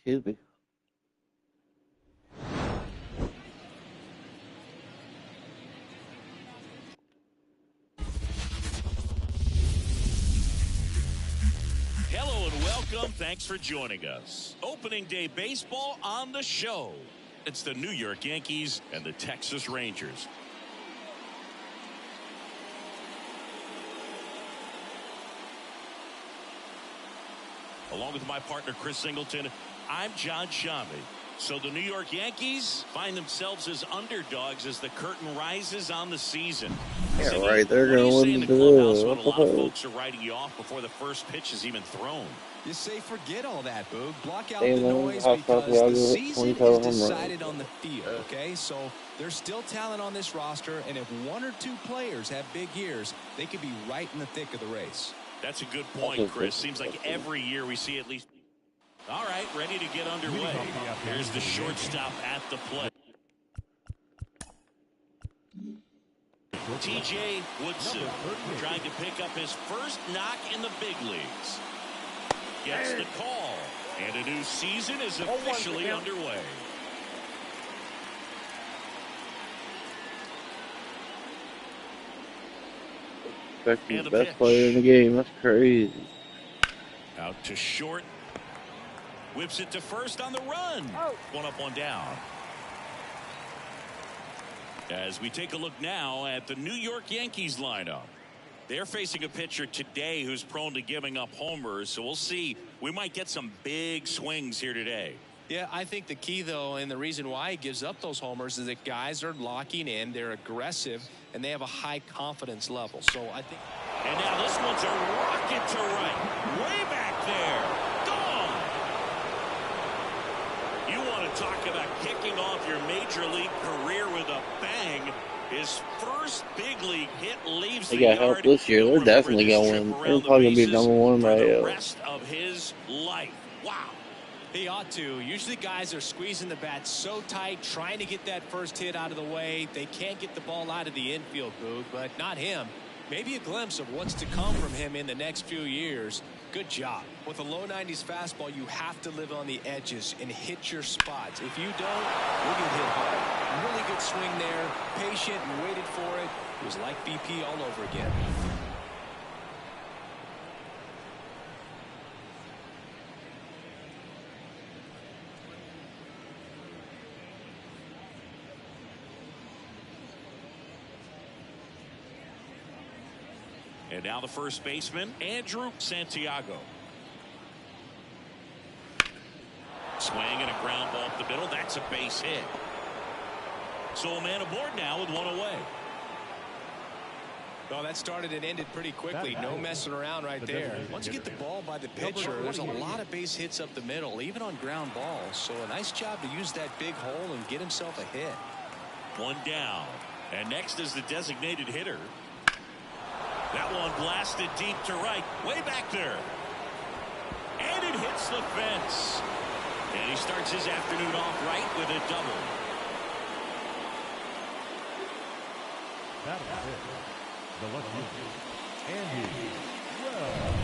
Speaker 5: Excuse me.
Speaker 1: Hello and welcome. Thanks for joining us. Opening day baseball on the show. It's the New York Yankees and the Texas Rangers. Along with my partner Chris Singleton, I'm John Shammy. So the New York Yankees find themselves as underdogs as the curtain rises on the season.
Speaker 5: Yeah,
Speaker 1: Ziggy,
Speaker 5: right. They're
Speaker 1: what do
Speaker 5: going
Speaker 1: you
Speaker 5: to
Speaker 1: say
Speaker 5: win
Speaker 1: in
Speaker 5: the
Speaker 1: the clubhouse
Speaker 5: division.
Speaker 1: when
Speaker 5: What
Speaker 1: a
Speaker 5: the
Speaker 1: lot of
Speaker 5: fuck?
Speaker 1: folks are writing you off before the first pitch is even thrown?
Speaker 6: You say forget all that, Boog. Block out
Speaker 5: Damn,
Speaker 6: the
Speaker 5: that
Speaker 6: noise
Speaker 5: hot sauce
Speaker 6: because the
Speaker 5: Iago hit
Speaker 6: season
Speaker 5: 20
Speaker 6: is
Speaker 5: total home runs.
Speaker 6: decided on the field, okay? So there's still talent on this roster, and if one or two players have big years, they could be right in the thick of the race.
Speaker 1: That's a good point, Chris. Seems like every year we see at least. All right, ready to get underway. Here's the shortstop at the plate. TJ Woodson trying to pick up his first knock in the big leagues. Gets the call, and a new season is officially underway.
Speaker 5: Expecting the best player in the game. That's crazy.
Speaker 1: Out to short. Whips it to first on the run. One up, one down. As we take a look now at the New York Yankees lineup. They're facing a pitcher today who's prone to giving up homers, so we'll see. We might get some big swings here today.
Speaker 6: Yeah, I think the key, though, and the reason why he gives up those homers is that guys are locking in, they're aggressive, and they have a high confidence level. So I think.
Speaker 1: And now this one's a rocket to right. Way back there. Gone. You want to talk about kicking off your major league career with a bang. His first big league hit leaves the
Speaker 5: got
Speaker 1: yard.
Speaker 5: help this year. They're definitely going to win. They're probably going to be number one right
Speaker 1: the
Speaker 5: now.
Speaker 1: rest of his life. Wow.
Speaker 6: He ought to. Usually guys are squeezing the bat so tight, trying to get that first hit out of the way. They can't get the ball out of the infield, Boog, but not him. Maybe a glimpse of what's to come from him in the next few years. Good job. With a low 90s fastball, you have to live on the edges and hit your spots. If you don't, you'll get hit hard. Really good swing there. Patient and waited for it. It was like BP all over again.
Speaker 1: And now the first baseman, Andrew Santiago. Swing and a ground ball up the middle. That's a base hit. So a man aboard now with one away.
Speaker 6: Well, that started and ended pretty quickly. No messing around right there. Once you get the ball by the pitcher, there's a lot of base hits up the middle, even on ground balls. So a nice job to use that big hole and get himself a hit.
Speaker 1: One down. And next is the designated hitter. That one blasted deep to right. Way back there. And it hits the fence. And he starts his afternoon off right with a double.
Speaker 3: That was it. The left fielder, Andy Wells.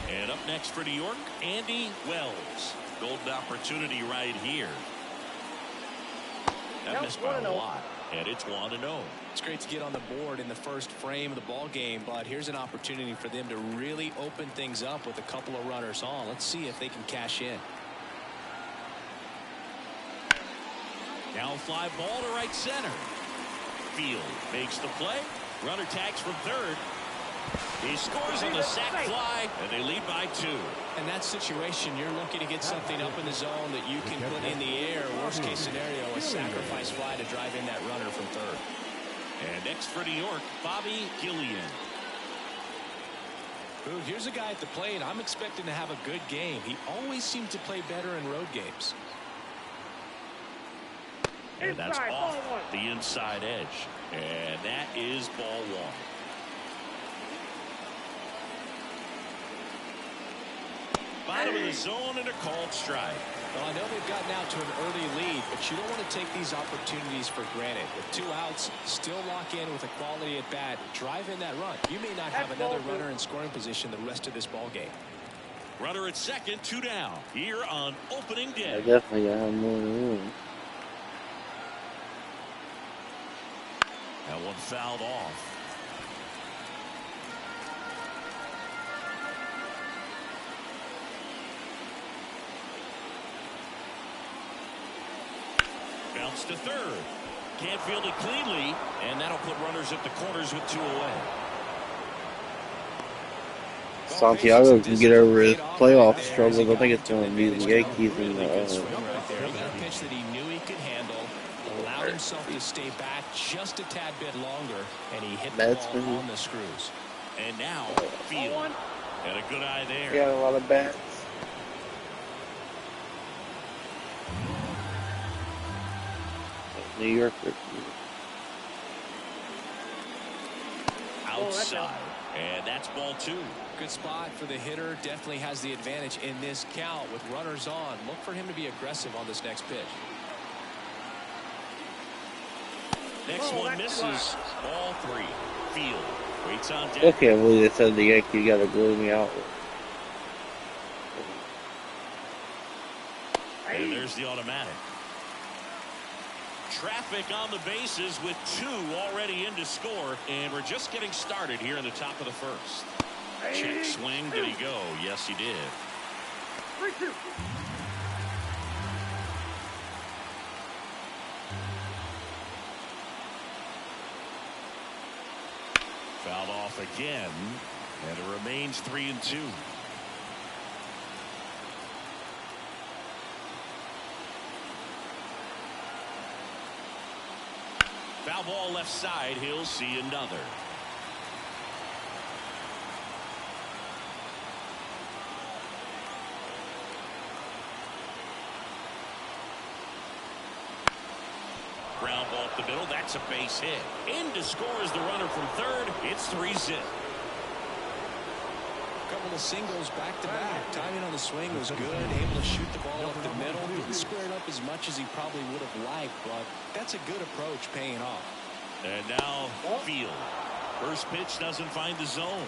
Speaker 1: And up next for New York, Andy Wells. Golden opportunity right here. That missed by a lot. And it's 1-0.
Speaker 6: It's great to get on the board in the first frame of the ball game, but here's an opportunity for them to really open things up with a couple of runners on. Let's see if they can cash in.
Speaker 1: Now fly ball to right center. Field makes the play. Runner tags from third. He scores on the sac fly, and they lead by 2.
Speaker 6: In that situation, you're looking to get something up in the zone that you can put in the air. Worst case scenario, a sacrifice fly to drive in that runner from third.
Speaker 1: And next for New York, Bobby Gillian.
Speaker 6: Ooh, here's a guy at the plate. I'm expecting to have a good game. He always seems to play better in road games.
Speaker 1: And that's off the inside edge. And that is ball 1. Bottom of the zone and a called strike.
Speaker 6: Well, I know they've gotten out to an early lead, but you don't want to take these opportunities for granted. With 2 outs, still lock in with a quality at bat, drive in that run. You may not have another runner in scoring position the rest of this ball game.
Speaker 1: Runner at second, 2 down here on opening day.
Speaker 5: I definitely got him more than one.
Speaker 1: That one fouled off. Bounce to third. Can't field it cleanly, and that'll put runners at the corners with 2 away.
Speaker 5: Santiago can get over his playoff struggles. I think it's going to be the Yankees and
Speaker 6: He got a pitch that he knew he could handle, allowed himself to stay back just a tad bit longer, and he hit the ball on the screws.
Speaker 1: And now field. And a good eye there.
Speaker 5: He got a lot of bats. New Yorker.
Speaker 1: Outside. And that's ball 2.
Speaker 6: Good spot for the hitter. Definitely has the advantage in this count with runners on. Look for him to be aggressive on this next pitch.
Speaker 1: Next one misses. Ball 3. Field. Waits on deck.
Speaker 5: I can't believe they said the Yankees got to blow me out.
Speaker 1: And there's the automatic. Traffic on the bases with 2 already in to score, and we're just getting started here in the top of the first. Check swing. Did he go? Yes, he did.
Speaker 4: 3-2.
Speaker 1: Fouled off again, and it remains 3-2. Foul ball left side. He'll see another. Ground ball up the middle. That's a base hit. In to score is the runner from third. It's 3-zip.
Speaker 6: Couple of singles back to back. Timing on the swing was good. Able to shoot the ball up the middle. Didn't square it up as much as he probably would have liked, but that's a good approach paying off.
Speaker 1: And now Field. First pitch doesn't find the zone.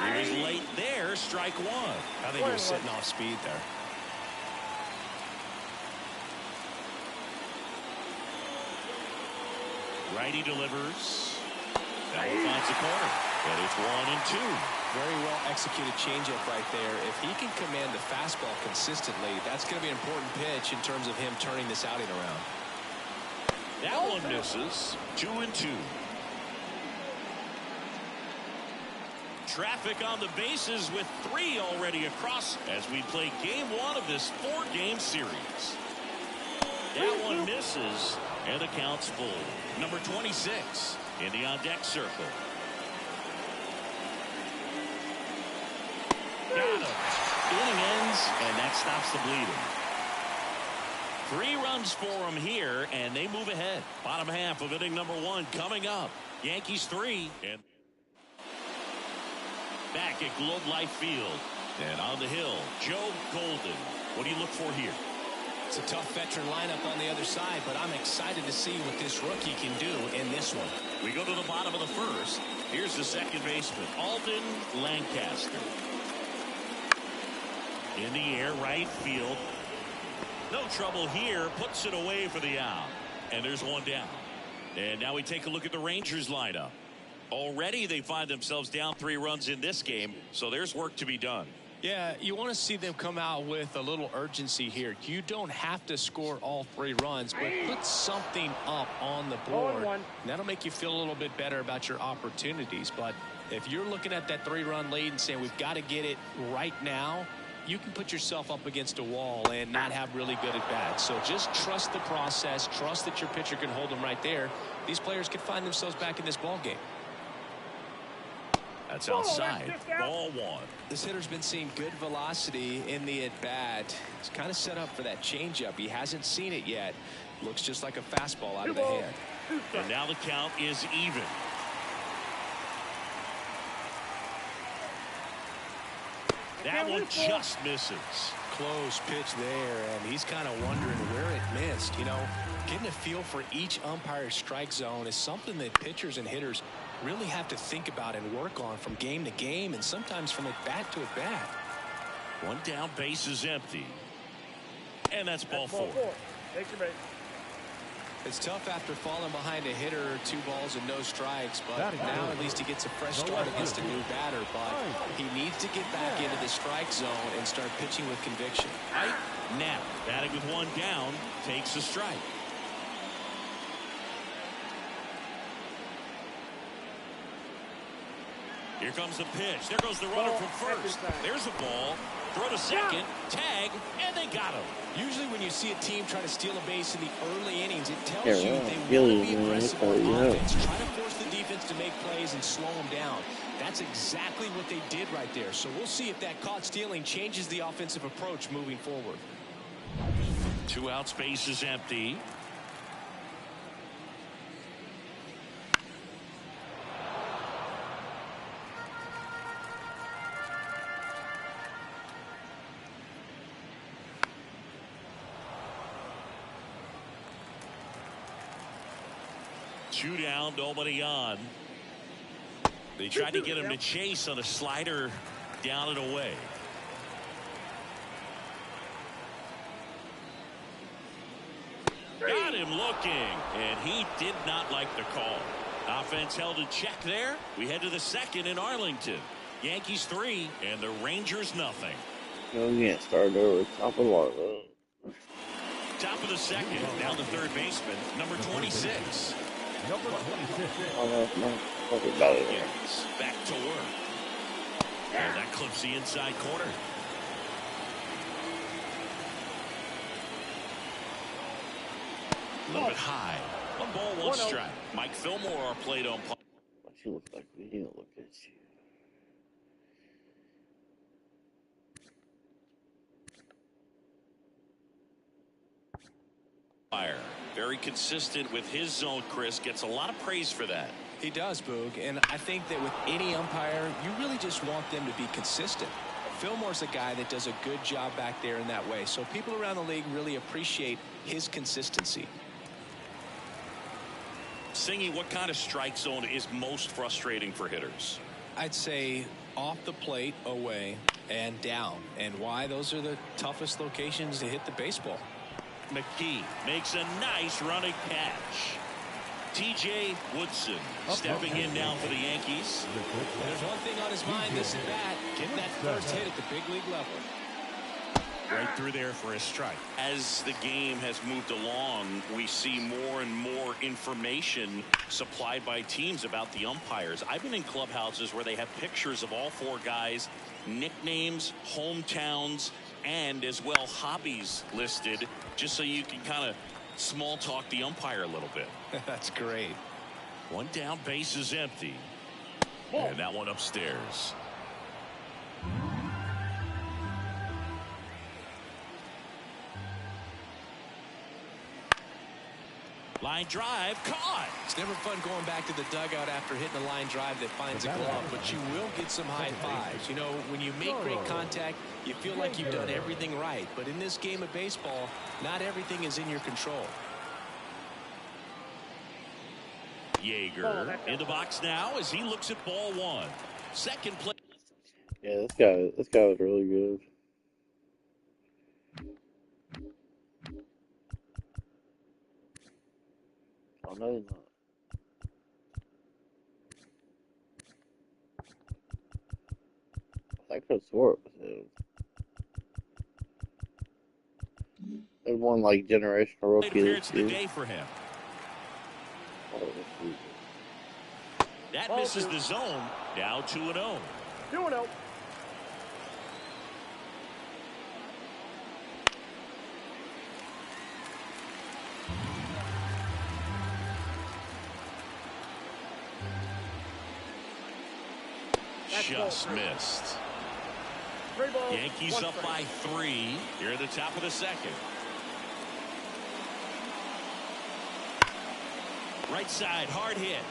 Speaker 1: He was late there. Strike one.
Speaker 6: I think he was sitting off speed there.
Speaker 1: Righty delivers. That one finds the corner. And it's 1-2.
Speaker 6: Very well executed changeup right there. If he can command the fastball consistently, that's going to be an important pitch in terms of him turning this outing around.
Speaker 1: That one misses. 2-2. Traffic on the bases with 3 already across as we play game 1 of this 4-game series. That one misses, and the count's full. Number 26 in the on-deck circle. Got him. Inning ends, and that stops the bleeding. 3 runs for him here, and they move ahead. Bottom half of inning number 1 coming up. Yankees 3. And back at Globe Life Field. And on the hill, Joe Golden. What do you look for here?
Speaker 6: It's a tough veteran lineup on the other side, but I'm excited to see what this rookie can do in this one.
Speaker 1: We go to the bottom of the first. Here's the second baseman, Alden Lancaster. In the air, right field. No trouble here. Puts it away for the out. And there's one down. And now we take a look at the Rangers lineup. Already they find themselves down 3 runs in this game, so there's work to be done.
Speaker 6: Yeah, you want to see them come out with a little urgency here. You don't have to score all 3 runs, but put something up on the board. And that'll make you feel a little bit better about your opportunities. But if you're looking at that 3-run lead and saying we've got to get it right now, you can put yourself up against a wall and not have really good at bats. So just trust the process. Trust that your pitcher can hold them right there. These players can find themselves back in this ball game.
Speaker 1: That's outside. Ball 1.
Speaker 6: This hitter's been seeing good velocity in the at-bat. He's kind of set up for that changeup. He hasn't seen it yet. Looks just like a fastball out of the hand.
Speaker 1: And now the count is even. That one just misses.
Speaker 6: Close pitch there, and he's kind of wondering where it missed. You know, getting a feel for each umpire's strike zone is something that pitchers and hitters really have to think about and work on from game to game, and sometimes from at bat to at bat.
Speaker 1: One down, base is empty. And that's ball 4.
Speaker 4: Take your base.
Speaker 6: It's tough after falling behind a hitter, 2 balls and no strikes, but now at least he gets a fresh start against a new batter. But he needs to get back into the strike zone and start pitching with conviction.
Speaker 1: Right now, batting with 1 down, takes a strike. Here comes the pitch. There goes the runner from first. There's a ball. Throw to second. Tag. And they got him.
Speaker 6: Usually when you see a team try to steal a base in the early innings, it tells
Speaker 5: Yeah,
Speaker 6: you
Speaker 5: right.
Speaker 6: they want to be
Speaker 5: Really,
Speaker 6: aggressive
Speaker 5: man.
Speaker 6: on
Speaker 5: Yeah.
Speaker 6: offense. Try to force the defense to make plays and slow them down. That's exactly what they did right there. So we'll see if that caught stealing changes the offensive approach moving forward.
Speaker 1: 2 outs, base is empty. Two down, nobody on. They tried to get him to chase on a slider down and away. Got him looking, and he did not like the call. Offense held in check there. We head to the second in Arlington. Yankees 3 and the Rangers nothing.
Speaker 5: No, you can't start over top of the line.
Speaker 1: Top of the second, down the third baseman, number 26.
Speaker 3: Number 26.
Speaker 5: Oh, no, no. Talking about it.
Speaker 1: Higgins back to work. And that clips the inside corner. A little bit high. 1 ball, 1 strike. Mike Fillmore, our plate umpire.
Speaker 5: What you look like? He don't look at you.
Speaker 1: Very consistent with his zone, Chris. Gets a lot of praise for that.
Speaker 6: He does, Boog, and I think that with any umpire, you really just want them to be consistent. Fillmore's a guy that does a good job back there in that way, so people around the league really appreciate his consistency.
Speaker 1: Singy, what kind of strike zone is most frustrating for hitters?
Speaker 6: I'd say off the plate, away, and down. And why? Those are the toughest locations to hit the baseball.
Speaker 1: McGee makes a nice running catch. T.J. Woodson stepping in now for the Yankees.
Speaker 6: There's one thing on his mind this at bat. Get that first hit at the big league level.
Speaker 1: Right through there for a strike. As the game has moved along, we see more and more information supplied by teams about the umpires. I've been in clubhouses where they have pictures of all 4 guys, nicknames, hometowns, and as well hobbies listed, just so you can kind of small talk the umpire a little bit.
Speaker 6: That's great.
Speaker 1: 1 down, base is empty. And that one upstairs. Line drive caught.
Speaker 6: It's never fun going back to the dugout after hitting a line drive that finds a glove, but you will get some high fives. You know, when you make great contact, you feel like you've done everything right. But in this game of baseball, not everything is in your control.
Speaker 1: Yeager in the box now as he looks at ball 1. Second play.
Speaker 5: Yeah, this guy was really good. Oh, no, he's not. I could have swore it was him. They won like generational rookie
Speaker 1: Appearance
Speaker 5: this
Speaker 1: of the
Speaker 5: year.
Speaker 1: day for him.
Speaker 5: Oh,
Speaker 1: That misses the zone. Now 2-0.
Speaker 4: 2-0.
Speaker 1: Just missed. Yankees up by 3 here at the top of the second. Right side, hard hit.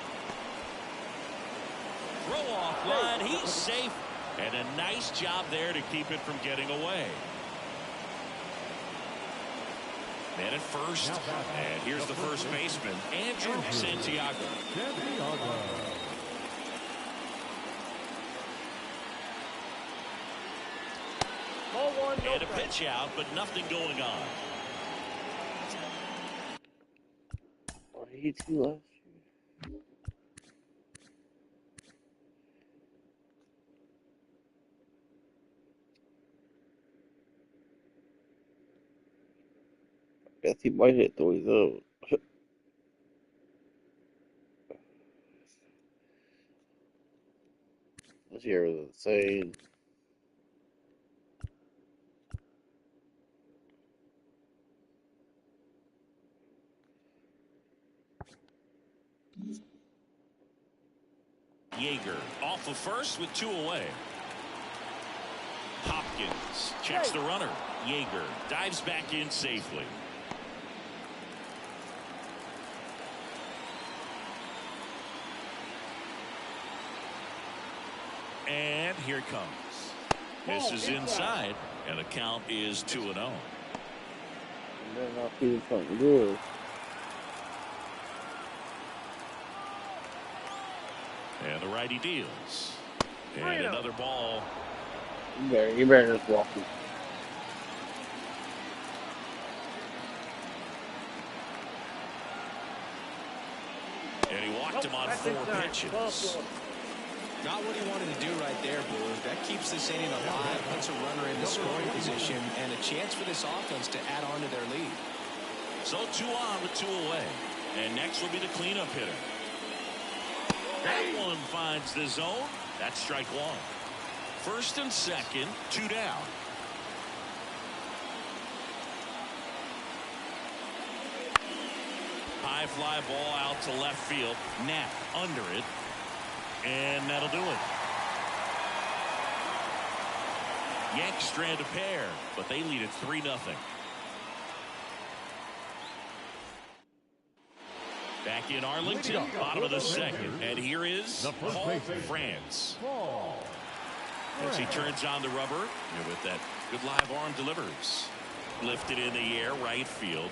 Speaker 1: Throw off line, he's safe. And a nice job there to keep it from getting away. Man at first, and here's the first baseman, Andrew Santiago. And a pitch out, but nothing going on.
Speaker 5: oh, he too last year. Guess he might hit the way up. This year was insane.
Speaker 1: Yeager off of first with 2 away. Hopkins checks the runner. Yeager dives back in safely. And here it comes. This is inside, and the count is 2-0.
Speaker 5: And then I'll see something good.
Speaker 1: And the righty deals. And another ball.
Speaker 5: You better just walk it.
Speaker 1: And he walked him on 4 pitches.
Speaker 6: Not what he wanted to do right there, Boog. That keeps this inning alive, puts a runner in the scoring position, and a chance for this offense to add on to their lead.
Speaker 1: So 2 on with 2 away. And next will be the cleanup hitter. That one finds the zone. That's strike 1. First and second, 2 down. High fly ball out to left field. Knapp under it. And that'll do it. Yanks strand a pair, but they lead it 3-0. Back in Arlington, bottom of the second. And here is Paul France. As he turns on the rubber, and with that good live arm delivers. Lifted in the air, right field.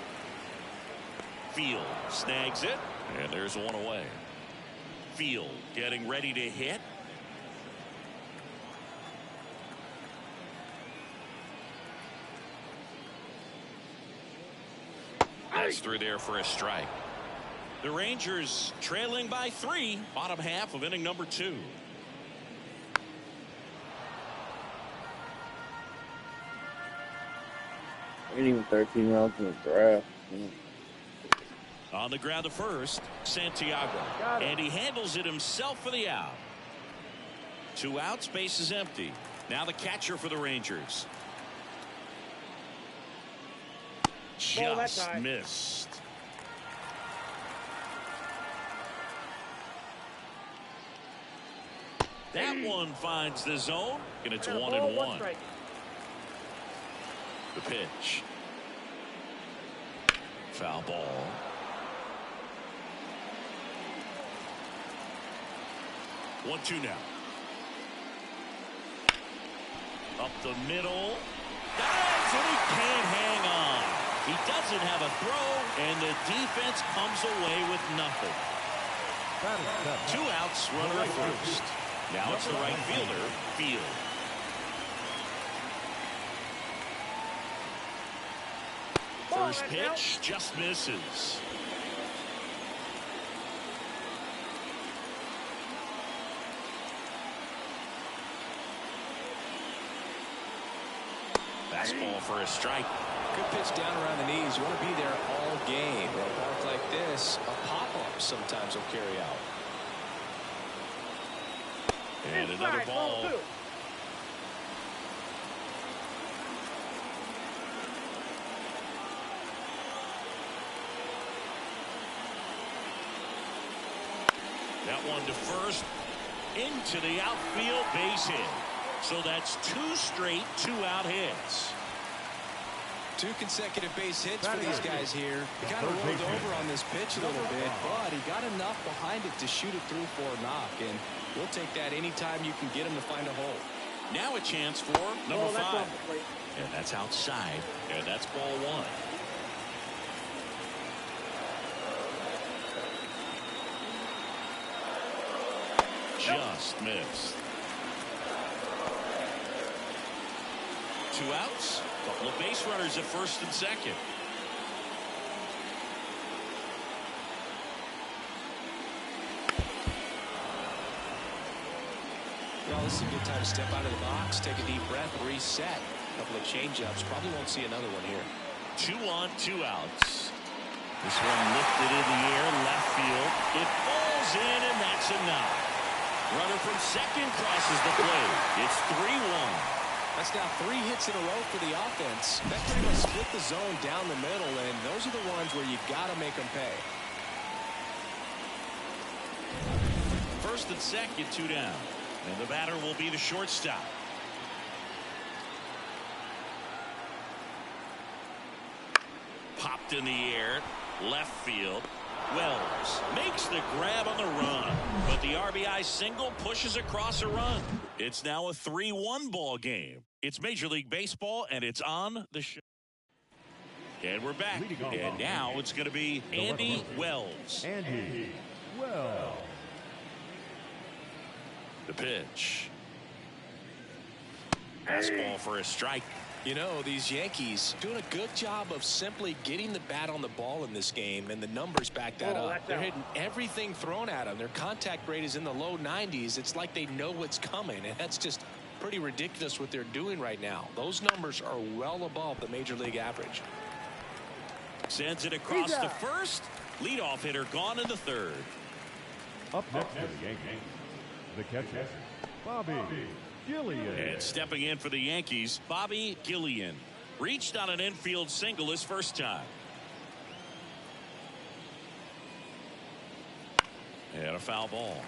Speaker 1: Field snags it, and there's 1 away. Field getting ready to hit. That's through there for a strike. The Rangers trailing by 3, bottom half of inning number 2.
Speaker 5: Ain't even 13 rounds in the draft.
Speaker 1: On the ground to first, Santiago. And he handles it himself for the out. 2 outs, base is empty. Now the catcher for the Rangers. Just missed. That one finds the zone, and it's 1-1. The pitch. Foul ball. One, 2 now. Up the middle. Dives, and he can't hang on. He doesn't have a throw, and the defense comes away with nothing. 2 outs, runner at first. Now it's the right fielder, Field. First pitch just misses. Fastball for a strike.
Speaker 6: Good pitch down around the knees. You want to be there all game. In a park like this, a pop-up sometimes will carry out.
Speaker 1: And another ball. That one to first, into the outfield, base hit. So that's 2 straight 2-out hits.
Speaker 6: 2 consecutive base hits for these guys here. He kind of rolled over on this pitch a little bit, but he got enough behind it to shoot it through for a knock, and we'll take that anytime you can get him to find a hole.
Speaker 1: Now a chance for number 5. And that's outside, and that's ball 1. Just missed. 2 outs. Couple of base runners at first and second.
Speaker 6: Well, this is a good time to step out of the box, take a deep breath, reset. A couple of change-ups. Probably won't see another one here.
Speaker 1: 2 on, 2 outs. This one lifted in the air, left field. It falls in, and that's enough. Runner from second crosses the plate. It's 3-1.
Speaker 6: That's now 3 hits in a row for the offense. That pretty much split the zone down the middle, and those are the ones where you got to make them pay.
Speaker 1: First and second, 2 down. And the batter will be the shortstop. Popped in the air, left field. Wells makes the grab on the run, but the RBI single pushes across a run. It's now a 3-1 ball game. It's Major League Baseball, and it's on the show. And we're back. And now it's going to be Andy Wells.
Speaker 3: Andy Wells.
Speaker 1: The pitch. Fastball for a strike.
Speaker 6: You know, these Yankees doing a good job of simply getting the bat on the ball in this game, and the numbers back that up. They're hitting everything thrown at them. Their contact rate is in the low 90s. It's like they know what's coming, and that's just pretty ridiculous what they're doing right now. Those numbers are well above the Major League average.
Speaker 1: Sends it across to first. Leadoff hitter gone in the third.
Speaker 3: Up next for the Yankees, the catcher, Bobby Gillian.
Speaker 1: And stepping in for the Yankees, Bobby Gillian. Reached on an infield single his first time. And a foul ball.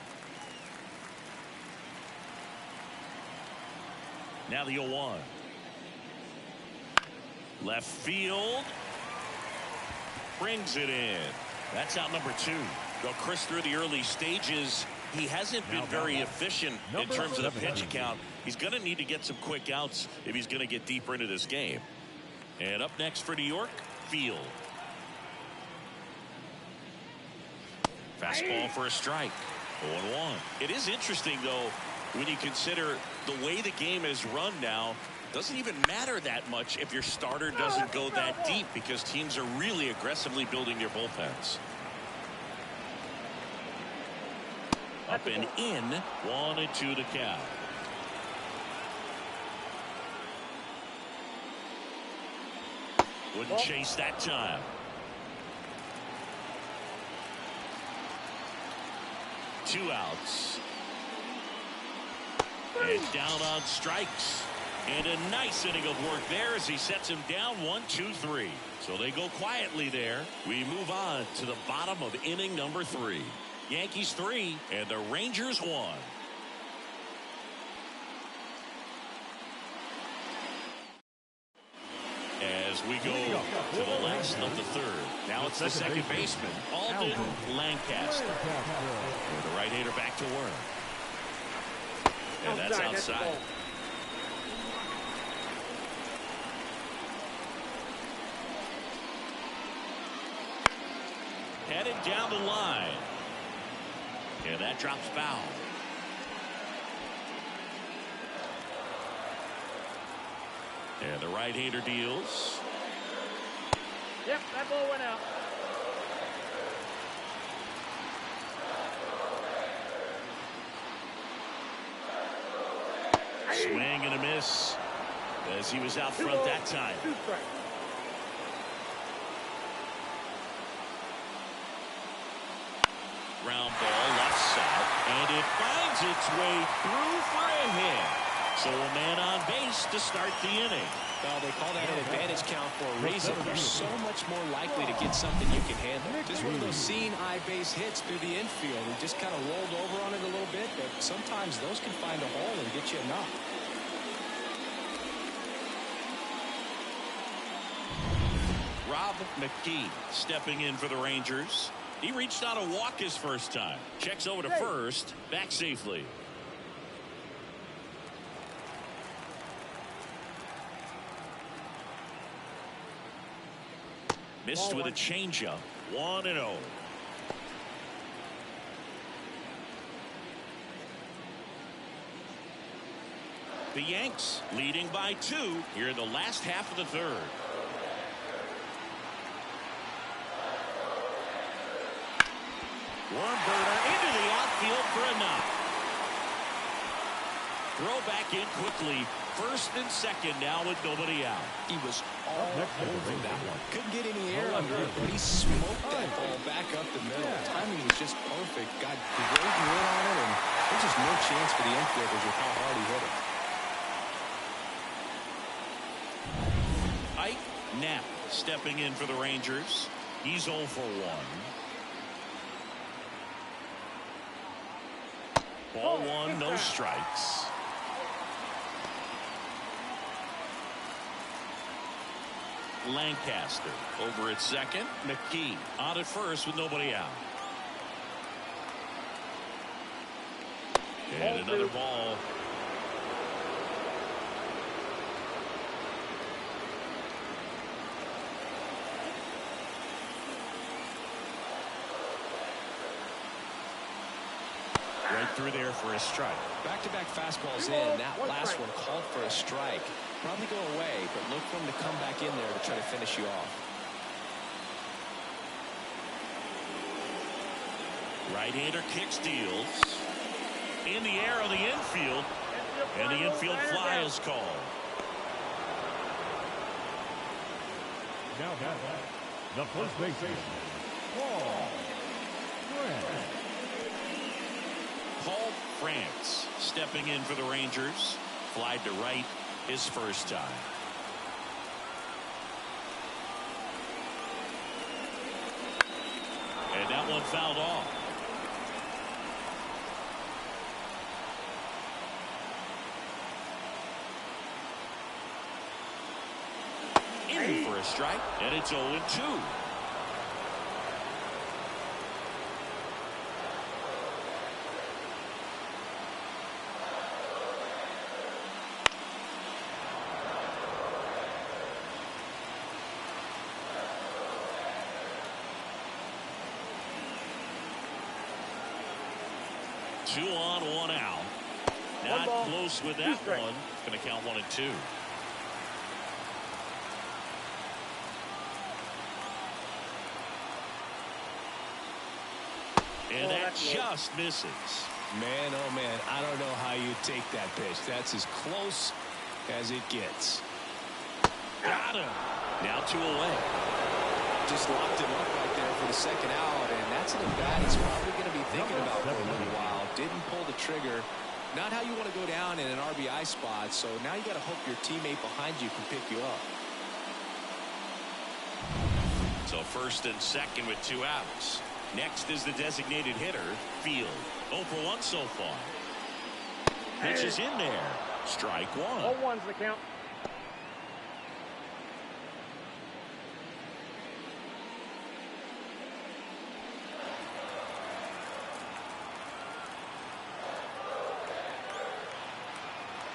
Speaker 1: Now the 0-1. Left field. Brings it in. That's out number 2. Well, Chris, through the early stages, he hasn't been very efficient in terms of the pitch count. He's going to need to get some quick outs if he's going to get deeper into this game. And up next for New York, Field. Fastball for a strike. 0-1. It is interesting, though, when you consider the way the game is run now. Doesn't even matter that much if your starter doesn't go that deep, because teams are really aggressively building their bullpens. Up and in. 1-2 the count. Wouldn't chase that time. 2 outs. And down on strikes. And a nice inning of work there as he sets him down. 1-2-3. So they go quietly there. We move on to the bottom of inning number 3. Yankees 3 and the Rangers 1. As we go to the last of the third. Now it's the second baseman, Alden Lancaster. And the right-hander back to work. And that's outside. Headed down the line. And that drops foul. And the right-hander deals.
Speaker 4: Yep, that ball went out.
Speaker 1: Swing and a miss as he was out front that time.
Speaker 4: 2 strikes.
Speaker 1: Ground ball left side, and it finds its way through for a hit. So a man on base to start the inning.
Speaker 6: Well, they call that an advantage count for a reason. You're so much more likely to get something you can handle. Just one of those seeing eye base hits through the infield. He just kind of rolled over on it a little bit, but sometimes those can find a hole and get you a knock.
Speaker 1: Rob McKee stepping in for the Rangers. He reached on a walk his first time. Checks over to first. Back safely. Missed with a changeup. 1-0. The Yanks leading by 2 here in the last half of the third. Warm burner into the outfield for a knock. Throw back in quickly. First and second now with nobody out.
Speaker 6: He was all over that one. Couldn't get any air under it, but he smoked that ball back up the middle. Timing was just perfect. Got great win on it, and there's just no chance for the infielders with how hard he hit it.
Speaker 1: Ike Knapp stepping in for the Rangers. He's 0 for 1. Ball 1, no strikes. Lancaster over at second. McKee on at first with nobody out. And another ball. Right through there for a strike.
Speaker 6: Back-to-back fastballs in. That last one called for a strike. Probably go away, but look for him to come back in there to try to finish you off.
Speaker 1: Right-hander kicks, deals. In the air on the infield. And the infield fly is called.
Speaker 3: Now The first baseman, Paul France.
Speaker 1: Paul France stepping in for the Rangers. Flied to right his first time. And that one fouled off. In for a strike, and it's 0-2. Two on, one out. Not close with that one. It's going to count 1-2. And that just misses.
Speaker 6: Man, oh man, I don't know how you take that pitch. That's as close as it gets.
Speaker 1: Got him. Now 2 away.
Speaker 2: Just locked him up right there for the second out, and that's an at-bat he's probably going to be thinking about for a little while. Didn't pull the trigger. Not how you want to go down in an RBI spot, so now you got to hope your teammate behind you can pick you up.
Speaker 1: So first and second with 2 outs. Next is the designated hitter, Field. 0 for 1 so far. Pitch is in there. Strike 1.
Speaker 4: 0-1's the count.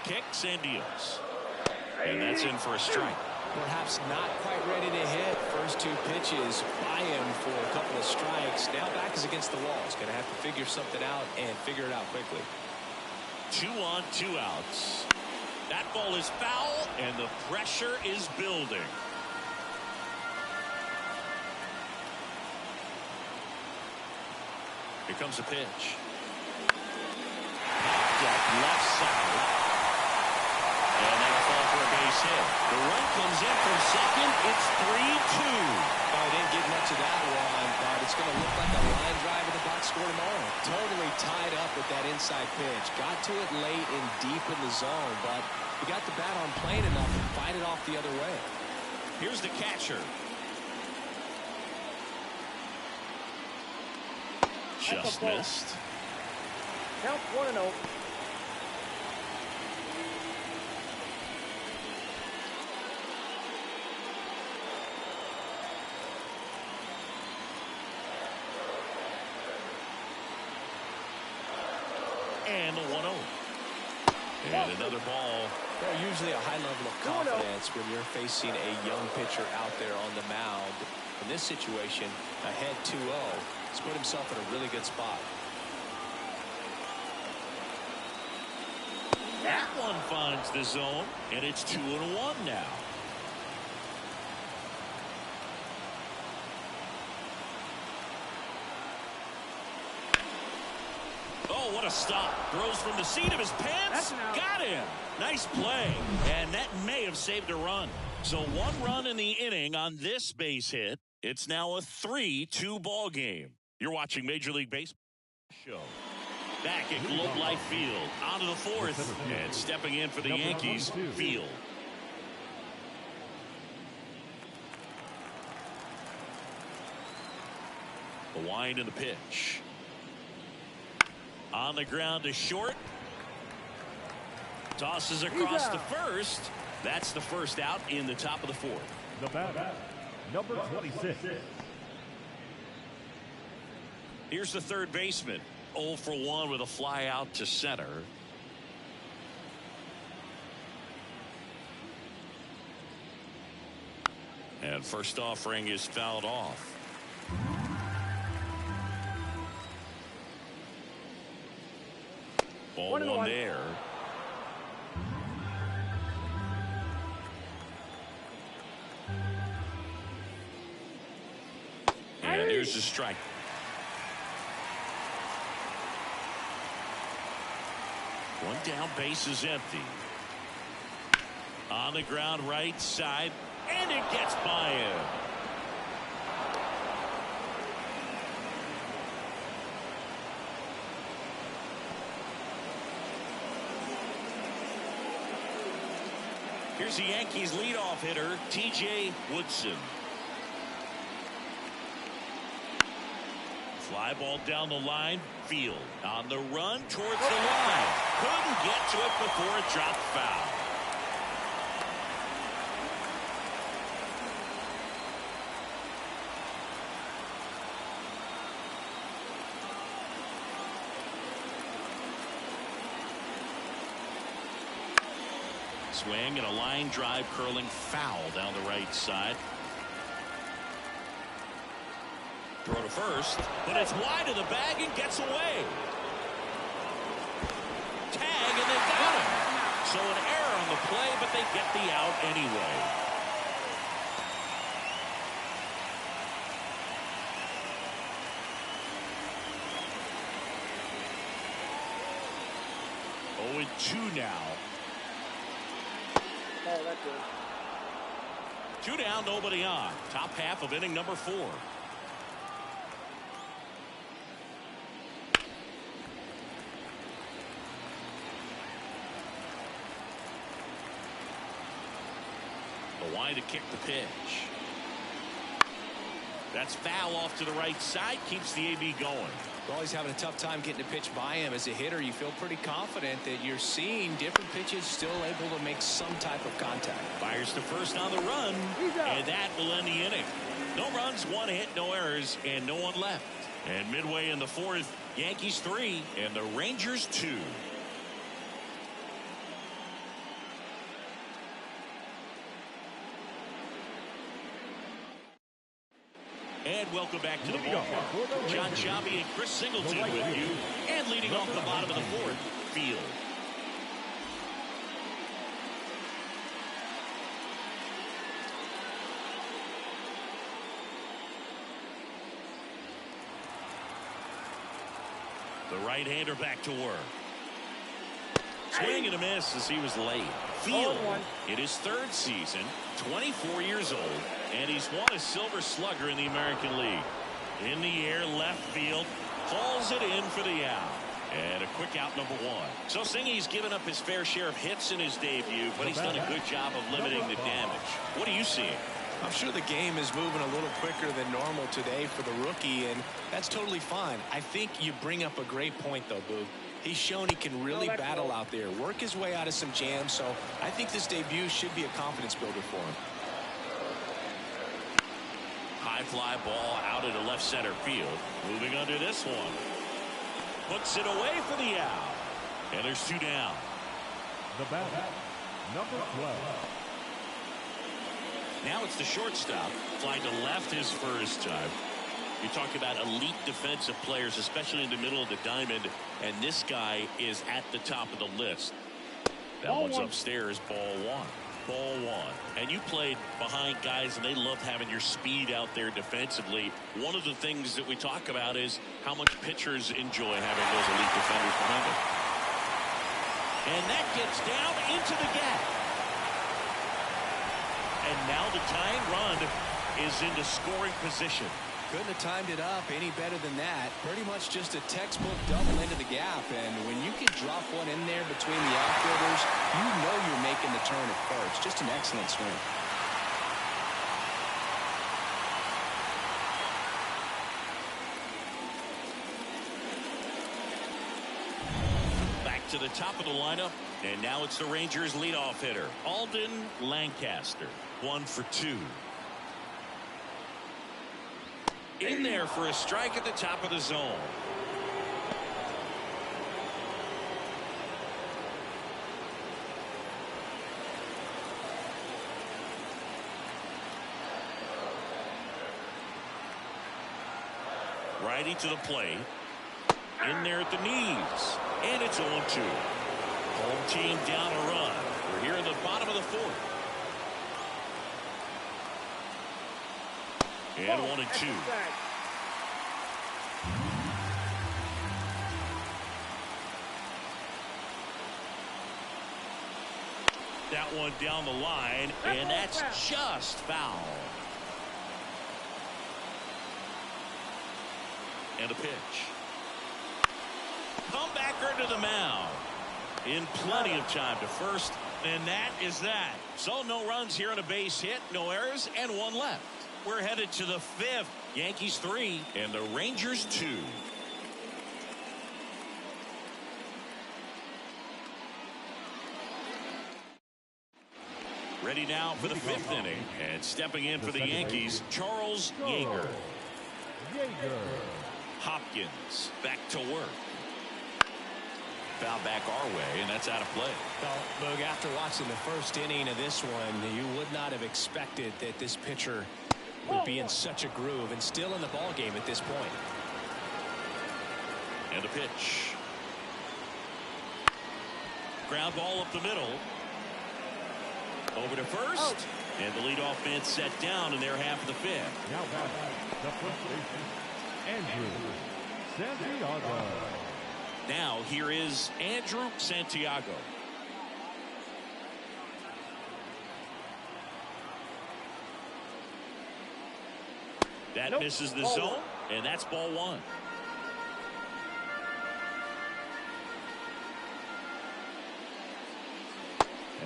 Speaker 1: Kicks and deals. And that's in for a strike.
Speaker 6: Perhaps not quite ready to hit. First 2 pitches by him for a couple of strikes. Now back is against the wall. He's going to have to figure something out and figure it out quickly.
Speaker 1: 2 on, 2 outs. That ball is foul, and the pressure is building. Here comes the pitch. Popped up left side. And that'll fall for a base hit. The run comes in from second. It's 3-2.
Speaker 6: Oh, I didn't get much of that one, but it's going to look like a line drive in the box score tomorrow. Totally tied up with that inside pitch. Got to it late and deep in the zone, but he got the bat on plane enough to fight it off the other way.
Speaker 1: Here's the catcher. Just missed.
Speaker 4: Count 1-0.
Speaker 1: And the 1-0. And another ball.
Speaker 6: There's usually a high level of confidence when you're facing a young pitcher out there on the mound. In this situation, ahead 2-0, he's put himself in a really good spot.
Speaker 1: That one finds the zone, and it's 2-1 now. Oh, what a stop. Throws from the seat of his pants. Got him. Nice play. And that may have saved a run. So 1 run in the inning on this base hit. It's now a 3-2 ball game. You're watching Major League Baseball show. Back at Globe Life Field. On to the 4th. And stepping in for the Yankees, Field. The wind and the pitch. On the ground to short. Tosses across to first. That's the first out in the top of the 4th.
Speaker 3: The batter, number 26.
Speaker 1: Here's the third baseman. 0 for 1 with a fly out to center. And first offering is fouled off. Ball 1 there. And there's the strike. One down, base is empty. On the ground right side, and it gets by him. Here's the Yankees leadoff hitter, T.J. Woodson. Fly ball down the line. Field on the run towards the line. Couldn't get to it before it dropped foul. Swing and a line drive curling foul down the right side. Throw to first, but it's wide of the bag and gets away. Tag, and they got him. So an error on the play, but they get the out anyway. Oh, and 2 now.
Speaker 4: Oh, that's good.
Speaker 1: 2 down, nobody on. Top half of inning number 4. The wide to kick the pitch. That's foul off to the right side. Keeps the AB going.
Speaker 6: Well, he's having a tough time getting a pitch by him. As a hitter, you feel pretty confident that you're seeing different pitches still able to make some type of contact.
Speaker 1: Fires to first on the run, and that will end the inning. No runs, 1 hit, no errors, and no one left. And midway in the 4th, Yankees 3 and the Rangers 2. And welcome back to the ballpark. John Shabby and Chris Singleton with you. And leading off the bottom of the 4th, Field. The right-hander back to work. Swing and a miss as he was late. Field in his 3rd season, 24 years old, and he's won a Silver Slugger in the American League. In the air, left field, hauls it in for the out. And a quick out, number 1. So Singy's given up his fair share of hits in his debut, but he's done a good job of limiting the damage. What are you seeing?
Speaker 6: I'm sure the game is moving a little quicker than normal today for the rookie, and that's totally fine. I think you bring up a great point, though, Boog. He's shown he can really battle out there, work his way out of some jams, so I think this debut should be a confidence builder for him.
Speaker 1: High fly ball out into left center field. Moving under this one. Puts it away for the out. And there's 2 down.
Speaker 3: The batter, number 12.
Speaker 1: Now it's the shortstop. Flying to left his first time. You talk about elite defensive players, especially in the middle of the diamond, and this guy is at the top of the list. That one's upstairs, ball 1. Ball 1. And you played behind guys, and they love having your speed out there defensively. One of the things that we talk about is how much pitchers enjoy having those elite defenders behind them. And that gets down into the gap. And now the tying run is into scoring position.
Speaker 6: Couldn't have timed it up any better than that. Pretty much just a textbook double into the gap. And when you can drop one in there between the outfielders, you know you're making the turn at first. Just an excellent swing.
Speaker 1: Back to the top of the lineup. And now it's the Rangers leadoff hitter, Alden Lancaster. 1 for 2. In there for a strike at the top of the zone. Righty to the plate. In there at the knees. And it's 0-2. Home team down a run. We're here in the bottom of the 4th. And 1-2. That one down the line, and that's just foul. And a pitch. Comebacker to the mound. In plenty of time to first, And that is that. So no runs here on a base hit, no errors, and one left. We're headed to the 5th. Yankees 3 and the Rangers 2. Ready now for the 5th inning. And stepping in for the Yankees, Charles Yeager. Hopkins back to work. Foul back our way, and that's out of play.
Speaker 6: Well, Boog, after watching the first inning of this one, you would not have expected that this pitcher would be in such a groove and still in the ball game at this point.
Speaker 1: And a pitch. Ground ball up the middle. Over to first. And the leadoff man set down in their half of the 5th.
Speaker 3: Now back, the first baseman, Andrew Santiago.
Speaker 1: Now here is Andrew Santiago. That misses the zone, and that's ball 1.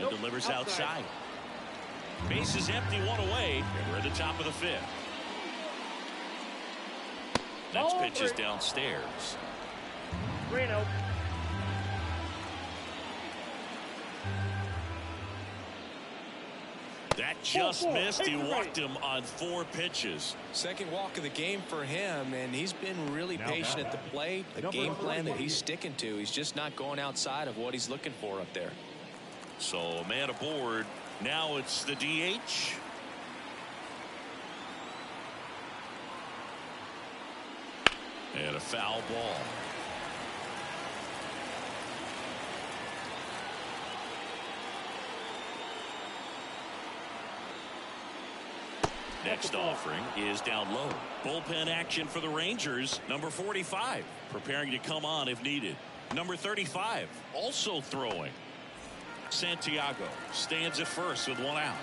Speaker 1: And delivers outside. Base is empty, 1 away, and we're at the top of the 5th. Next pitch is downstairs.
Speaker 4: Reno.
Speaker 1: That just missed. He walked him on 4 pitches.
Speaker 6: Second walk of the game for him, and he's been really patient at the plate. A game plan that he's sticking to. He's just not going outside of what he's looking for up there.
Speaker 1: So a man aboard. Now it's the DH. And a foul ball. Next offering is down low. Bullpen action for the Rangers. Number 45 preparing to come on if needed. Number 35 also throwing. Santiago stands at first with 1 out.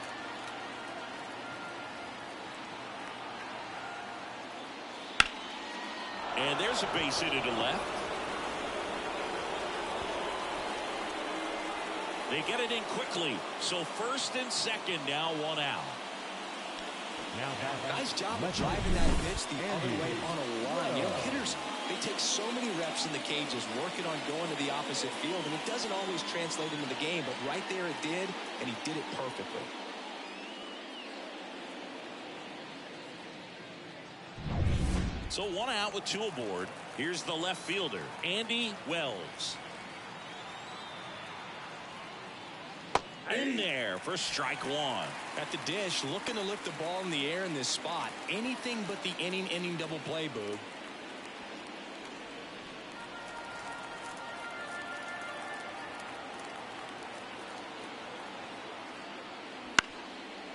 Speaker 1: And there's a base hit to left. They get it in quickly. So first and second now, 1 out.
Speaker 6: Nice job of driving that pitch the other way on a line. You know, hitters, they take so many reps in the cages working on going to the opposite field, and it doesn't always translate into the game, but right there it did, and he did it perfectly.
Speaker 1: So 1 out with 2 aboard. Here's the left fielder, Andy Wells. In there for strike 1.
Speaker 6: At the dish, looking to lift the ball in the air in this spot. Anything but the inning double play, Boog.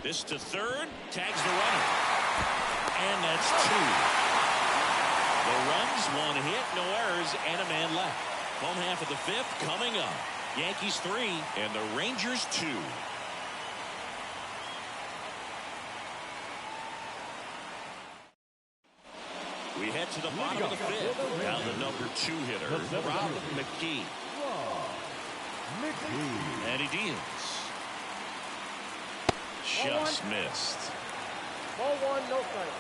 Speaker 1: This to third, tags the runner. And that's 2. The runs, 1 hit, no errors, and a man left. Home half of the 5th coming up. Yankees 3 and the Rangers 2. We head to the bottom of the 5th. Now the number 2 hitter, Rob McKee. And he deals. Just missed.
Speaker 4: Ball 1, no strike.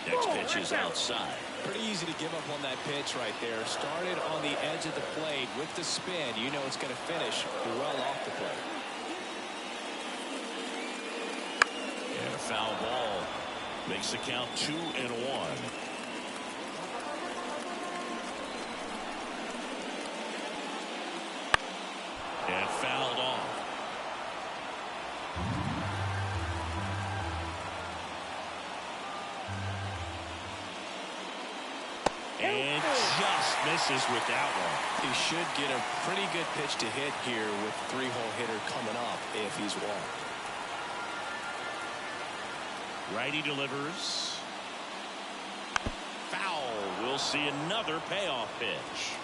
Speaker 1: Next pitch is outside.
Speaker 6: Pretty easy to give up on that pitch right there. Started on the edge of the plate with the spin. You know it's going to finish well off the plate.
Speaker 1: And a foul ball makes the count 2-1. And fouled off. And just misses with that one.
Speaker 6: He should get a pretty good pitch to hit here with 3-hole hitter coming up if he's walked.
Speaker 1: Righty delivers. Foul. We'll see another payoff pitch.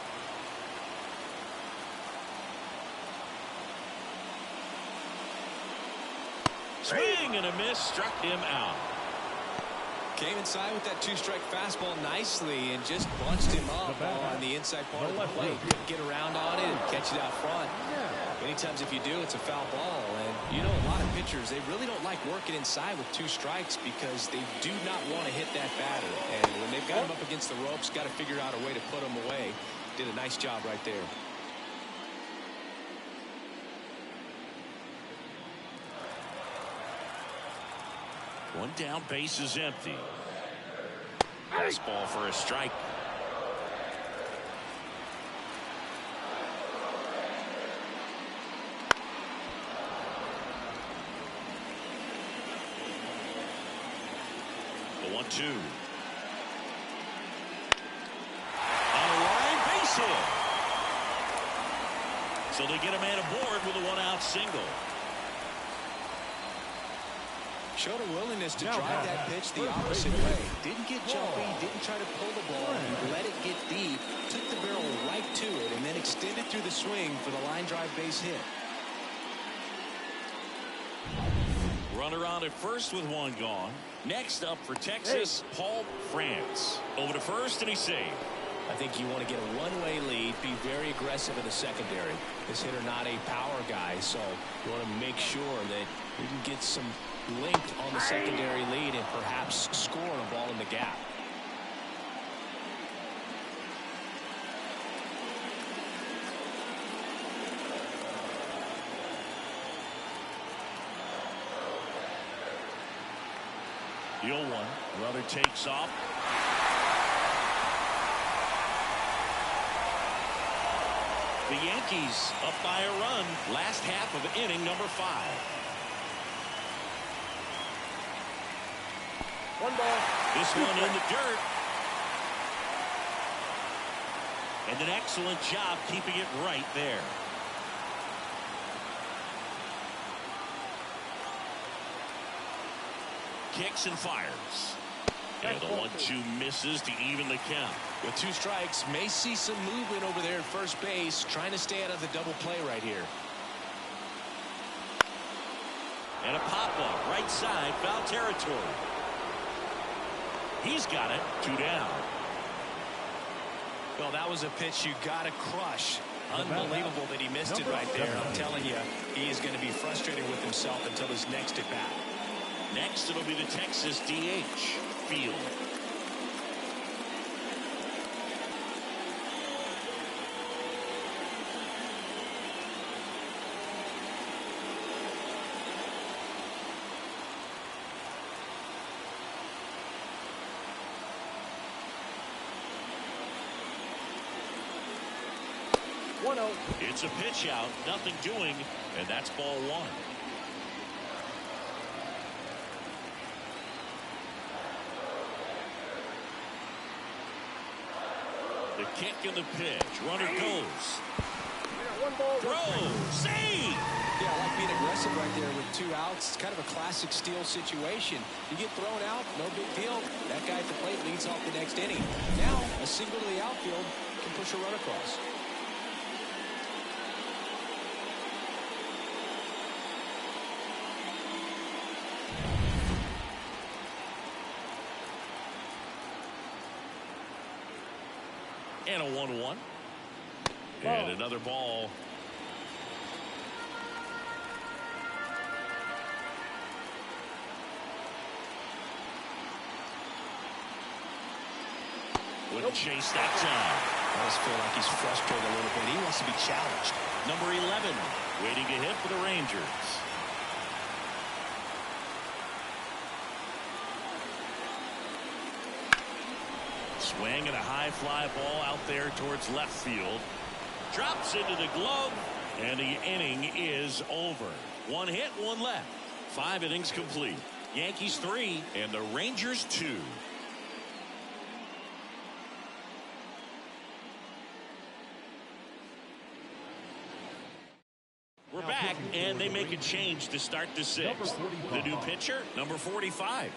Speaker 1: Swing and a miss, struck him out.
Speaker 6: Came inside with that two-strike fastball nicely and just bunched him up on the inside part of the plate. Couldn't get around on it and catch it out front. Many times if you do, it's a foul ball. And, you know, a lot of pitchers, they really don't like working inside with 2 strikes because they do not want to hit that batter. And when they've got him up against the ropes, got to figure out a way to put him away. Did a nice job right there.
Speaker 1: One down, base is empty. Fastball for a strike. The 1-2. On a line, base hit. So they get a man aboard with a 1-out single.
Speaker 6: Showed a willingness to drive that pitch the opposite way. Didn't get jumpy, didn't try to pull the ball. He let it get deep, took the barrel right to it, and then extended through the swing for the line drive base hit.
Speaker 1: Runner on at first with 1 gone. Next up for Texas, Paul France. Over to first, and he's saved.
Speaker 6: I think you want to get a one-way lead, be very aggressive in the secondary. This hitter not a power guy, so you want to make sure that you can get some linked on the secondary lead and perhaps score a ball in the gap.
Speaker 1: The 0-1. Runner takes off. The Yankees up by a run. Last half of inning number 5.
Speaker 4: 1 ball.
Speaker 1: This one in the dirt. And an excellent job keeping it right there. Kicks and fires. And the 1-2 misses to even the count.
Speaker 6: With 2 strikes, may see some movement over there at first base, trying to stay out of the double play right here.
Speaker 1: And a pop-up right side, foul territory. He's got it. 2 down.
Speaker 6: Well, that was a pitch you got to crush. Unbelievable that he missed it right there. I'm telling you, he is going to be frustrated with himself until his next at bat.
Speaker 1: Next, it'll be the Texas DH, Field. It's a pitch out, nothing doing, and that's ball 1. The kick and the pitch. Runner goes. Throws. Save!
Speaker 6: Yeah, I like being aggressive right there with 2 outs. It's kind of a classic steal situation. You get thrown out, no big deal. That guy at the plate leads off the next inning. Now, a single to the outfield can push a run across.
Speaker 1: And a 1-1. And another ball. Wouldn't chase that time.
Speaker 6: I just feel like he's frustrated a little bit. He wants to be challenged.
Speaker 1: Number 11, waiting to hit for the Rangers. Swing and a high fly ball out there towards left field. Drops into the glove, and the inning is over. 1 hit, 1 left. 5 innings complete. Yankees 3 and the Rangers 2. We're back, and they make a change to start the 6th. The new pitcher, number 45.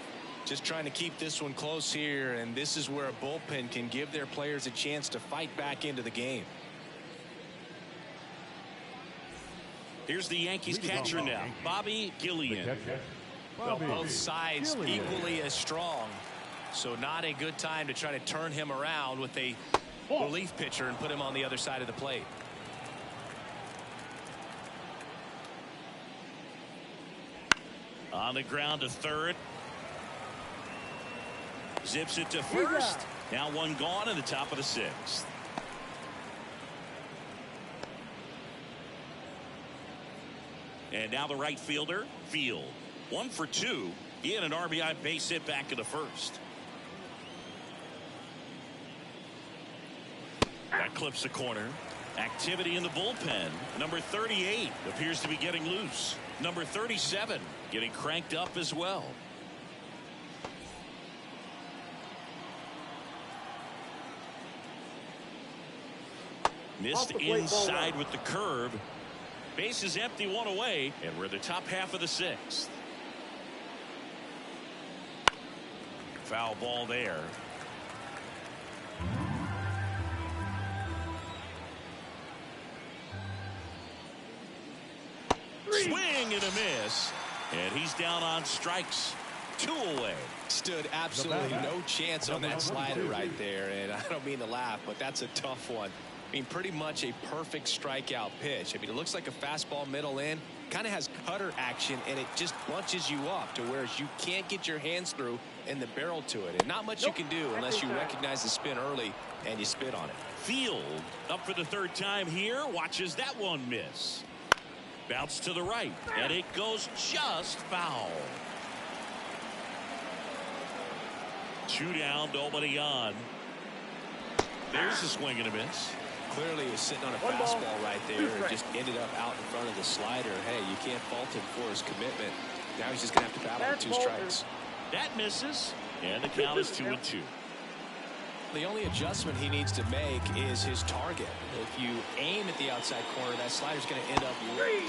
Speaker 6: Just trying to keep this one close here, and this is where a bullpen can give their players a chance to fight back into the game.
Speaker 1: Here's the Yankees catcher now, Bobby Gillian.
Speaker 6: Well, both sides equally as strong. So not a good time to try to turn him around with a relief pitcher and put him on the other side of the plate.
Speaker 1: On the ground to third. Zips it to first. Now one gone in the top of the sixth. And now the right fielder, Field. 1 for 2. He had an RBI base hit back in the first. That clips the corner. Activity in the bullpen. Number 38 appears to be getting loose. Number 37 getting cranked up as well. Missed inside with the curve. Base is empty, one away, and we're in the top half of the sixth. Foul ball there. Swing and a miss, and he's down on strikes. 2 away.
Speaker 6: Stood absolutely no chance on that slider right there, and I don't mean to laugh, but that's a tough one. I mean, pretty much a perfect strikeout pitch. I mean, it looks like a fastball middle in, kind of has cutter action, and it just bunches you up to where you can't get your hands through and the barrel to it. And not much you can do unless you recognize the spin early and you spit on it.
Speaker 1: Field up for the third time here. Watches that one miss. Bounce to the right, and it goes just foul. 2 down, nobody on. There's a swing and a miss.
Speaker 6: Clearly he was sitting on a fastball right there and just ended up out in front of the slider. Hey, you can't fault him for his commitment. Now he's just going to have to battle with 2 strikes.
Speaker 1: That misses, and the count is 2-2.
Speaker 6: The only adjustment he needs to make is his target. If you aim at the outside corner, that slider's going to end up.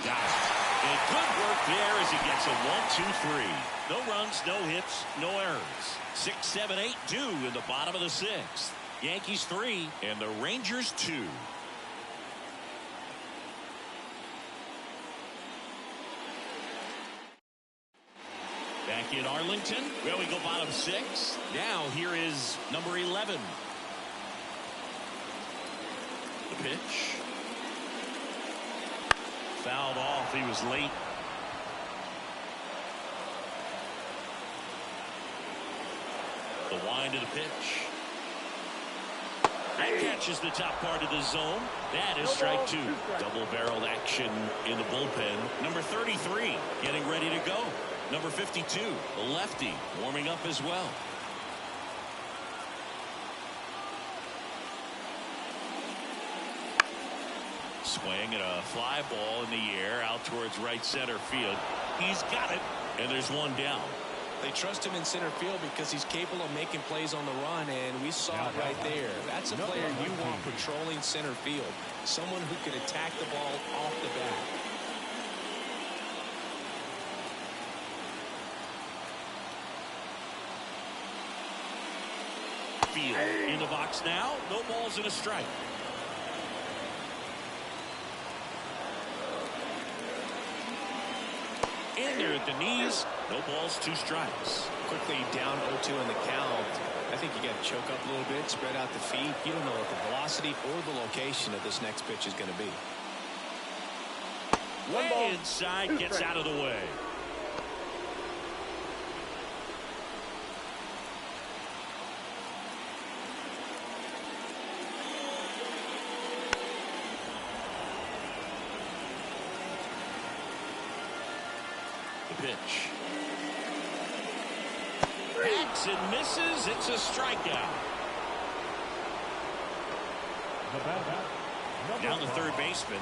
Speaker 1: Got it. And good work there as he gets a 1-2-3. No runs, no hits, no errors. 6, 7, 8 due in the bottom of the sixth. Yankees 3 and the Rangers 2. Back in Arlington. Well, we go bottom 6. Now here is number 11. The pitch. Fouled off. He was late. The wind of the pitch. That catches the top part of the zone. That is strike 2. Double-barreled action in the bullpen. Number 33 getting ready to go. Number 52, the lefty, warming up as well. Swing and a fly ball in the air out towards right center field. He's got it, and there's one down.
Speaker 6: They trust him in center field because he's capable of making plays on the run, and we saw it right there. That's a player you want patrolling center field. Someone who can attack the ball off the bat.
Speaker 1: Field in the box now. No balls and a strike. In there at the knees. No balls, 2 strikes.
Speaker 6: Quickly down 0-2 in the count. I think you got to choke up a little bit, spread out the feet. You don't know what the velocity or the location of this next pitch is going to be.
Speaker 1: Way inside, gets out of the way. The pitch. Hacks and misses. It's a strikeout. Down the third baseman.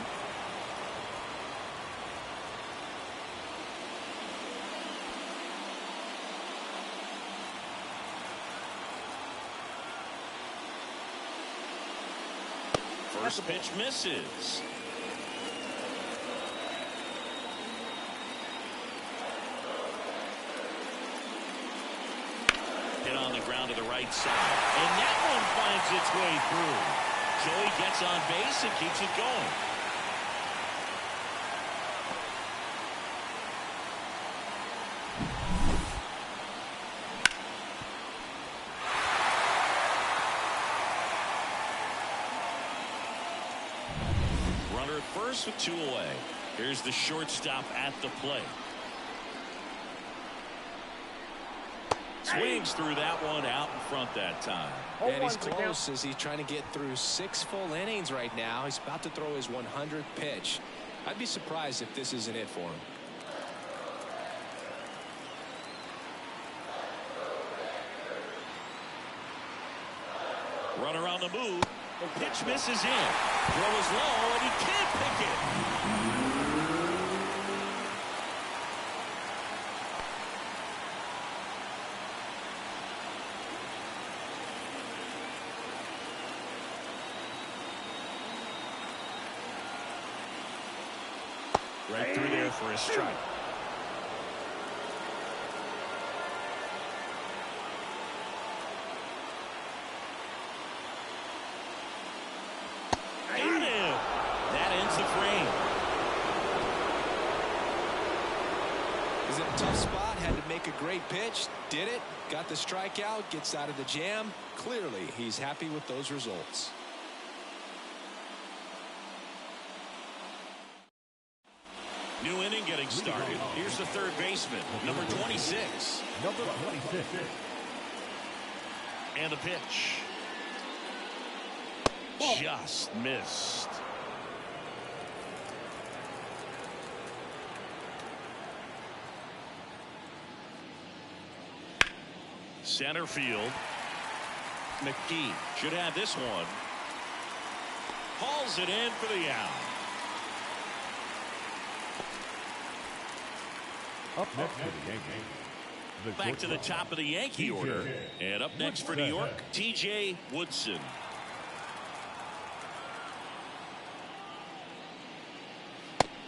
Speaker 1: First pitch misses. Hit on the ground to the right side. And that one finds its way through. Joey gets on base and keeps it going. Runner at first with 2 away. Here's the shortstop at the plate. Swings through that one out in front that time.
Speaker 6: And he's close as he's trying to get through 6 full innings right now. He's about to throw his 100th pitch. I'd be surprised if this isn't it for him.
Speaker 1: Runner on the move. Pitch misses in. Throw is low, and he can't pick it. Right through there for a strike. Got him. That ends the frame.
Speaker 6: He's in a tough spot. Had to make a great pitch. Did it. Got the strikeout. Gets out of the jam. Clearly, he's happy with those results.
Speaker 1: New inning getting started. Here's the third baseman, number 26.
Speaker 3: Number 26.
Speaker 1: And the pitch. Just missed. Center field. McGee should have this one. Hauls it in for the out.
Speaker 3: Up next for the Yankees.
Speaker 1: Back to the top of the Yankee order. And up next for New York, T.J. Woodson.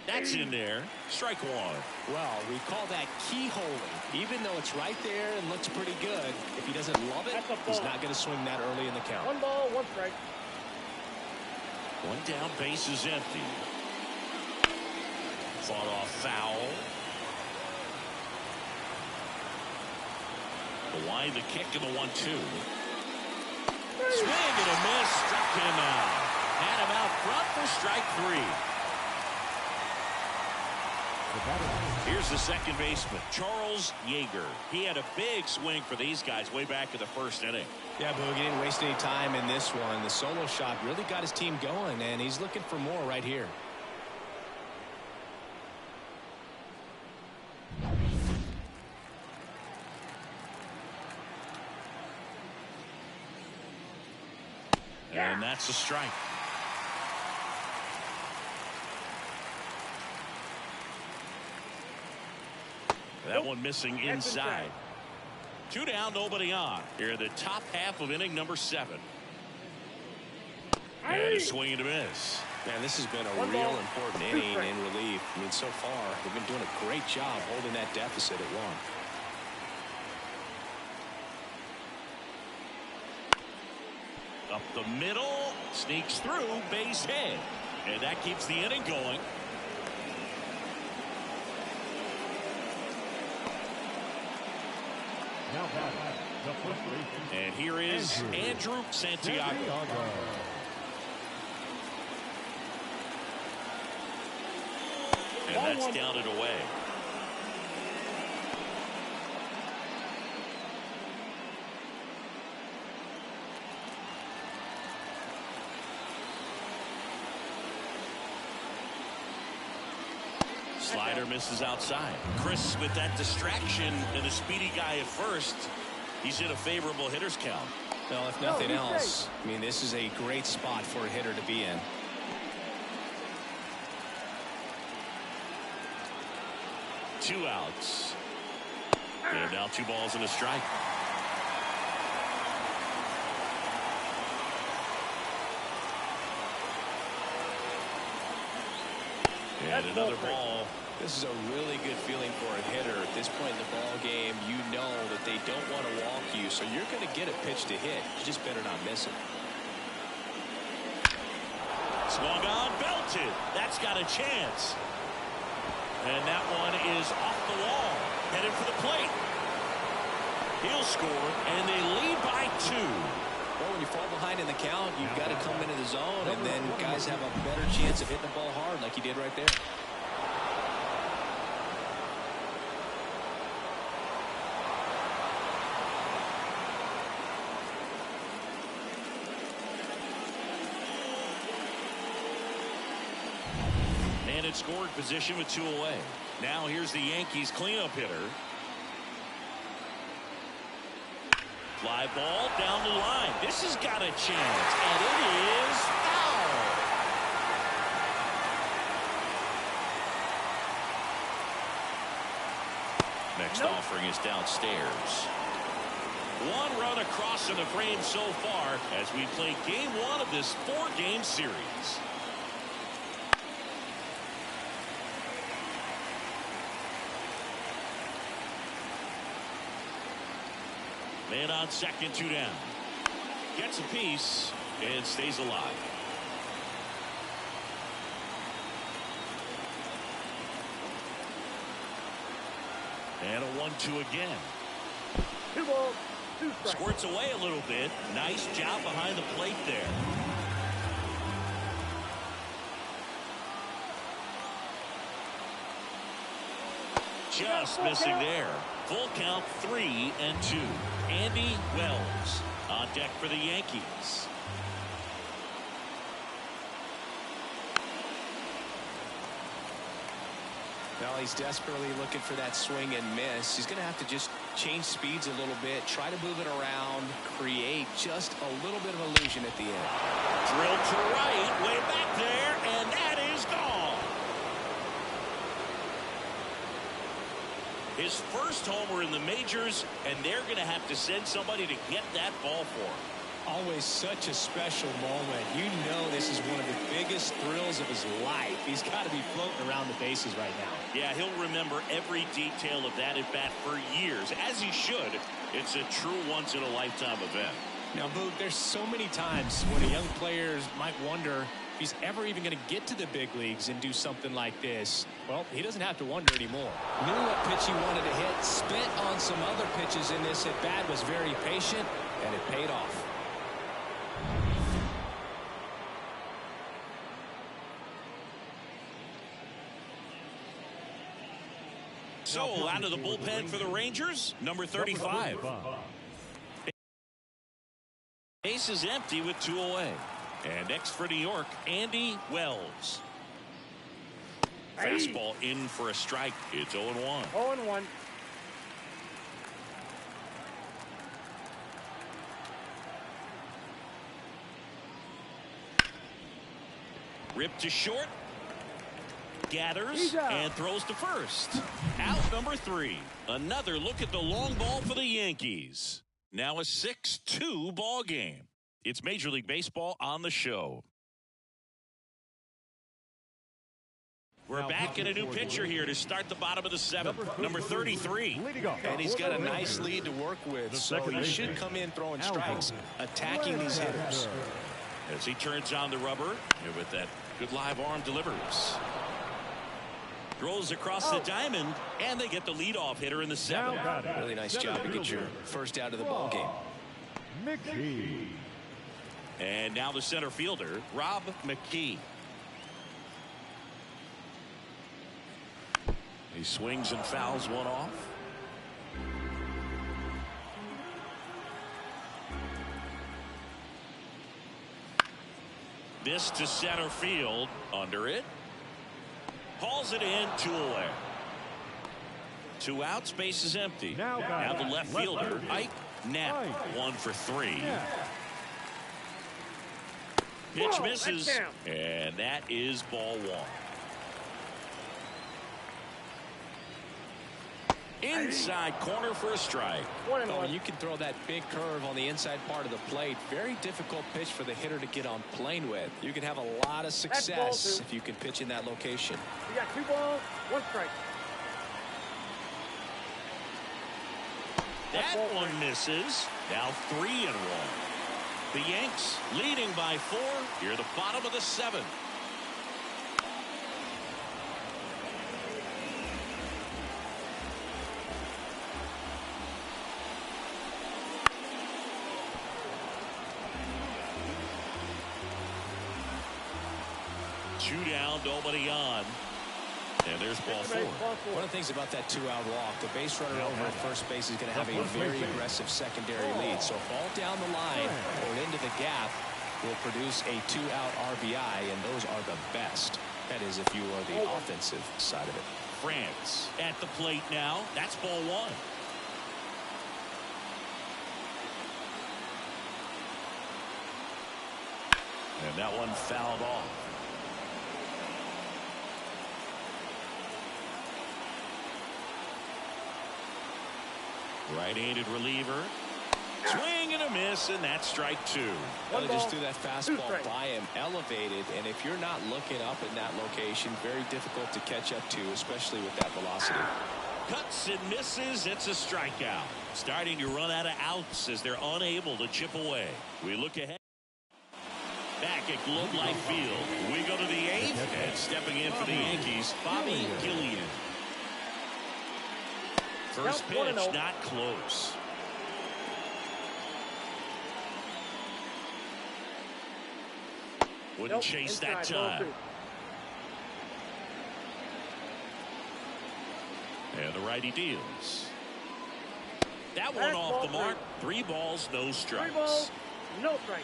Speaker 1: That's in there. Strike one.
Speaker 6: Well, we call that keyholing. Even though it's right there and looks pretty good, if he doesn't love it, he's not going to swing that early in the count.
Speaker 4: 1 ball, 1 strike.
Speaker 1: One down, base is empty. Fought off foul. The line, the kick, and the 1-2. Swing and a miss. Struck him out. Had him out front for strike 3. Here's the second baseman, Charles Yeager. He had a big swing for these guys way back in the first inning.
Speaker 6: Yeah, Boog, he didn't waste any time in this one. The solo shot really got his team going, and he's looking for more right here.
Speaker 1: And that's a strike. That one missing inside. 2 down, nobody on. Here in the top half of inning number 7. And a swing and a miss.
Speaker 6: Man, this has been a real important inning in relief. I mean, so far, they've been doing a great job holding that deficit at 1.
Speaker 1: Up the middle, sneaks through, base hit. And that keeps the inning going.
Speaker 3: Now back, the first baseman.
Speaker 1: And here is Andrew Santiago. And that's down and away. Slider misses outside. Chris with that distraction and a speedy guy at first. He's in a favorable hitter's count.
Speaker 6: Well, if nothing else, I mean, this is a great spot for a hitter to be in.
Speaker 1: Two outs. And now 2 balls and a strike. And another ball.
Speaker 6: This is a really good feeling for a hitter at this point in the ball game. You know that they don't want to walk you, so you're going to get a pitch to hit. You just better not miss it.
Speaker 1: Swung on, belted. That's got a chance. And that one is off the wall. Headed for the plate. He'll score, and they lead by 2.
Speaker 6: Well, when you fall behind in the count, you've got to come into the zone, and then guys have a better chance of hitting the ball hard like he did right there.
Speaker 1: And in scoring position with 2 away. Now here's the Yankees cleanup hitter. Fly ball down the line. This has got a chance, and it is foul. Next offering is downstairs. 1 run across in the frame so far as we play game 1 of this 4-game series. Man on second, 2 down. Gets a piece and stays alive. And a 1-2 again.
Speaker 4: 2 balls, 2 strikes.
Speaker 1: Squirts away a little bit. Nice job behind the plate there. Just missing there. Full count, 3-2. Andy Wells on deck for the Yankees.
Speaker 2: Well, he's desperately looking for that swing and miss. He's going to have to just change speeds a little bit, try to move it around, create just a little bit of illusion at the end.
Speaker 1: Drilled to right, way back there, and that is gone. His first homer in the majors, and they're going to have to send somebody to get that ball for him.
Speaker 6: Always such a special moment. You know this is one of the biggest thrills of his life. He's got to be floating around the bases right now.
Speaker 1: Yeah, he'll remember every detail of that at bat for years, as he should. It's a true once-in-a-lifetime event.
Speaker 6: Now, Boog, there's so many times when a young player might wonder if he's ever even going to get to the big leagues and do something like this. Well, he doesn't have to wonder anymore. Knew what pitch he wanted to hit, spent on some other pitches in this at bat, was very patient, and it paid off.
Speaker 1: So, out of the bullpen for the Rangers, number 35. Base is empty with 2 away. And next for New York, Andy Wells. Fastball in for a strike. It's 0-1.
Speaker 4: 0-1.
Speaker 1: Ripped to short. Gathers and throws to first. Out number 3. Another look at the long ball for the Yankees. Now a 6-2 ball game. It's Major League Baseball on the show. We're back in a new pitcher here to start the bottom of the 7th. Number 33.
Speaker 2: And he's got a nice lead to work with, so he should come in throwing strikes, attacking these hitters.
Speaker 1: As he turns on the rubber, and with that good live arm delivers. Throws across the diamond, and they get the leadoff hitter in the 7th.
Speaker 2: Really nice job to get your first out of the ball game.
Speaker 3: Mickey.
Speaker 1: And now the center fielder, Rob McKee. He swings and fouls one off. This to center field, under it. Hauls it in, 2 away. 2 outs, base is empty. Now the left fielder, Ike Knapp, 1 for 3. Pitch misses, and that is ball 1. Inside corner for a strike.
Speaker 6: Oh, you can throw that big curve on the inside part of the plate. Very difficult pitch for the hitter to get on plane with. You can have a lot of success if you can pitch in that location.
Speaker 4: You got 2 balls, 1 strike.
Speaker 1: That one misses. Now 3-1. The Yanks leading by 4 here at the bottom of the 7th. 2 down, nobody on. And there's ball 4.
Speaker 6: One of the things about that 2-out walk, the base runner over at first base is going to have a very aggressive secondary lead. So ball down the line or into the gap will produce a 2-out RBI, and those are the best. That is, if you are the offensive side of it.
Speaker 1: France at the plate now. That's ball 1. And that one fouled off. Right-handed reliever. Swing and a miss, and that's strike 2.
Speaker 6: Well, they just threw that fastball by him, elevated, and if you're not looking up in that location, very difficult to catch up to, especially with that velocity.
Speaker 1: Cuts and misses. It's a strikeout. Starting to run out of outs as they're unable to chip away. We look ahead. Back at Globe Life Field, we go to the 8th, and stepping in for the Yankees, Bobby Gillian. First pitch, not close. Wouldn't chase that time. And the righty deals. That one off the mark. 3 balls, no strikes.
Speaker 4: 3 balls, no strikes.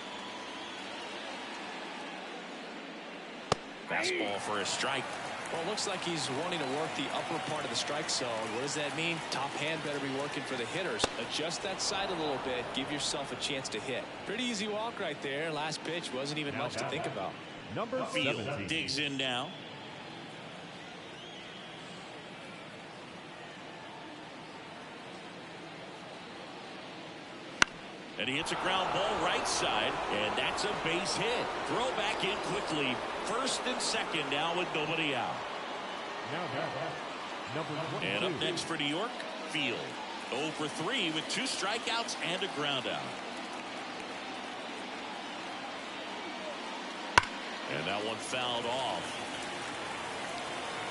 Speaker 1: Fastball for a strike.
Speaker 6: Well, it looks like he's wanting to work the upper part of the strike zone. What does that mean? Top hand better be working for the hitters. Adjust that side a little bit. Give yourself a chance to hit. Pretty easy walk right there. Last pitch wasn't even much to think about.
Speaker 3: Number
Speaker 1: Field
Speaker 3: 17.
Speaker 1: digs in now. And he hits a ground ball right side, and that's a base hit. Throw back in quickly. First and second now with nobody out. And up next for New York, Field. 0 for 3 with 2 strikeouts and a ground out. And that one fouled off.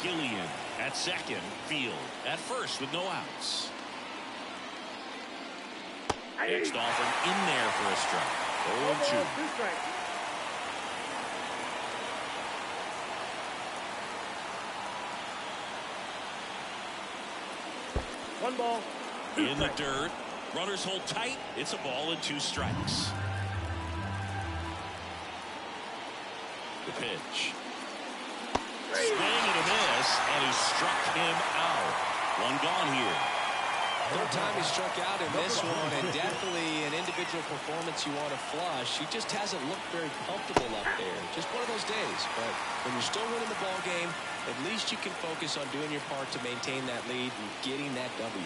Speaker 1: Gillian at second, Field at first with no outs. Next offering in there for a strike. 0-2.
Speaker 4: 2 strikes. One ball.
Speaker 1: In the dirt. Runners hold tight. It's a ball and 2 strikes. The pitch. Swing and a miss, and he struck him out. One gone here.
Speaker 6: Third time he struck out in this one, and definitely an individual performance you want to flush. He just hasn't looked very comfortable up there. Just one of those days. But when you're still winning the ball game, at least you can focus on doing your part to maintain that lead and getting that W.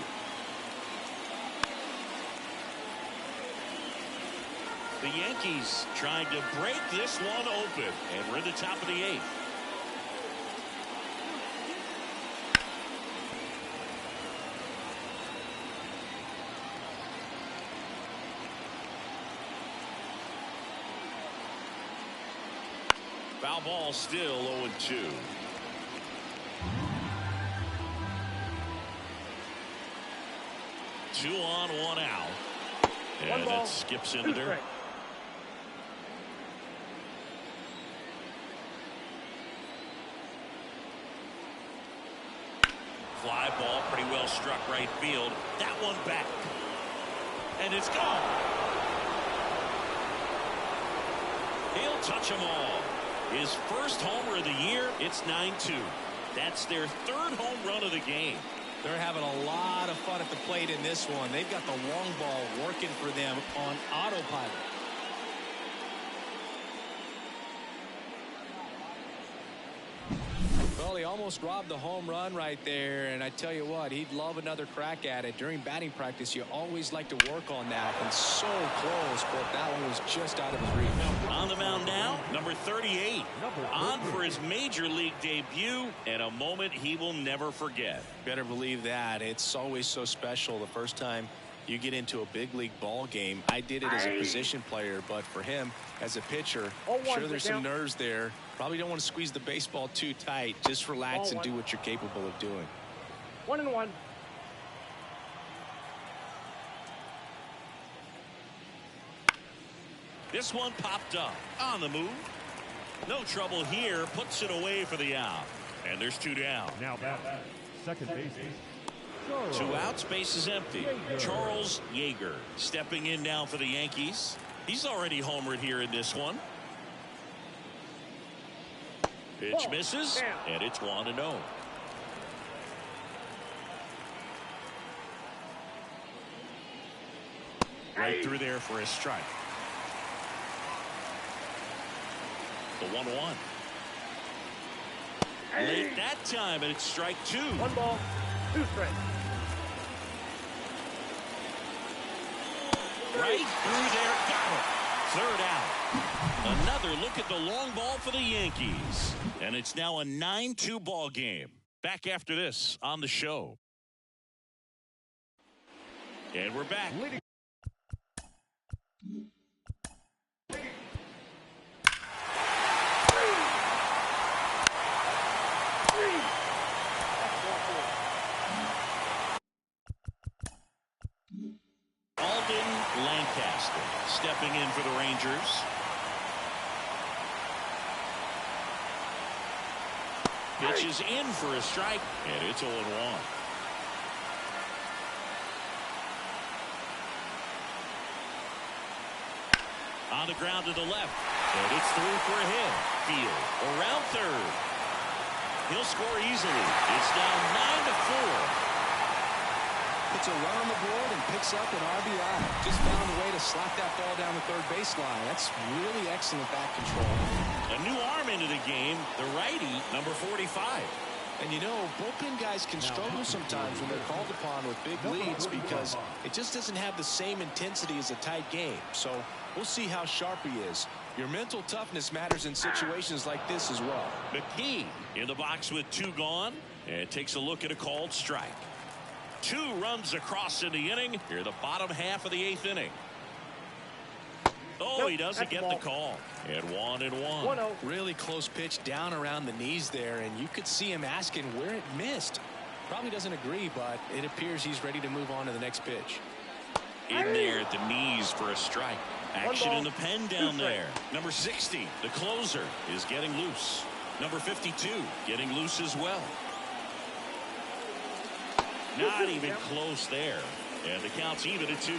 Speaker 1: The Yankees trying to break this one open, and we're in the top of the 8th. Foul ball still 0-2. Two on, 1 out. And it skips into dirt. Fly ball pretty well struck right field. That one back. And it's gone. He'll touch them all. His first homer of the year, it's 9-2. That's their 3rd home run of the game.
Speaker 6: They're having a lot of fun at the plate in this one. They've got the long ball working for them on autopilot. Well, he almost robbed the home run right there, and I tell you what, he'd love another crack at it. During batting practice, you always like to work on that, and so close, but that one was just out of his reach.
Speaker 1: On the mound now, number 38, on for his major league debut, and a moment he will never forget.
Speaker 6: Better believe that. It's always so special the first time you get into a big league ball game. I did it as a position player, but for him as a pitcher, sure there's some nerves there. Probably don't want to squeeze the baseball too tight. Just relax and do what you're capable of doing.
Speaker 4: 1-1.
Speaker 1: This one popped up on the move. No trouble here. Puts it away for the out. And there's 2 down.
Speaker 3: Now back, second baseman.
Speaker 1: 2 outs, base is empty. Charles Yeager stepping in now for the Yankees. He's already homered here in this one. Pitch misses, and it's 1-0. Right through there for a strike. The 1-1. Late that time, and it's strike 2.
Speaker 4: 1 ball, 2 strikes.
Speaker 1: Right through there, got it. 3rd out. Another look at the long ball for the Yankees. And it's now a 9-2 ball game. Back after this on the show. And we're back. Lancaster stepping in for the Rangers. Pitches in for a strike, and it's 0-1. On the ground to the left, and it's through for a hit. Field around 3rd. He'll score easily. It's now 9-4.
Speaker 6: Puts a run on the board and picks up an RBI. Just found a way to slap that ball down the 3rd baseline. That's really excellent bat control.
Speaker 1: A new arm into the game, the righty, number 45.
Speaker 6: And you know, bullpen guys can struggle sometimes when they're called upon with big leads because it just doesn't have the same intensity as a tight game. So we'll see how sharp he is. Your mental toughness matters in situations like this as well.
Speaker 1: McKee in the box with 2 gone, and takes a look at a called strike. 2 runs across in the inning. Here, the bottom half of the 8th inning. Oh, he doesn't get the call. And 1-1.
Speaker 4: 1-0.
Speaker 6: Really close pitch down around the knees there, and you could see him asking where it missed. Probably doesn't agree, but it appears he's ready to move on to the next pitch.
Speaker 1: In there at the knees for a strike. Action in the pen down there. Number 60, the closer, is getting loose. Number 52 getting loose as well. Not even close there. And the count's even at 2.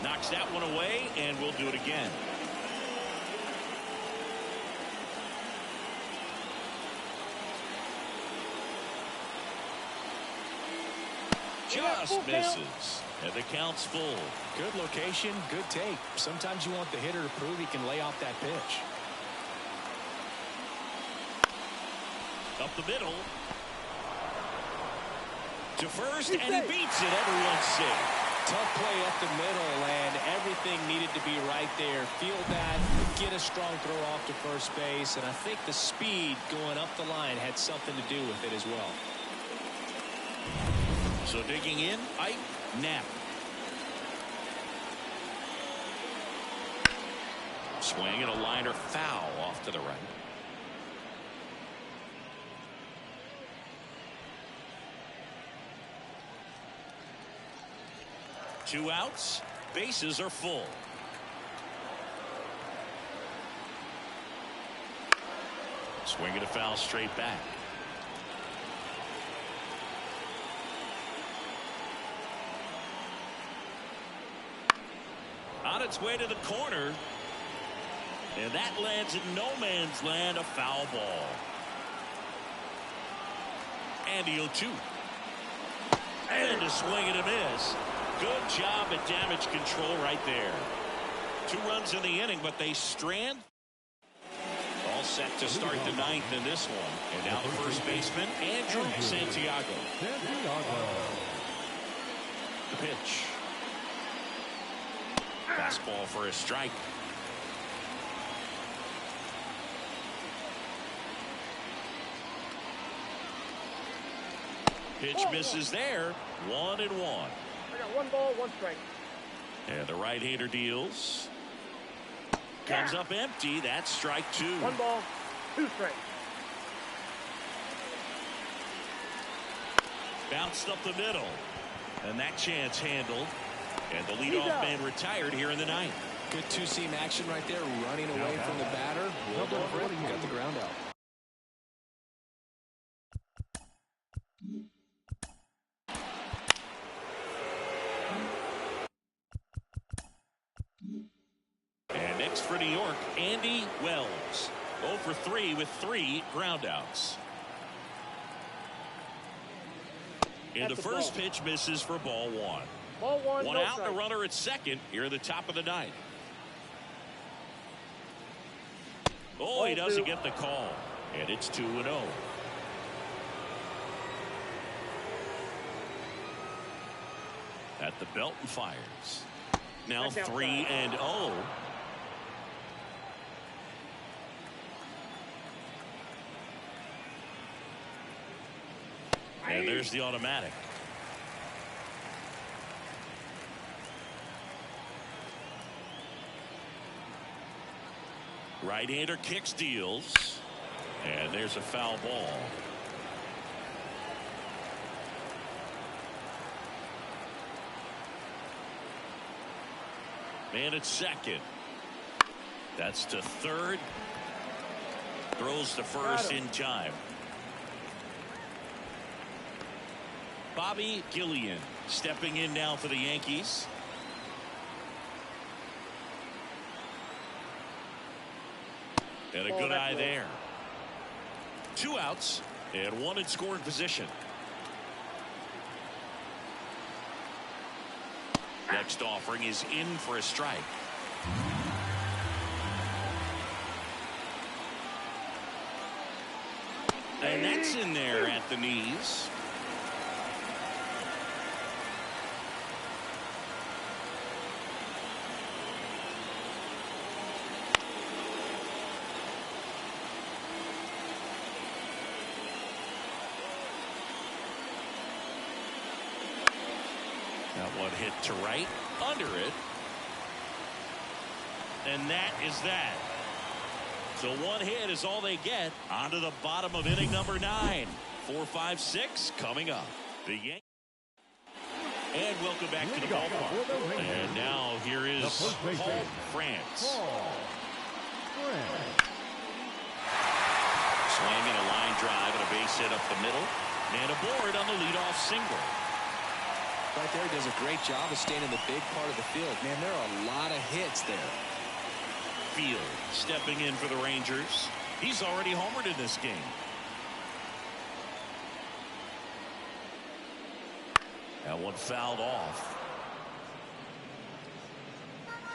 Speaker 1: Knocks that one away, and we'll do it again. Just misses. And the count's full.
Speaker 6: Good location, good take. Sometimes you want the hitter to prove he can lay off that pitch.
Speaker 1: Up the middle. To first, and he beats it. Everyone's safe.
Speaker 6: Tough play up the middle, and everything needed to be right there. Field that, get a strong throw off to first base, and I think the speed going up the line had something to do with it as well.
Speaker 1: So digging in, Ike Knapp. Swing and a liner foul off to the right. Two outs, bases are full. Swing and a foul straight back. On its way to the corner. And that lands in no man's land, a foul ball. And the 0-2. And a swing and a miss. Good job at damage control right there. 2 runs in the inning, but they strand. All set to start the 9th in this one. And now the first baseman, Andrew Santiago. The pitch. Fastball for a strike. Pitch misses there. 1-1.
Speaker 4: I got 1 ball, 1 strike.
Speaker 1: And the right-hander deals. Comes up empty. That's strike 2.
Speaker 4: 1 ball, 2 strikes.
Speaker 1: Bounced up the middle. And that chance handled. And the leadoff man retired here in the ninth.
Speaker 2: Good two-seam action right there, running away from the batter. Rolled over it, got the ground out.
Speaker 1: And next for New York, Andy Wells. 0 for 3 with 3 groundouts. And the first pitch misses for ball 1.
Speaker 4: Ball 1,
Speaker 1: One
Speaker 4: no
Speaker 1: out and
Speaker 4: strike.
Speaker 1: a runner at second here at the top of the ninth. Oh, he doesn't get the call. And it's 2-0. At the belt and fires. Now 3-0. And there's the automatic. Right-hander kicks, deals. And there's a foul ball. Man at second. That's to third. Throws to first in time. Bobby Gillian stepping in now for the Yankees. And a good eye there. 2 outs and 1 in scoring position. Next offering is in for a strike. And that's in there at the knees. That one hit to right, under it. And that is that. So 1 hit is all they get. On to the bottom of inning number 9. 4, 5, 6 coming up. The Yankees. And welcome back to the ballpark. And now here is Paul France. Swinging a line drive and a base hit up the middle. And aboard on the leadoff single.
Speaker 2: Right there, does a great job of staying in the big part of the field. Man, there are a lot of hits there.
Speaker 1: Field stepping in for the Rangers. He's already homered in this game. That one fouled off.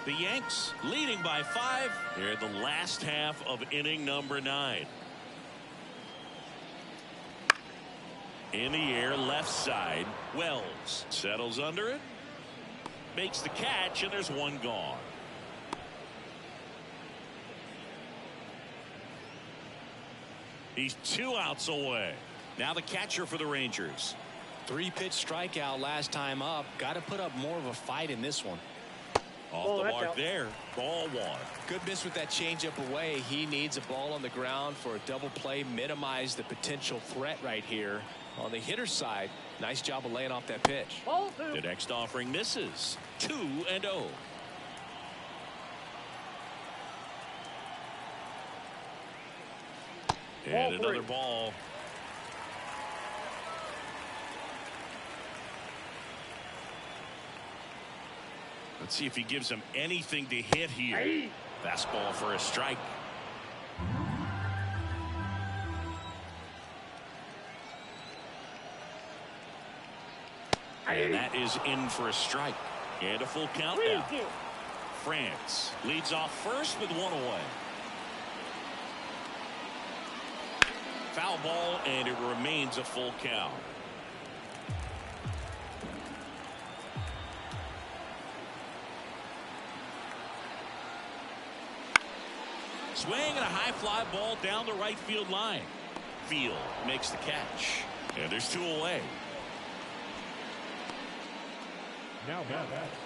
Speaker 1: The Yanks leading by 5 here in the last half of inning number 9. In the air, left side. Wells settles under it. Makes the catch, and there's 1 gone. He's 2 outs away. Now the catcher for the Rangers.
Speaker 6: 3-pitch strikeout last time up. Got to put up more of a fight in this one.
Speaker 1: Off the mark there. Ball 1.
Speaker 6: Good miss with that changeup away. He needs a ball on the ground for a double play. Minimize the potential threat right here. On the hitter's side, nice job of laying off that pitch.
Speaker 1: The next offering misses. 2-0. And another ball. Let's see if he gives him anything to hit here. Fastball for a strike. And that is in for a strike. And a full count now. France leads off first with 1 away. Foul ball, and it remains a full count. Swing and a high fly ball down the right field line. Field makes the catch. And there's 2 away.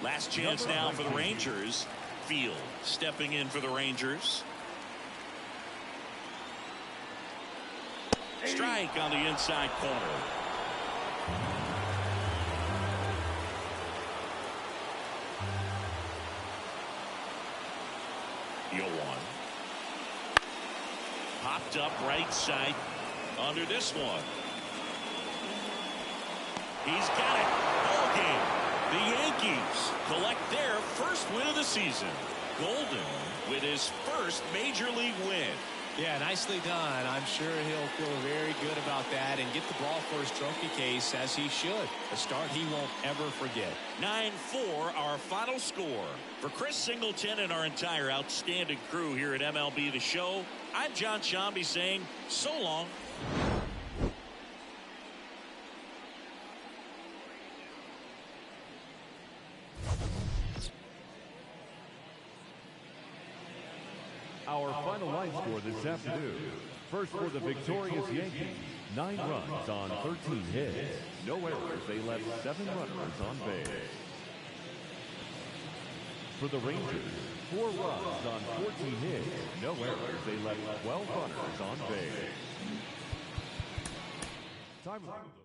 Speaker 1: Last chance now for the Rangers. Field stepping in for the Rangers. Strike on the inside corner. 0-1. Popped up right side under this one. He's got it. Ball game. The Yankees collect their first win of the season. Golden with his first major league win.
Speaker 6: Yeah, nicely done. I'm sure he'll feel very good about that and get the ball for his trophy case, as he should. A start he won't ever forget.
Speaker 1: 9-4 our final score. For Chris Singleton and our entire outstanding crew here at MLB The Show, I'm John Shambi saying so long.
Speaker 3: Our final line score this afternoon. First for the victorious Yankees, 9 runs on 13 hits. No errors, they left 7 runners on base. For the Rangers, 4 runs on 14 hits. No errors, they left 12 runners on base. Time of the